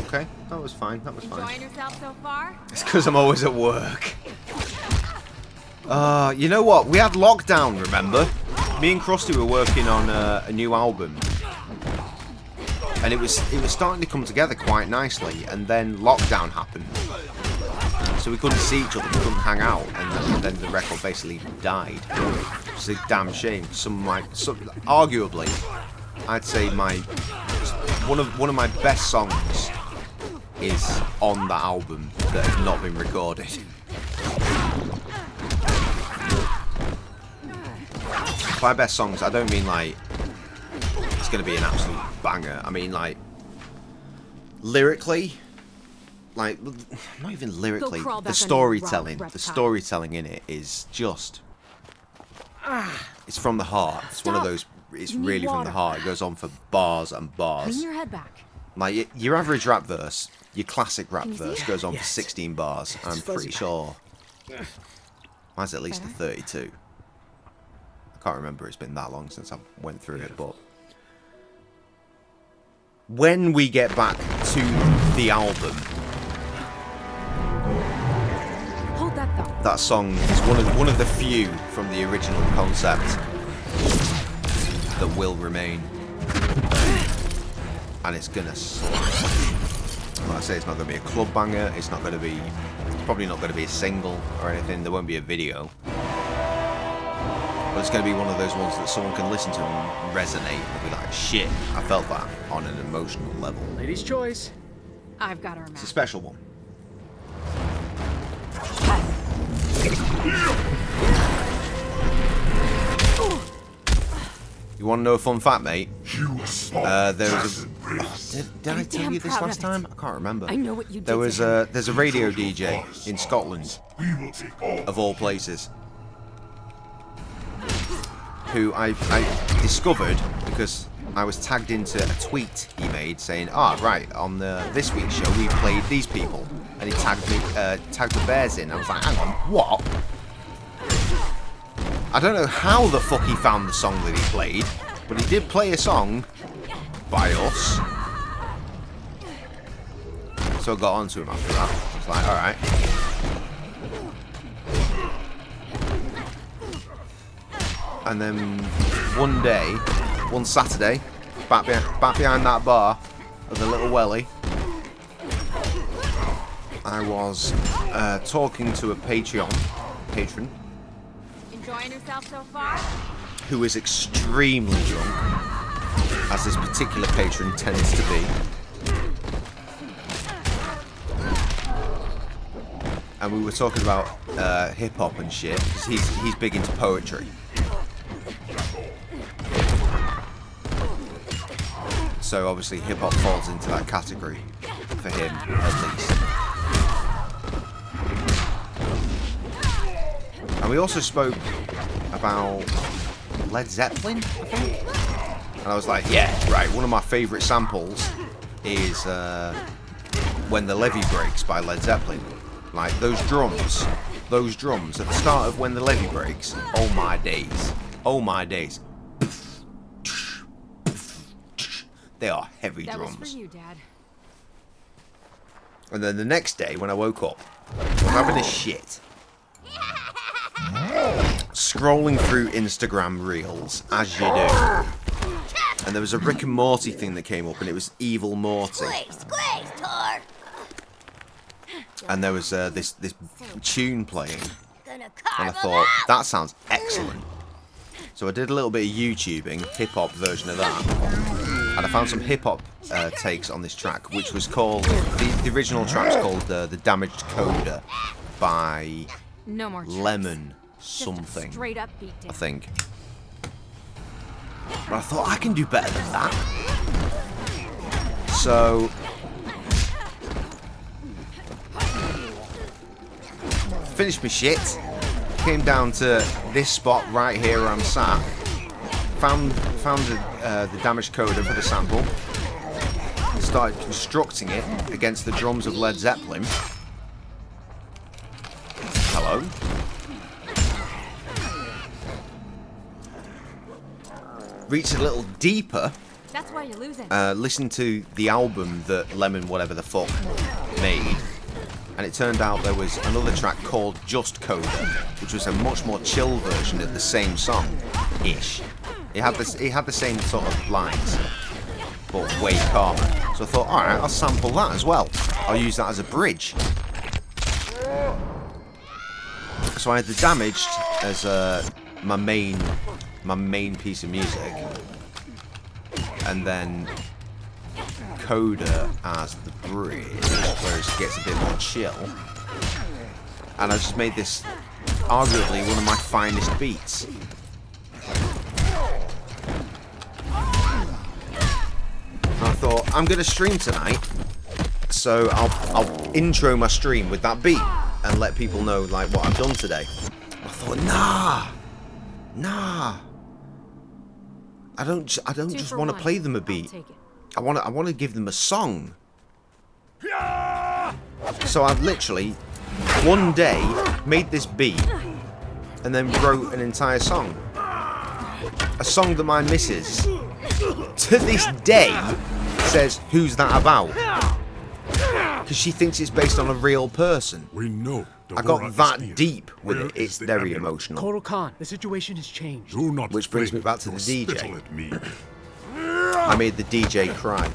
Okay, that was fine, that was fine. Enjoying yourself so far? It's because I'm always at work. You know what? We had lockdown, remember? Me and Krusty were working on a new album. And it was starting to come together quite nicely, and then lockdown happened. So we couldn't see each other, we couldn't hang out, and then the record basically died. It's a damn shame. Arguably, I'd say one of my best songs is on that album that has not been recorded. By best songs, I don't mean like it's going to be an absolute banger. I mean like lyrically, like not even lyrically. The storytelling in it is just. It's from the heart. It's one of those. It's really from the heart. It goes on for bars and bars. Lean your head back. Like your average rap verse, your classic rap verse goes on for 16 bars. I'm pretty sure mine's at least a 32. I can't remember, it's been that long since I went through it, but when we get back to the album, Hold that thought. that song is one of the few from the original concept that will remain, and it's gonna slap. Like I say, it's not gonna be a club banger. It's probably not gonna be a single or anything. There won't be a video. But it's going to be one of those ones that someone can listen to and resonate and be like, shit, I felt that on an emotional level. Lady's choice. I've got our It's a map. special one. You want to know a fun fact, mate? There was a... did I tell you this last time? I can't remember. I know what you did. There's a radio DJ in Scotland, of all places, who I discovered because I was tagged into a tweet he made saying, right, on this week's show we played these people, and he tagged the Bears in. I was like, hang on, what? I don't know how the fuck he found the song that he played, but he did play a song by us. So I got onto him after that. I was like, alright. And then one Saturday, back behind that bar of the Little Welly, I was talking to a patron Enjoying yourself so far? who is extremely drunk, as this particular patron tends to be. And we were talking about hip-hop and shit, because he's big into poetry. So obviously hip-hop falls into that category, for him at least. And we also spoke about Led Zeppelin, I think? And I was like, yeah, right, one of my favourite samples is When the Levee Breaks by Led Zeppelin. Like, those drums at the start of When the Levee Breaks, oh my days. Oh my days. They are heavy drums. That was for you, Dad. And then the next day, when I woke up, I was having a shit. Scrolling through Instagram Reels, as you do. And there was a Rick and Morty thing that came up, and it was Evil Morty. And there was this tune playing, and I thought, that sounds excellent. So I did a little bit of YouTubing, hip-hop version of that, and I found some hip-hop takes on this track, which was called, the original track's called The Damaged Coda by No more Lemon something, straight up beat down. I think. But I thought, I can do better than that. So finished my shit, came down to this spot right here where I'm sat, found the damaged coda for the sample, started constructing it against the drums of Led Zeppelin. Hello. Reached a little deeper. That's why you're losing. Listened to the album that Lemon whatever the fuck made. And it turned out there was another track called Just Coda, which was a much more chill version of the same song-ish. It had the same sort of lines, but way calmer. So I thought, alright, I'll sample that as well. I'll use that as a bridge. So I had the Damaged as my main piece of music, and then Coda as the bridge, where it gets a bit more chill. And I just made this arguably one of my finest beats. And I thought, I'm gonna stream tonight, so I'll intro my stream with that beat and let people know like what I've done today. I thought, nah. I don't just want to play them a beat. I want to give them a song. So I've literally one day made this beat and then wrote an entire song. A song that my missus to this day says, "Who's that about?" Because she thinks it's based on a real person. We know. I got that deep with it. It's very emotional. Kotal Khan, the situation has changed. Do not Which brings me back to the DJ. spittle at me. I made the DJ cry.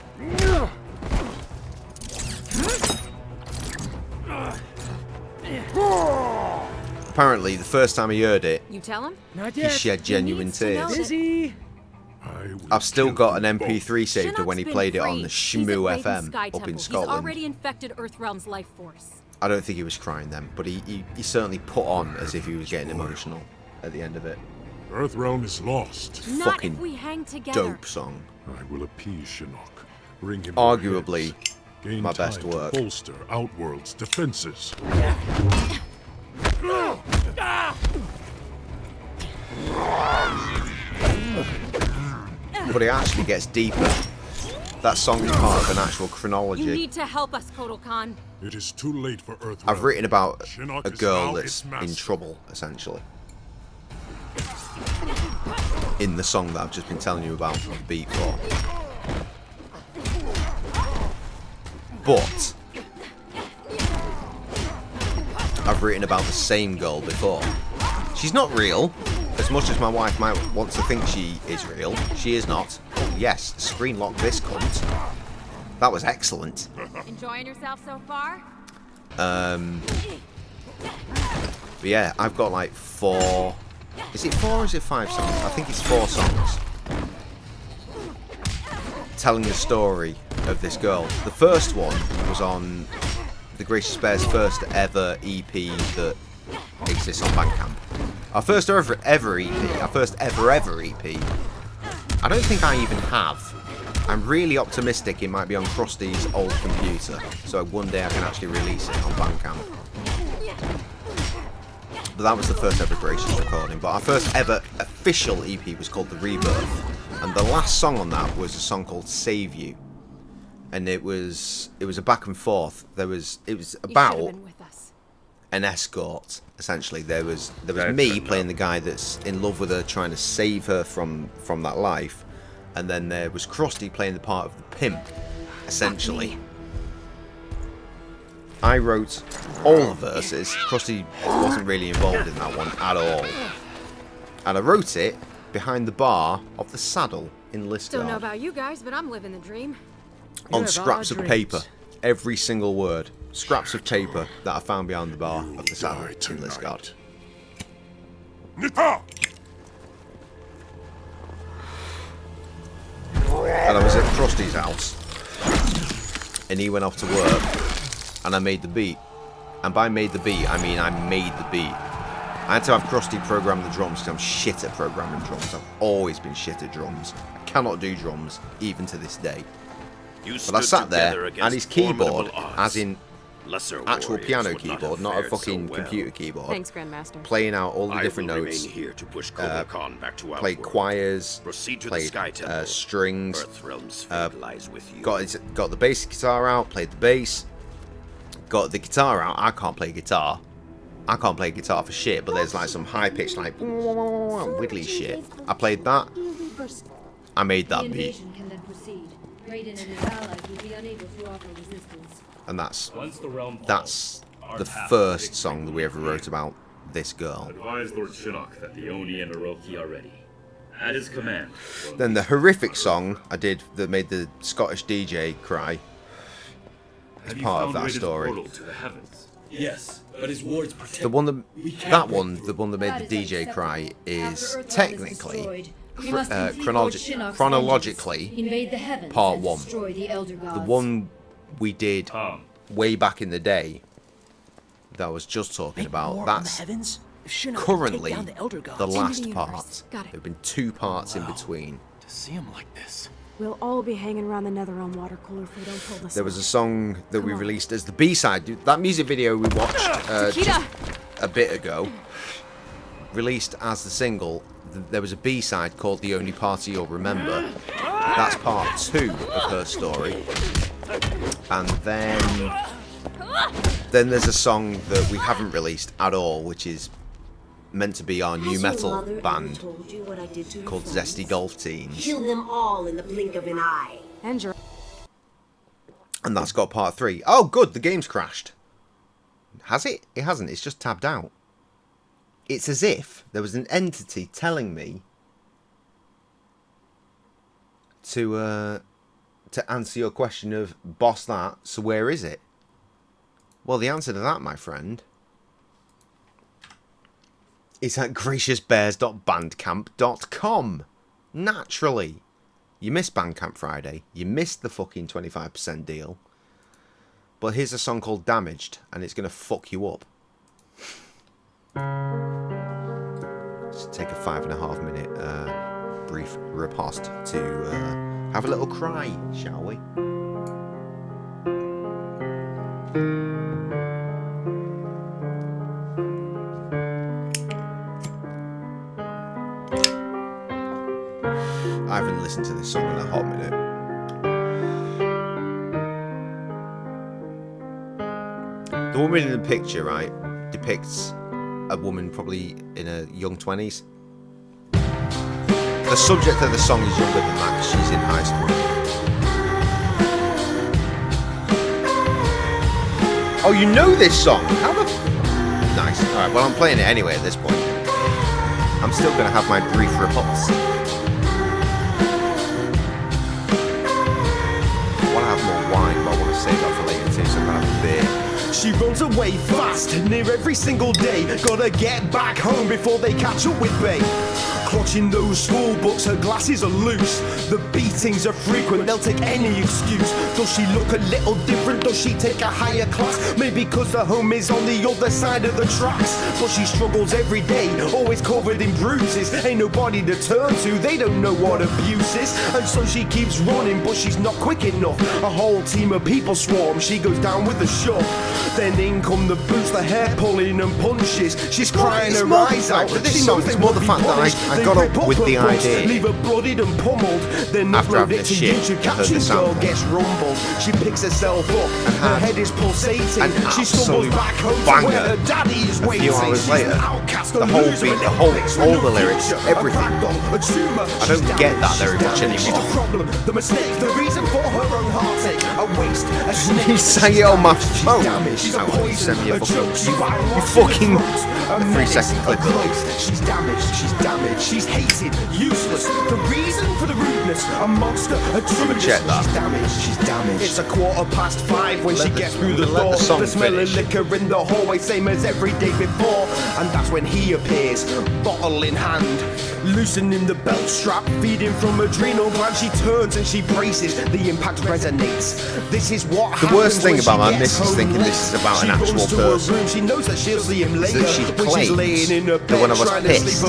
Apparently, the first time he heard it, You tell him? Not he yet. shed genuine tears. Busy. I've still got an MP3 saved of when he Shinnok's played it been on the free. He's at Shmoo Raiden's FM Sky up in Temple. Scotland. He's already infected Earthrealm's life force. I don't think he was crying then, but he certainly put on as if he was getting emotional at the end of it. Earthrealm is lost. Not Fucking if we hang together. dope song. I will appease Shinnok. Bring him Arguably Gain my best time to work. bolster Outworld's defenses. But it actually gets deeper. That song is part of an actual chronology. You need to help us, Kotal Khan. It is too late for Earthrealm. I've written about Shinnok a is girl now that's its master. in trouble, essentially. In the song that I've just been telling you about the beat for. But I've written about the same girl before. She's not real. As much as my wife might want to think she is real, she is not. Oh, yes, screen lock this cunt. That was excellent. Enjoying yourself so far? But yeah, I've got like 4 Is it 4 or is it 5 songs? I think it's 4 songs. Telling the story of this girl. The first one was on the Gracious Bear's first ever EP that exists on Bandcamp. Our first ever EP. Our first ever EP. I don't think I even have. I'm really optimistic it might be on Krusty's old computer, so one day I can actually release it on Bandcamp. But that was the first ever Gracious recording. But our first ever official EP was called The Rebirth, and the last song on that was a song called Save You, and it was a back and forth. It was about an escort, essentially. There was me playing the guy that's in love with her, trying to save her from that life, and then there was Krusty playing the part of the pimp, essentially. I wrote all the verses. Krusty wasn't really involved in that one at all, and I wrote it behind the bar of the Saddle in Lisgard. Don't know about you guys, but I'm living the dream. On scraps of paper, every single word. Scraps of paper that I found behind the bar of the Saddle in Lisgard. And I was at Krusty's house, and he went off to work, and I made the beat. And by made the beat, I mean I made the beat. I had to have Krusty program the drums because I'm shit at programming drums. I've always been shit at drums. I cannot do drums, even to this day. But I sat there, and his keyboard, as in actual piano keyboard, not a fucking computer keyboard. Thanks, Grandmaster. Playing out all the different notes. Played choirs, played strings, got the bass guitar out, played the bass, got the guitar out. I can't play guitar. I can't play guitar for shit, but there's like some high-pitched, like, wiggly shit. I played that. I made that beat. And that's the first song that we ever wrote about this girl. Advise Lord Shinnok that the Oni and Orochi are ready. At his command. Then the horrific song I did that made the Scottish DJ cry is part of that story. Yes, but his wards protect. The one that made the DJ cry is technically chronologically part 1. The one we did way back in the day that I was just talking about, that's currently the last part. There have been 2 parts in between. To see him like this. We'll all be hanging around the Netherrealm water cooler if we don't pull this There was off. a song that we released as the B-side. That music video we watched just a bit ago, released as the single. There was a B-side called The Only Party You'll Remember. That's part 2 of her story. And then there's a song that we haven't released at all, which is meant to be our new metal band called Zesty Golf Teens. Kill them all in the blink of an eye. And that's got part 3. Oh, good, the game's crashed. Has it? It hasn't, it's just tabbed out. It's as if there was an entity telling me to answer your question of, boss that, so where is it? Well, the answer to that, my friend, is at graciousbears.bandcamp.com. Naturally. You missed Bandcamp Friday. You missed the fucking 25% deal. But here's a song called Damaged, and it's going to fuck you up. Let's take a 5.5 minute brief riposte to have a little cry, shall we? I haven't listened to this song in a hot minute. The woman in the picture, right, depicts a woman probably in her young 20s. The subject of the song is younger than that, 'cause she's in high school. Oh, you know this song? How the nice. Alright, well, I'm playing it anyway at this point. I'm still going to have my brief riposte. I want to have more wine, but I want to save that for later too, so I'm going to have a beer. She runs away fast, near every single day. Gotta get back home before they catch up with Bay. Clutching those school books, her glasses are loose. The beatings are frequent, they'll take any excuse. Does she look a little different? Does she take a higher class? Maybe cause the home is on the other side of the tracks. But she struggles every day, always covered in bruises. Ain't nobody to turn to, they don't know what abuse is. And so she keeps running, but she's not quick enough. A whole team of people swarm, she goes down with a shove. Then in come the boots, the hair pulling and punches. She's crying her eyes out. This song is more the fact that I got up with the idea leave her bloodied and pummeled. Then after having it a to shit YouTube and heard caption, the girl sample. gets rumbled. She picks herself up, her head is pulsating. She stumbles back home to where her daddy is waiting. A few hours later, the whole beat, all the lyrics, everything. I don't get that very much anymore. The mistake, the reason for her own heartache, a waste, a snake. You sang it on my phone. You sent me a fucking 3-second clip. She's damaged, she's hated, useless. The reason for the rudeness, a monster, a Judas. Check that. She's damaged. It's a 5:15 when she gets through the door. The smell of liquor in the hallway, same as every day before. And that's when he appears, bottle in hand, loosening the belt strap, feeding from adrenal gland. She turns and she braces. The impact resonates. This is what the worst thing about my missus thinking this is about an actual person. She knows that she'll see him later. She claims that when I was pissed, I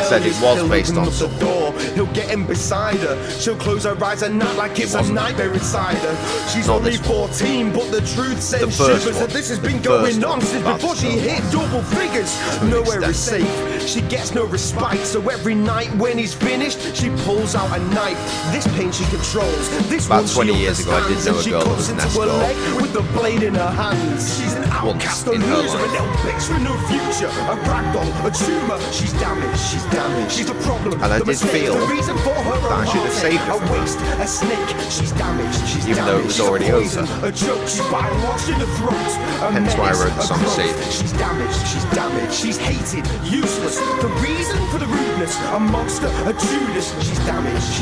said it was based on someone. He'll get in beside her. She'll close her eyes and not like it's a nightmare inside her. She's only 14, but the truth sends shivers that this has been going on since before she hit double figures. Nowhere is safe. She gets no respite. So every night when he's finished, she pulls out a knife. This pain she controls. This about 20 years ago, I did know a girl that was an escort. With the blade in her hands. She's an outcast, a loser, a little bitch with no future. A ragdoll, a tumor. She's damaged. She's a problem. And I did feel that I should have saved her from waste, a snake. She's damaged. Even though it was already over. A joke. She's bywash in the throat. Hence why I wrote the song Save It. She's damaged. She's hated, useless. The reason for the rudeness, a monster, a Judas. She's damaged.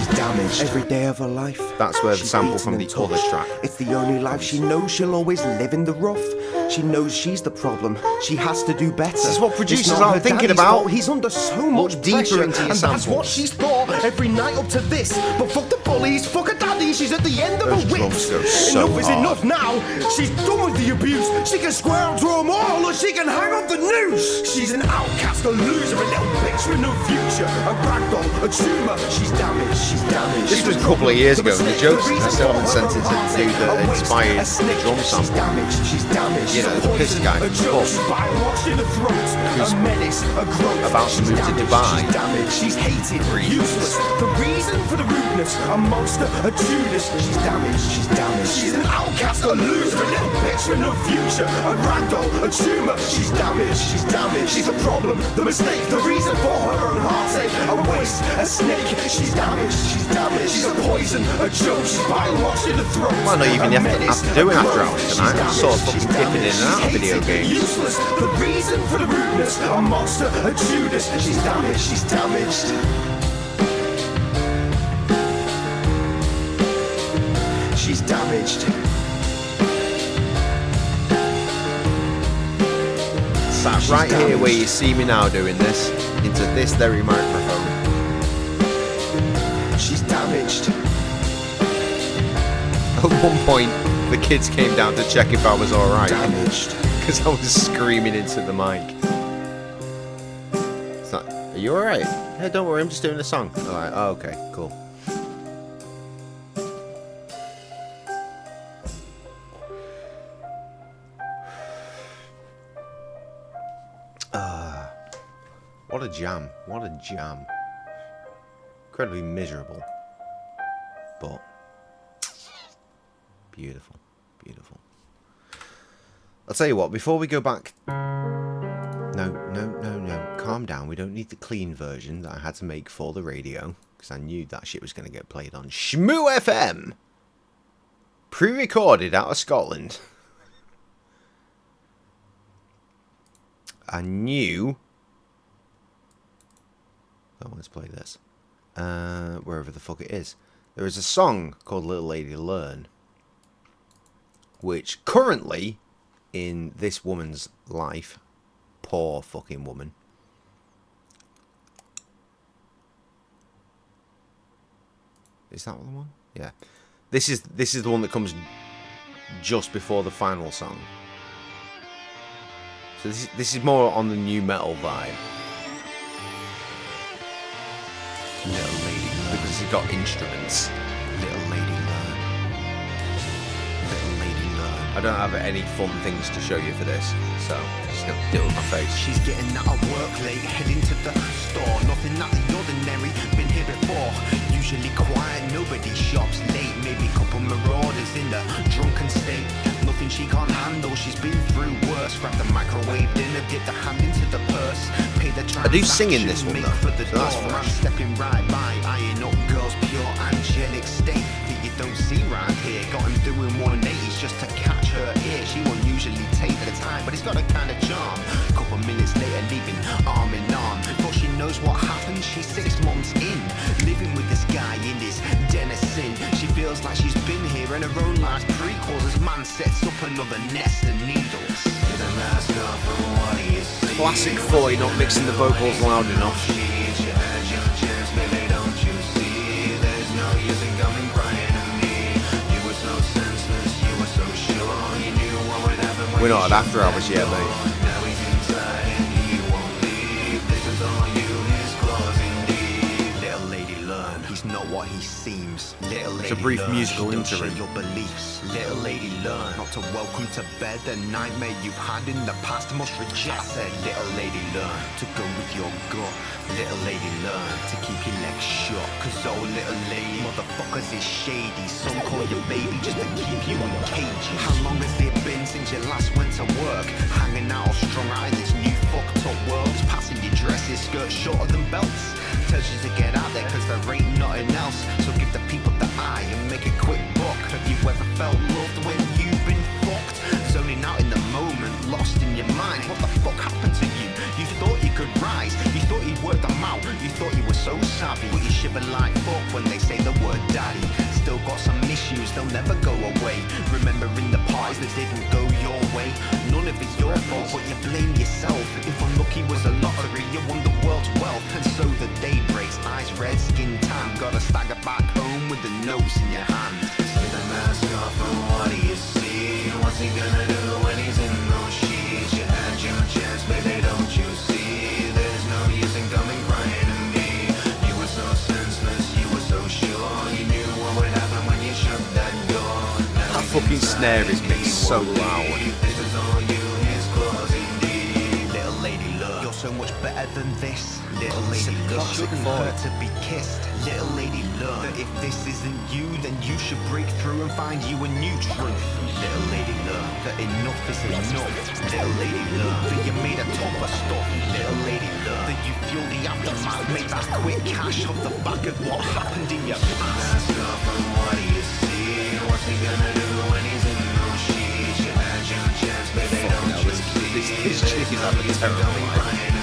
Every day of her life. That's where the sample from the other track. It's the only life she knows. She'll always live in the rough. She knows she's the problem. She has to do better. This is what producers are thinking about. He's under so much pressure, and that's what she's thought every night up to this. But fuck the bullies, fuck her daddy. She's at the end of her wits. Enough is enough now. She's done with the abuse. She can square up to them all, or she can hang up the noose. She's an outcast, a loser, a little bitch with no future. A ragdoll, a tumor. She's damaged. This was a couple of years ago, and the jokes I still haven't sent it to do the inspired drum sample. You know, the piss guy from the pub, who's about to move to Dubai. She's hated, useless. The reason for the rudeness, a monster, a Judas. She's damaged. She's an outcast, a loser, a little bitch with no future. A ragdoll, a tumor. She's damaged. She's a problem, the mistake, the reason for her own heartache. A waste, a snake. She's damaged. She's a poison, a joke. She's bywash in the throat. Might not even have to do an after hours tonight. I'm sort of fucking dipping in and out of video games. Useless, the reason for the rudeness, a monster, a Judas. She's damaged. She's damaged. Sat right here where you see me now doing this, into this very microphone. She's damaged. At one point, the kids came down to check if I was alright. Because I was screaming into the mic. It's like, are you alright? Yeah, don't worry, I'm just doing a song. Alright, oh, okay, cool. What a jam. What a jam. Incredibly miserable. But beautiful. I'll tell you what, before we go back... No. Calm down. We don't need the clean version that I had to make for the radio. Because I knew that shit was going to get played on Shmoo FM. Pre-recorded out of Scotland. I knew... Oh, let's play this. Wherever the fuck it is. There is a song called Little Lady Learn, which currently in this woman's life. Poor fucking woman. Is that the one? Yeah. This is the one that comes just before the final song. So this is more on the new metal vibe. Little lady learn. Because it's got instruments. Little lady learn. Little lady learn. I don't have any fun things to show you for this, so just gonna do it with my face. She's getting out of work late, heading to the store. Nothing out the ordinary, been here before. Usually quiet, nobody shops late. Maybe a couple marauders in the drunken state. Nothing she can't handle, she's been through worse. Grab the microwave dinner, get the hand into the purse. Pay the I do sing in this one though, for the so that's door. fresh. I'm stepping right by, eyeing up girls' pure angelic state that you don't see round here. Got him doing 180s just to catch her ear. She won't usually take the time, but it's got a kind of charm. Couple minutes later, leaving arm in arm. Before she knows what happened, she's 6 months in, living with this guy in this den of sin. She feels like she's been here in her own life's prequels as man sets up another nest of needles. Classic Foy not mixing the vocals loud enough. We're not at after hours yet, mate. Not what he seems. Little lady, it's a brief learn. musical interlude. Your beliefs. Little lady learn not to welcome to bed the nightmare you've had in the past must reject. Said little lady learn to go with your gut. Little lady learn to keep your legs shut. Cause oh little lady, motherfuckers is shady. Some call you baby just to keep you in cages. How long has it been since you last went to work? Hanging out strung out in this new fucked up world. It's passing your dresses, skirts shorter than belts. Tells you to get out there cause there ain't nothing else. So give the people the eye and make a quick buck. Have you ever felt loved when you've been fucked? Zoning out in the moment, lost in your mind. What the fuck happened to you? You thought you could rise, you thought you'd work them out. You thought you were so savvy, but you shiver like fuck when they say the word daddy. Still got some issues, they'll never go away. Remembering the parties that didn't go your way. None of it's your fault, but you blame yourself. If unlucky was a lottery, you won the world's wealth. And so the day breaks, eyes red, skin tan. Gotta stagger back home with the notes in your hand. Take the mask off and what do you see? What's he gonna do when he's in those sheets? You had your chance, baby, don't you see? There's no use in coming crying to me. You were so senseless, you were so sure. You knew what would happen when you shut that door. That fucking snare is mixed so loud. This is all you, his claws indeed. Little lady love, you're so much better than this. Little lady love, shouldn't hurt to be kissed. Little lady love, that if this isn't you, then you should break through and find you a new truth. Little lady love, that enough is enough. Little lady love, that you made a tougher stuff. Little lady love, that you feel the aftermath. Make that quick cash off the back of what happened in your past. What do you see? What's he gonna do when he's in those sheets? You had your chance, baby, don't you see? This chick is having a terrible life.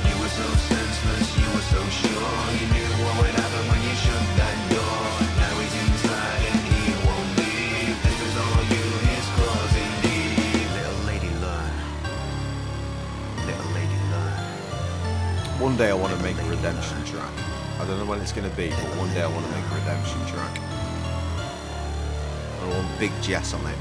You were so senseless, you were so sure. You knew what would happen when you shut that door. Now he's inside and he won't leave. This is all you, his claws indeed. Little lady learn. Little lady learn. One day I want to make a redemption track. I don't know when it's going to be, but one day I want to make a redemption track. I want Big Jess on it.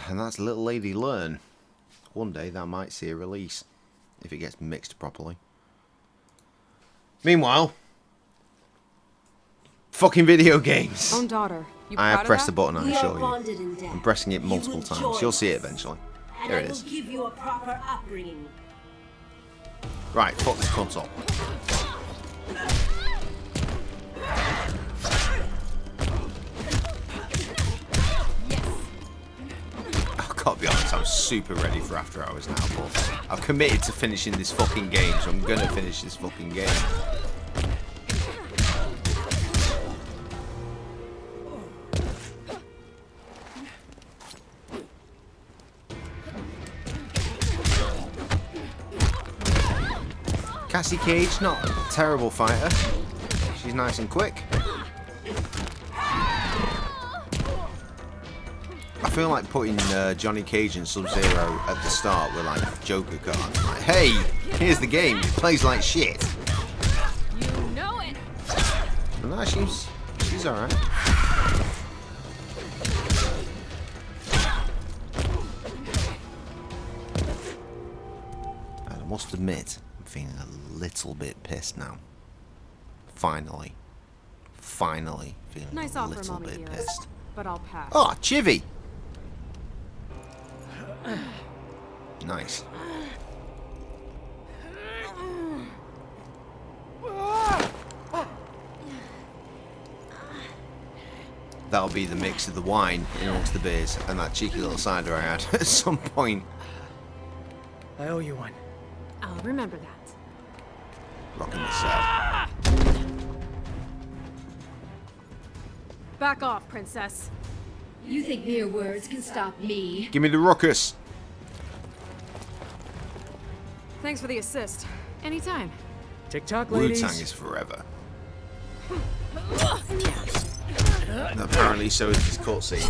And that's Little Lady Learn. One day that might see a release, if it gets mixed properly. Meanwhile, fucking video games. Own daughter. You I have proud of pressed that? the button, I We show are you. bonded in death. I'm pressing it multiple You will times. join You'll see it us. eventually. And There I it will is. give you a proper upbringing. Right, fuck this console. I can't be honest, I'm super ready for After Hours now, but I've committed to finishing this fucking game, so I'm gonna finish this fucking game. Cassie Cage, not a terrible fighter. She's nice and quick. I feel like putting Johnny Cage and Sub-Zero at the start with like Joker cards. Like, hey, here's the game. It plays like shit. You know it. No, she's alright. I must admit, I'm feeling a little bit pissed now. Finally feeling Nice a offer, little Mommy bit dearest, pissed. but I'll pass. Oh, Chivy! Nice. That'll be the mix of the wine in amongst the beers and that cheeky little cider I had at some point. I owe you one. I'll remember that. Rocking this out. Back off, princess. You think mere words can stop me? Give me the ruckus. Thanks for the assist. Anytime. TikTok, ladies. Wu-Tang is forever. Apparently so is this cutscene.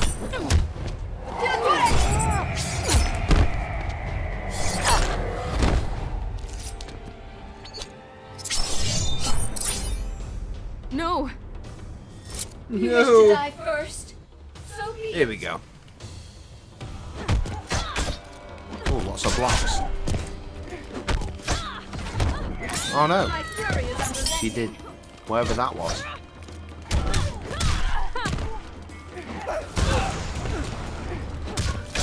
No. You wish to die first? So be it. Here we go. Oh, lots of blocks. Oh no. She did whatever that was.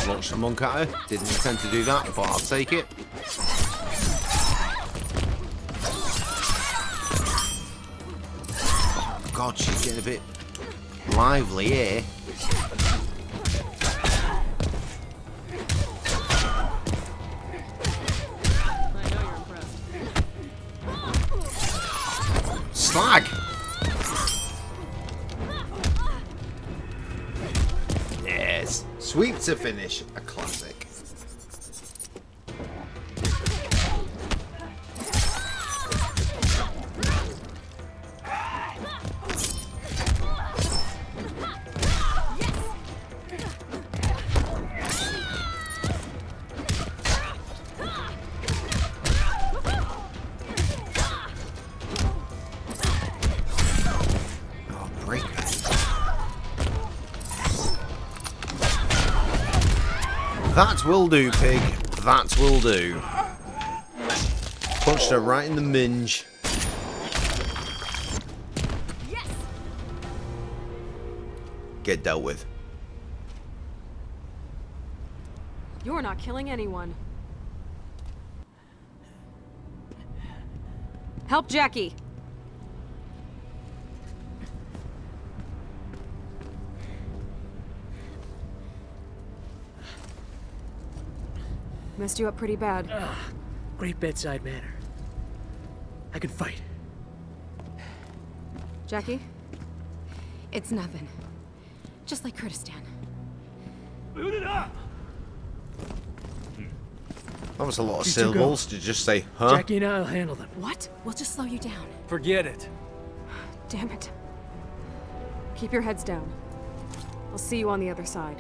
Launched a monk at her. Didn't intend to do that, but I'll take it. Oh God, she's getting a bit lively here. Slag! Yes. Sweep to finish. A classic. That will do, pig. That will do. Punched her right in the minge. Yes. Get dealt with. You're not killing anyone. Help Jackie. Messed you up pretty bad. Great bedside manner. I can fight. Jackie? It's nothing. Just like Kurdistan. That was a lot of syllables to just say, huh? Jackie and I'll handle them. What? We'll just slow you down. Forget it. Damn it. Keep your heads down. I'll see you on the other side.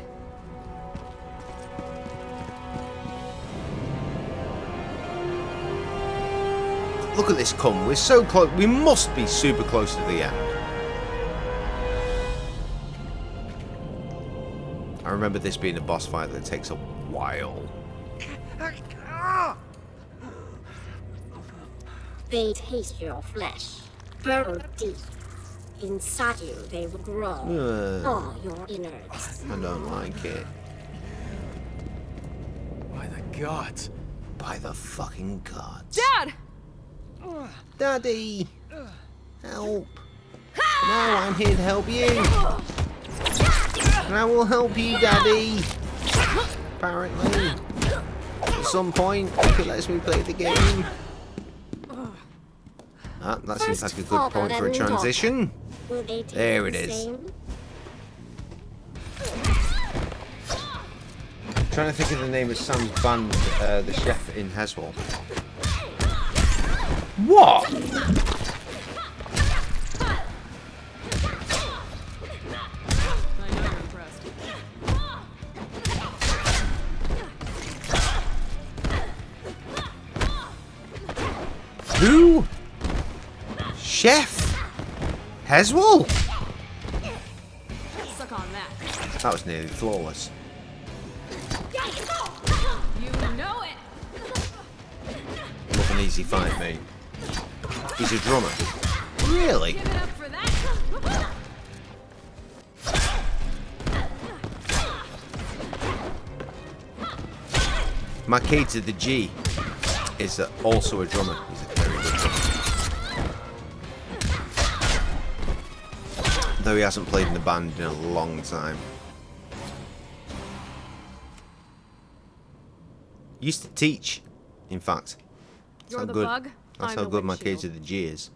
Look at this come. We're so close. We must be super close to the end. I remember this being a boss fight that takes a while. They taste your flesh, burrow deep. Inside you, they will grow. All your innards. I don't like it. By the gods. By the fucking gods. Dad! Daddy! Help! Now I'm here to help you! And I will help you, Daddy! Apparently. At some point, if it lets me play the game. Ah, that seems like a good point for a transition. There it is. Trying to think of the name of Sam Van, the chef in Heswell. What? Who? Chef Heswell? Suck on that. That was nearly flawless. You know it. Not an easy fight, mate. He's a drummer. Really? Give it up for that. My K to the G is also a drummer. He's a very good drummer. Though he hasn't played in the band in a long time. Used to teach, in fact. That's You're how the good. bug, That's I'm how the good my K windshield. to the G is.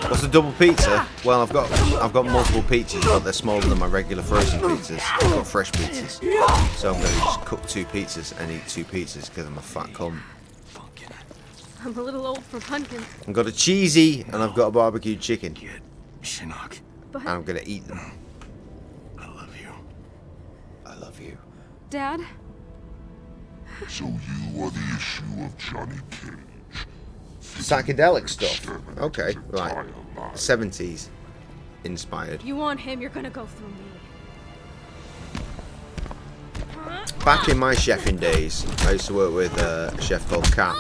What's a double pizza? Well, I've got multiple pizzas, but they're smaller than my regular frozen pizzas. I've got fresh pizzas, so I'm going to just cook 2 pizzas and eat 2 pizzas because I'm a fat cunt. I'm a little old for pumpkin. I've got a cheesy and I've got a barbecue chicken. Shinnok. And I'm going to eat them. I love you. I love you. Dad? So you are the issue of Johnny Cage. Psychedelic stuff. Okay, right. 70s inspired. You want him, you're gonna go through me. Back in my chefing days, I used to work with a chef called Kat,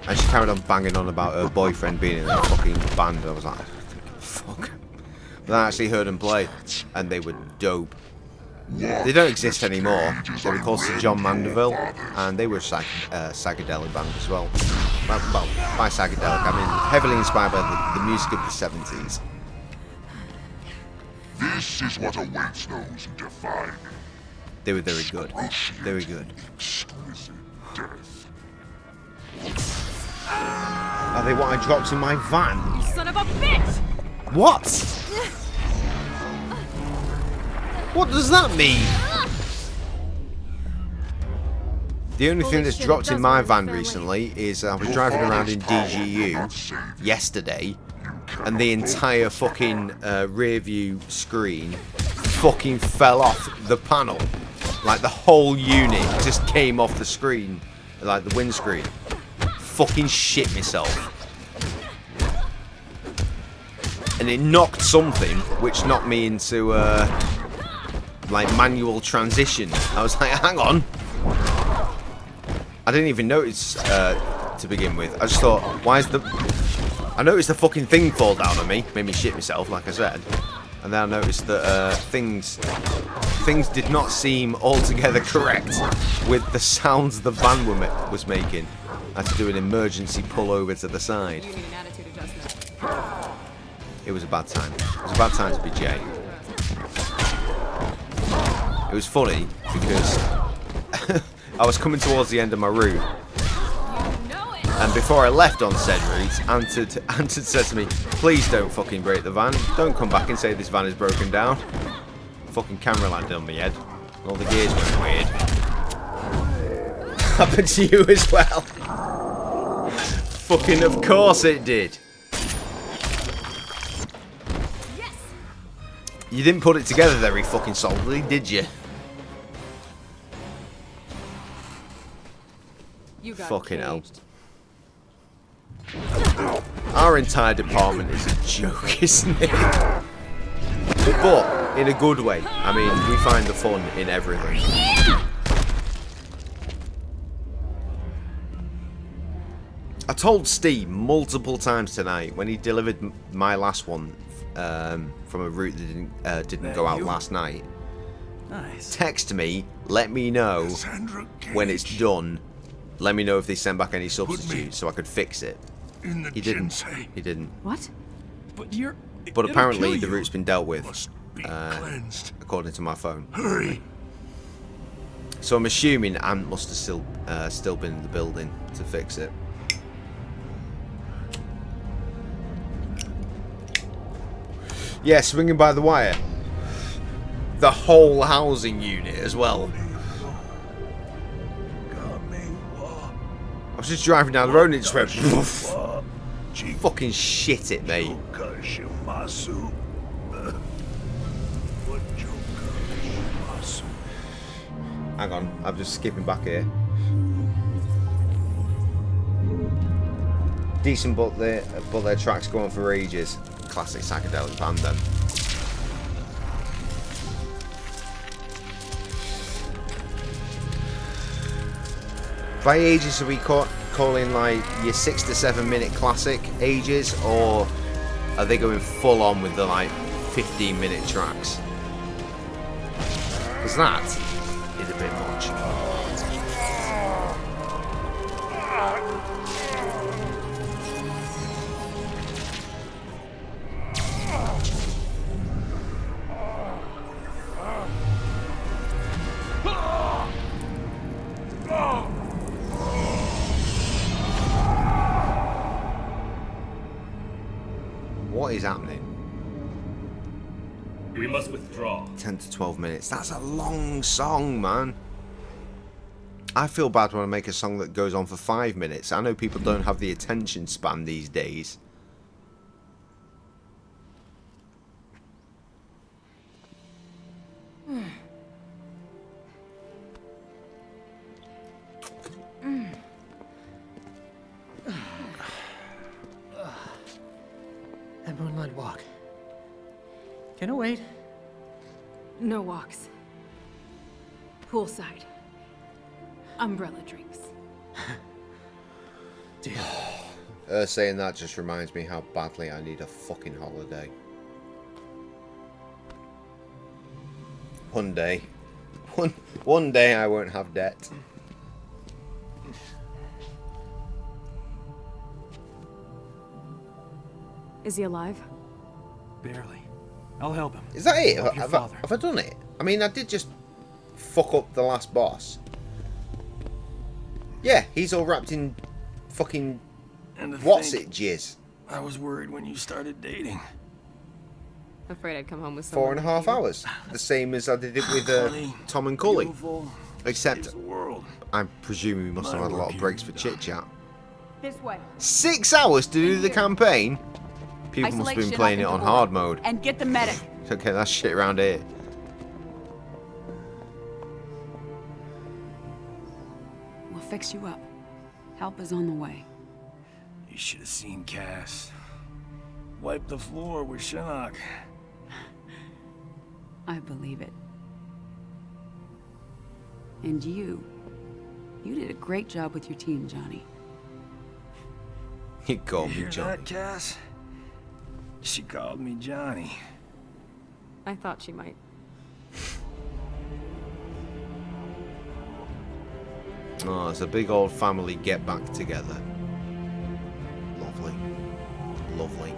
and she carried on banging on about her boyfriend being in a fucking band. I was like, fuck. But I actually heard them play, and they were dope. They don't exist anymore. They were called Sir John Mandeville, and they were a psychedelic band as well. Well, by psychedelic, I mean heavily inspired by the music of the 70s. This is what awaits those who defy me. They were very good. Very good. Exquisite death. Are they what I dropped in my van? You son of a bitch! What? What does that mean? The only thing that's dropped in my van recently is I was driving around in DGU yesterday, and the entire fucking rear view screen fucking fell off the panel. Like the whole unit just came off the screen, like the windscreen. Fucking shit myself. And it knocked something, which knocked me into like manual transition. I was like, hang on. I didn't even notice to begin with. I just thought, why is the... I noticed the fucking thing fall down on me. Made me shit myself, like I said. And then I noticed that things did not seem altogether correct with the sounds the van was making. I had to do an emergency pull over to the side. You need an attitude adjustment. It was a bad time. It was a bad time to be Jay. It was funny because I was coming towards the end of my route, and before I left on said route, Anton said to me, "Please don't fucking break the van. Don't come back and say this van is broken down." Fucking camera landed on my head. All the gears went weird. Happened to you as well. Fucking of course it did. You didn't put it together very fucking solidly, did you? You got fucking hell. caged. Our entire department is a joke, isn't it? But in a good way. I mean, we find the fun in everything. I told Steve multiple times tonight when he delivered my last one from a route that didn't go out last night. Nice. Text me, let me know when it's done. Let me know if they send back any substitutes so I could fix it. He didn't. He didn't. What? But apparently the route's been dealt with, according to my phone. Hurry. So I'm assuming Ant must have still been in the building to fix it. Yeah, swinging by the wire. The whole housing unit as well. was just driving down the road and it just went poof. Fucking shit it, mate. Hang on, I'm just skipping back here. Decent, but their tracks go on for ages. Classic psychedelic band then. By ages, are we calling like your 6 to 7 minute classic ages, or are they going full on with the like 15-minute tracks? Because that is a bit much. What is happening? We must withdraw. 10 to 12 minutes. That's a long song, man. I feel bad when I make a song that goes on for 5 minutes. I know people don't have the attention span these days. That moonlight walk. Can it wait? No walks. Poolside. Umbrella drinks. Deal. Saying that just reminds me how badly I need a fucking holiday. One day. One day I won't have debt. Is he alive? Barely. I'll help him. Is that it? Help your father. Have I done it? I mean, I did just fuck up the last boss. Yeah, he's all wrapped in fucking what's it jizz. I was worried when you started dating. Afraid I'd come home with someone. 4.5 hours. The same as I did it with Tom and Cully. Except, I presume we must have had a lot of breaks for chit-chat. This way. 6 hours to do the campaign? People must have been playing it on hard mode. And get the medic. Okay, that's shit around here. We'll fix you up. Help is on the way. You should have seen Cass. Wipe the floor with Shinnok. I believe it. And you did a great job with your team, Johnny. You called me Hear Johnny. that, Cass? She called me Johnny. I thought she might. Oh, it's a big old family get back together. Lovely. Lovely.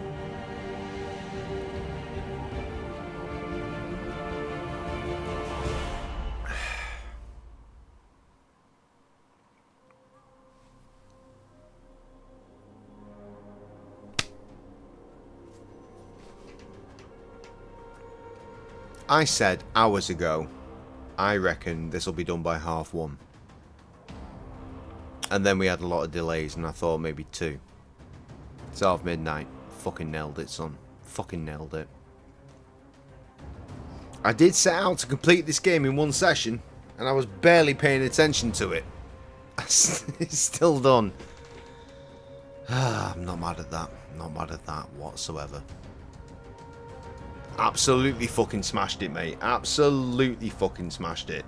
I said hours ago, I reckon this will be done by 1:30. And then we had a lot of delays, and I thought maybe 2. It's half midnight. Fucking nailed it, son. Fucking nailed it. I did set out to complete this game in 1 session, and I was barely paying attention to it. It's still done. I'm not mad at that. Not mad at that whatsoever. Absolutely fucking smashed it, mate. Absolutely fucking smashed it.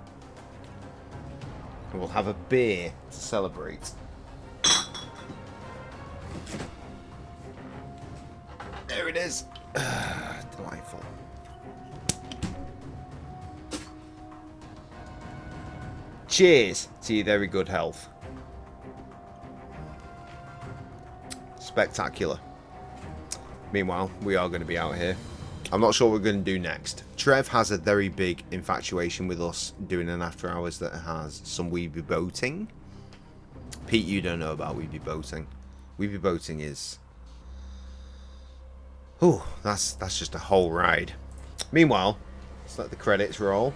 And we'll have a beer to celebrate. There it is. Delightful. Cheers to your very good health. Spectacular. Meanwhile, we are going to be out here. I'm not sure what we're going to do next. Trev has a very big infatuation with us doing an after hours that has some weeby boating. Pete, you don't know about weeby boating. Weeby boating is... Ooh, that's just a whole ride. Meanwhile, let's let the credits roll.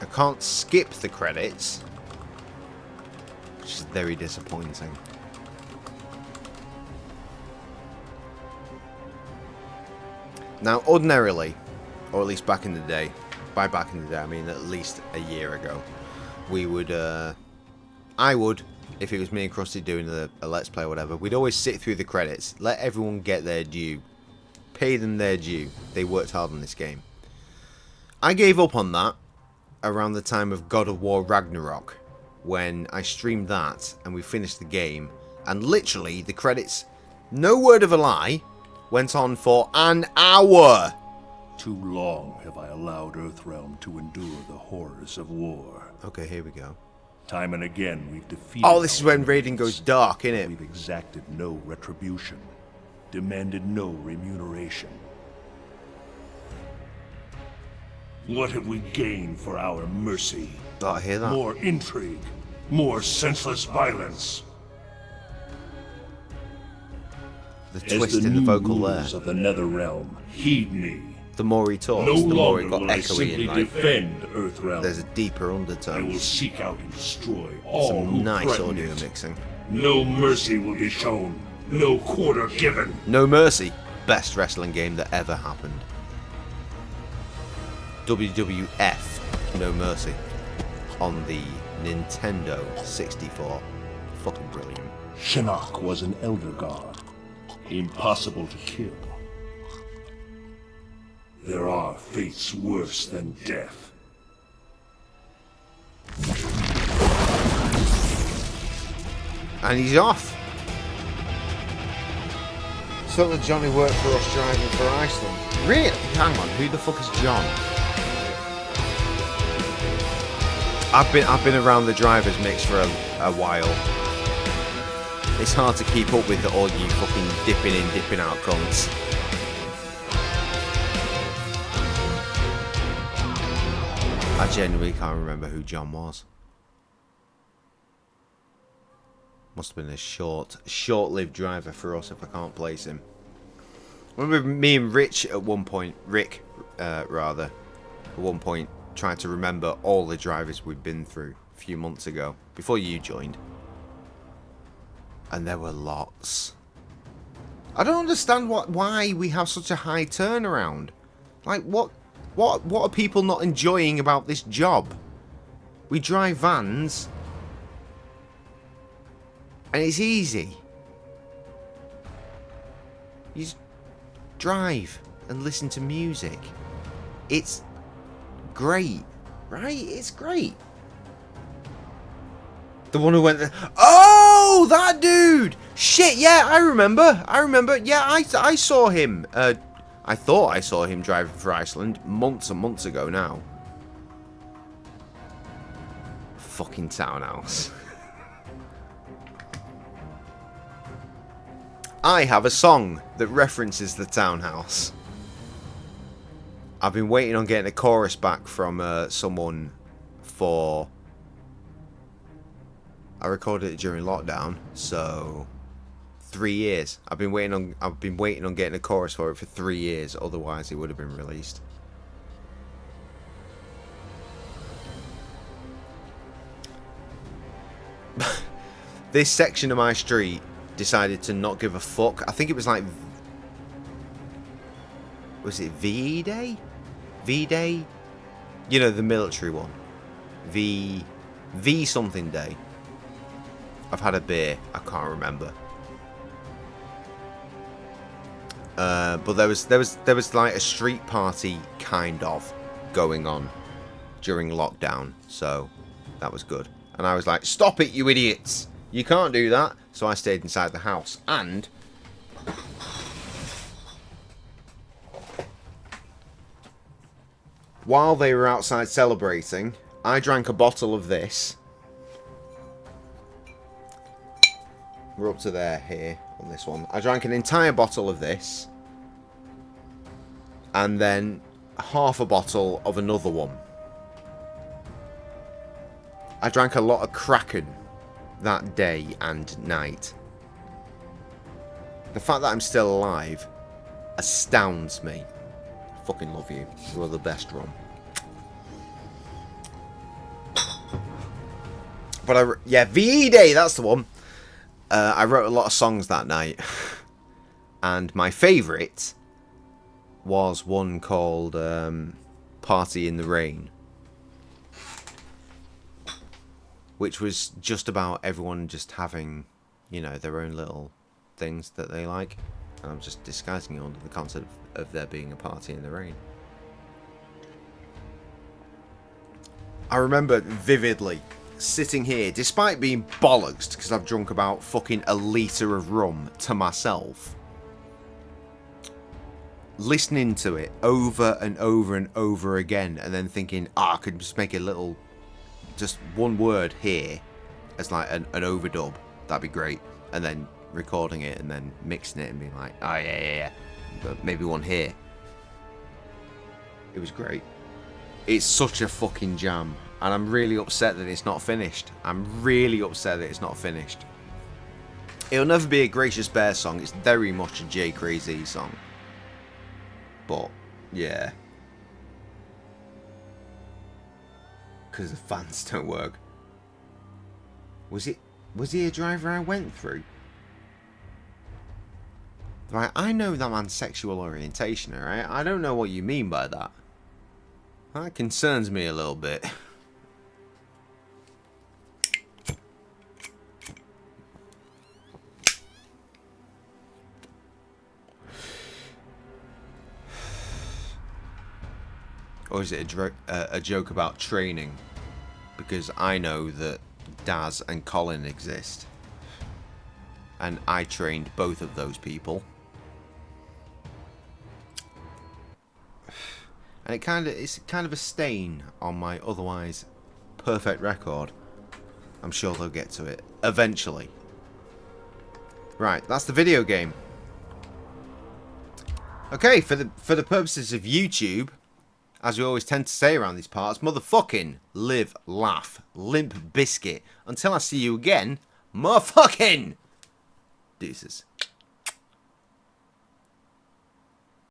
I can't skip the credits, which is very disappointing. Now, ordinarily, or at least back in the day, by back in the day, I mean at least a year ago, we would, I would, if it was me and Krusty doing a Let's Play or whatever, we'd always sit through the credits, let everyone get their due, pay them their due. They worked hard on this game. I gave up on that around the time of God of War Ragnarok, when I streamed that and we finished the game, and literally the credits, no word of a lie, went on for an hour. Too long have I allowed Earthrealm to endure the horrors of war. Okay, here we go. Time and again we've defeated. Oh, this is when Raiden goes dark, innit? We've exacted no retribution, demanded no remuneration. What have we gained for our mercy? Oh, I hear that. More intrigue, more senseless violence. The twist in the vocal there. Of the Netherrealm, heed me. The more he talks, no the more he longer got will I echoey simply and like, defend Earthrealm. There's a deeper undertone. I will seek out and destroy all some who nice threaten audio it. mixing. No mercy will be shown. No quarter given. No Mercy. Best wrestling game that ever happened. WWF No Mercy. On the Nintendo 64. Fucking brilliant. Shinnok was an elder god. Impossible to kill. There are fates worse than death. And he's off. So that Johnny worked for us driving for Iceland. Really? Hang on, who the fuck is John? I've been around the drivers mix for a while. It's hard to keep up with all you fucking dipping in, dipping out cunts. I genuinely can't remember who John was. Must have been a short-lived driver for us if I can't place him. I remember me and Rich at one point, Rick, rather, at one point, trying to remember all the drivers we'd been through a few months ago, before you joined. And there were lots. I don't understand why we have such a high turnaround. Like, what are people not enjoying about this job? We drive vans, and it's easy. You just drive and listen to music. It's great, right? It's great. The one who went there. Oh, that dude! Shit, yeah, I remember. Yeah, I saw him. I thought I saw him driving for Iceland months and months ago now. Fucking townhouse. I have a song that references the townhouse. I've been waiting on getting a chorus back from someone for... I recorded it during lockdown, so 3 years. I've been waiting on getting a chorus for it for 3 years, otherwise it would have been released. This section of my street decided to not give a fuck. I think it was like, was it VE Day? V-Day? You know, the military one. V something day. I've had a beer. I can't remember. But there was like a street party kind of going on during lockdown, so that was good. And I was like, "Stop it, you idiots! You can't do that." So I stayed inside the house, and while they were outside celebrating, I drank a bottle of this. We're up to there here on this one. I drank an entire bottle of this. And then half a bottle of another one. I drank a lot of Kraken that day and night. The fact that I'm still alive astounds me. I fucking love you. You are the best, Ron. But yeah, VE Day, that's the one. I wrote a lot of songs that night. And my favourite was one called Party in the Rain. Which was just about everyone just having, you know, their own little things that they like. And I'm just disguising it under the concept of there being a party in the rain. I remember vividly sitting here, despite being bollocksed because I've drunk about fucking a litre of rum to myself, listening to it over and over and over again, and then thinking, I could just make a little, just one word here as like an overdub. That'd be great. And then recording it and then mixing it and being like, oh yeah, but maybe one here. It was great. It's such a fucking jam, and I'm really upset that it's not finished. I'm really upset that it's not finished. It'll never be a Gracious Bear song. It's very much a J-Cray-Z song. But yeah, because the fans don't work. Was he a driver I went through? Right, I know that man's sexual orientation, alright? I don't know what you mean by that. That concerns me a little bit. Or is it a joke about training? Because I know that Daz and Colin exist. And I trained both of those people. And it's kind of a stain on my otherwise perfect record. I'm sure they'll get to it eventually. Right, that's the video game. Okay, for the purposes of YouTube, as we always tend to say around these parts, motherfucking live, laugh, Limp Biscuit. Until I see you again, motherfucking deuces.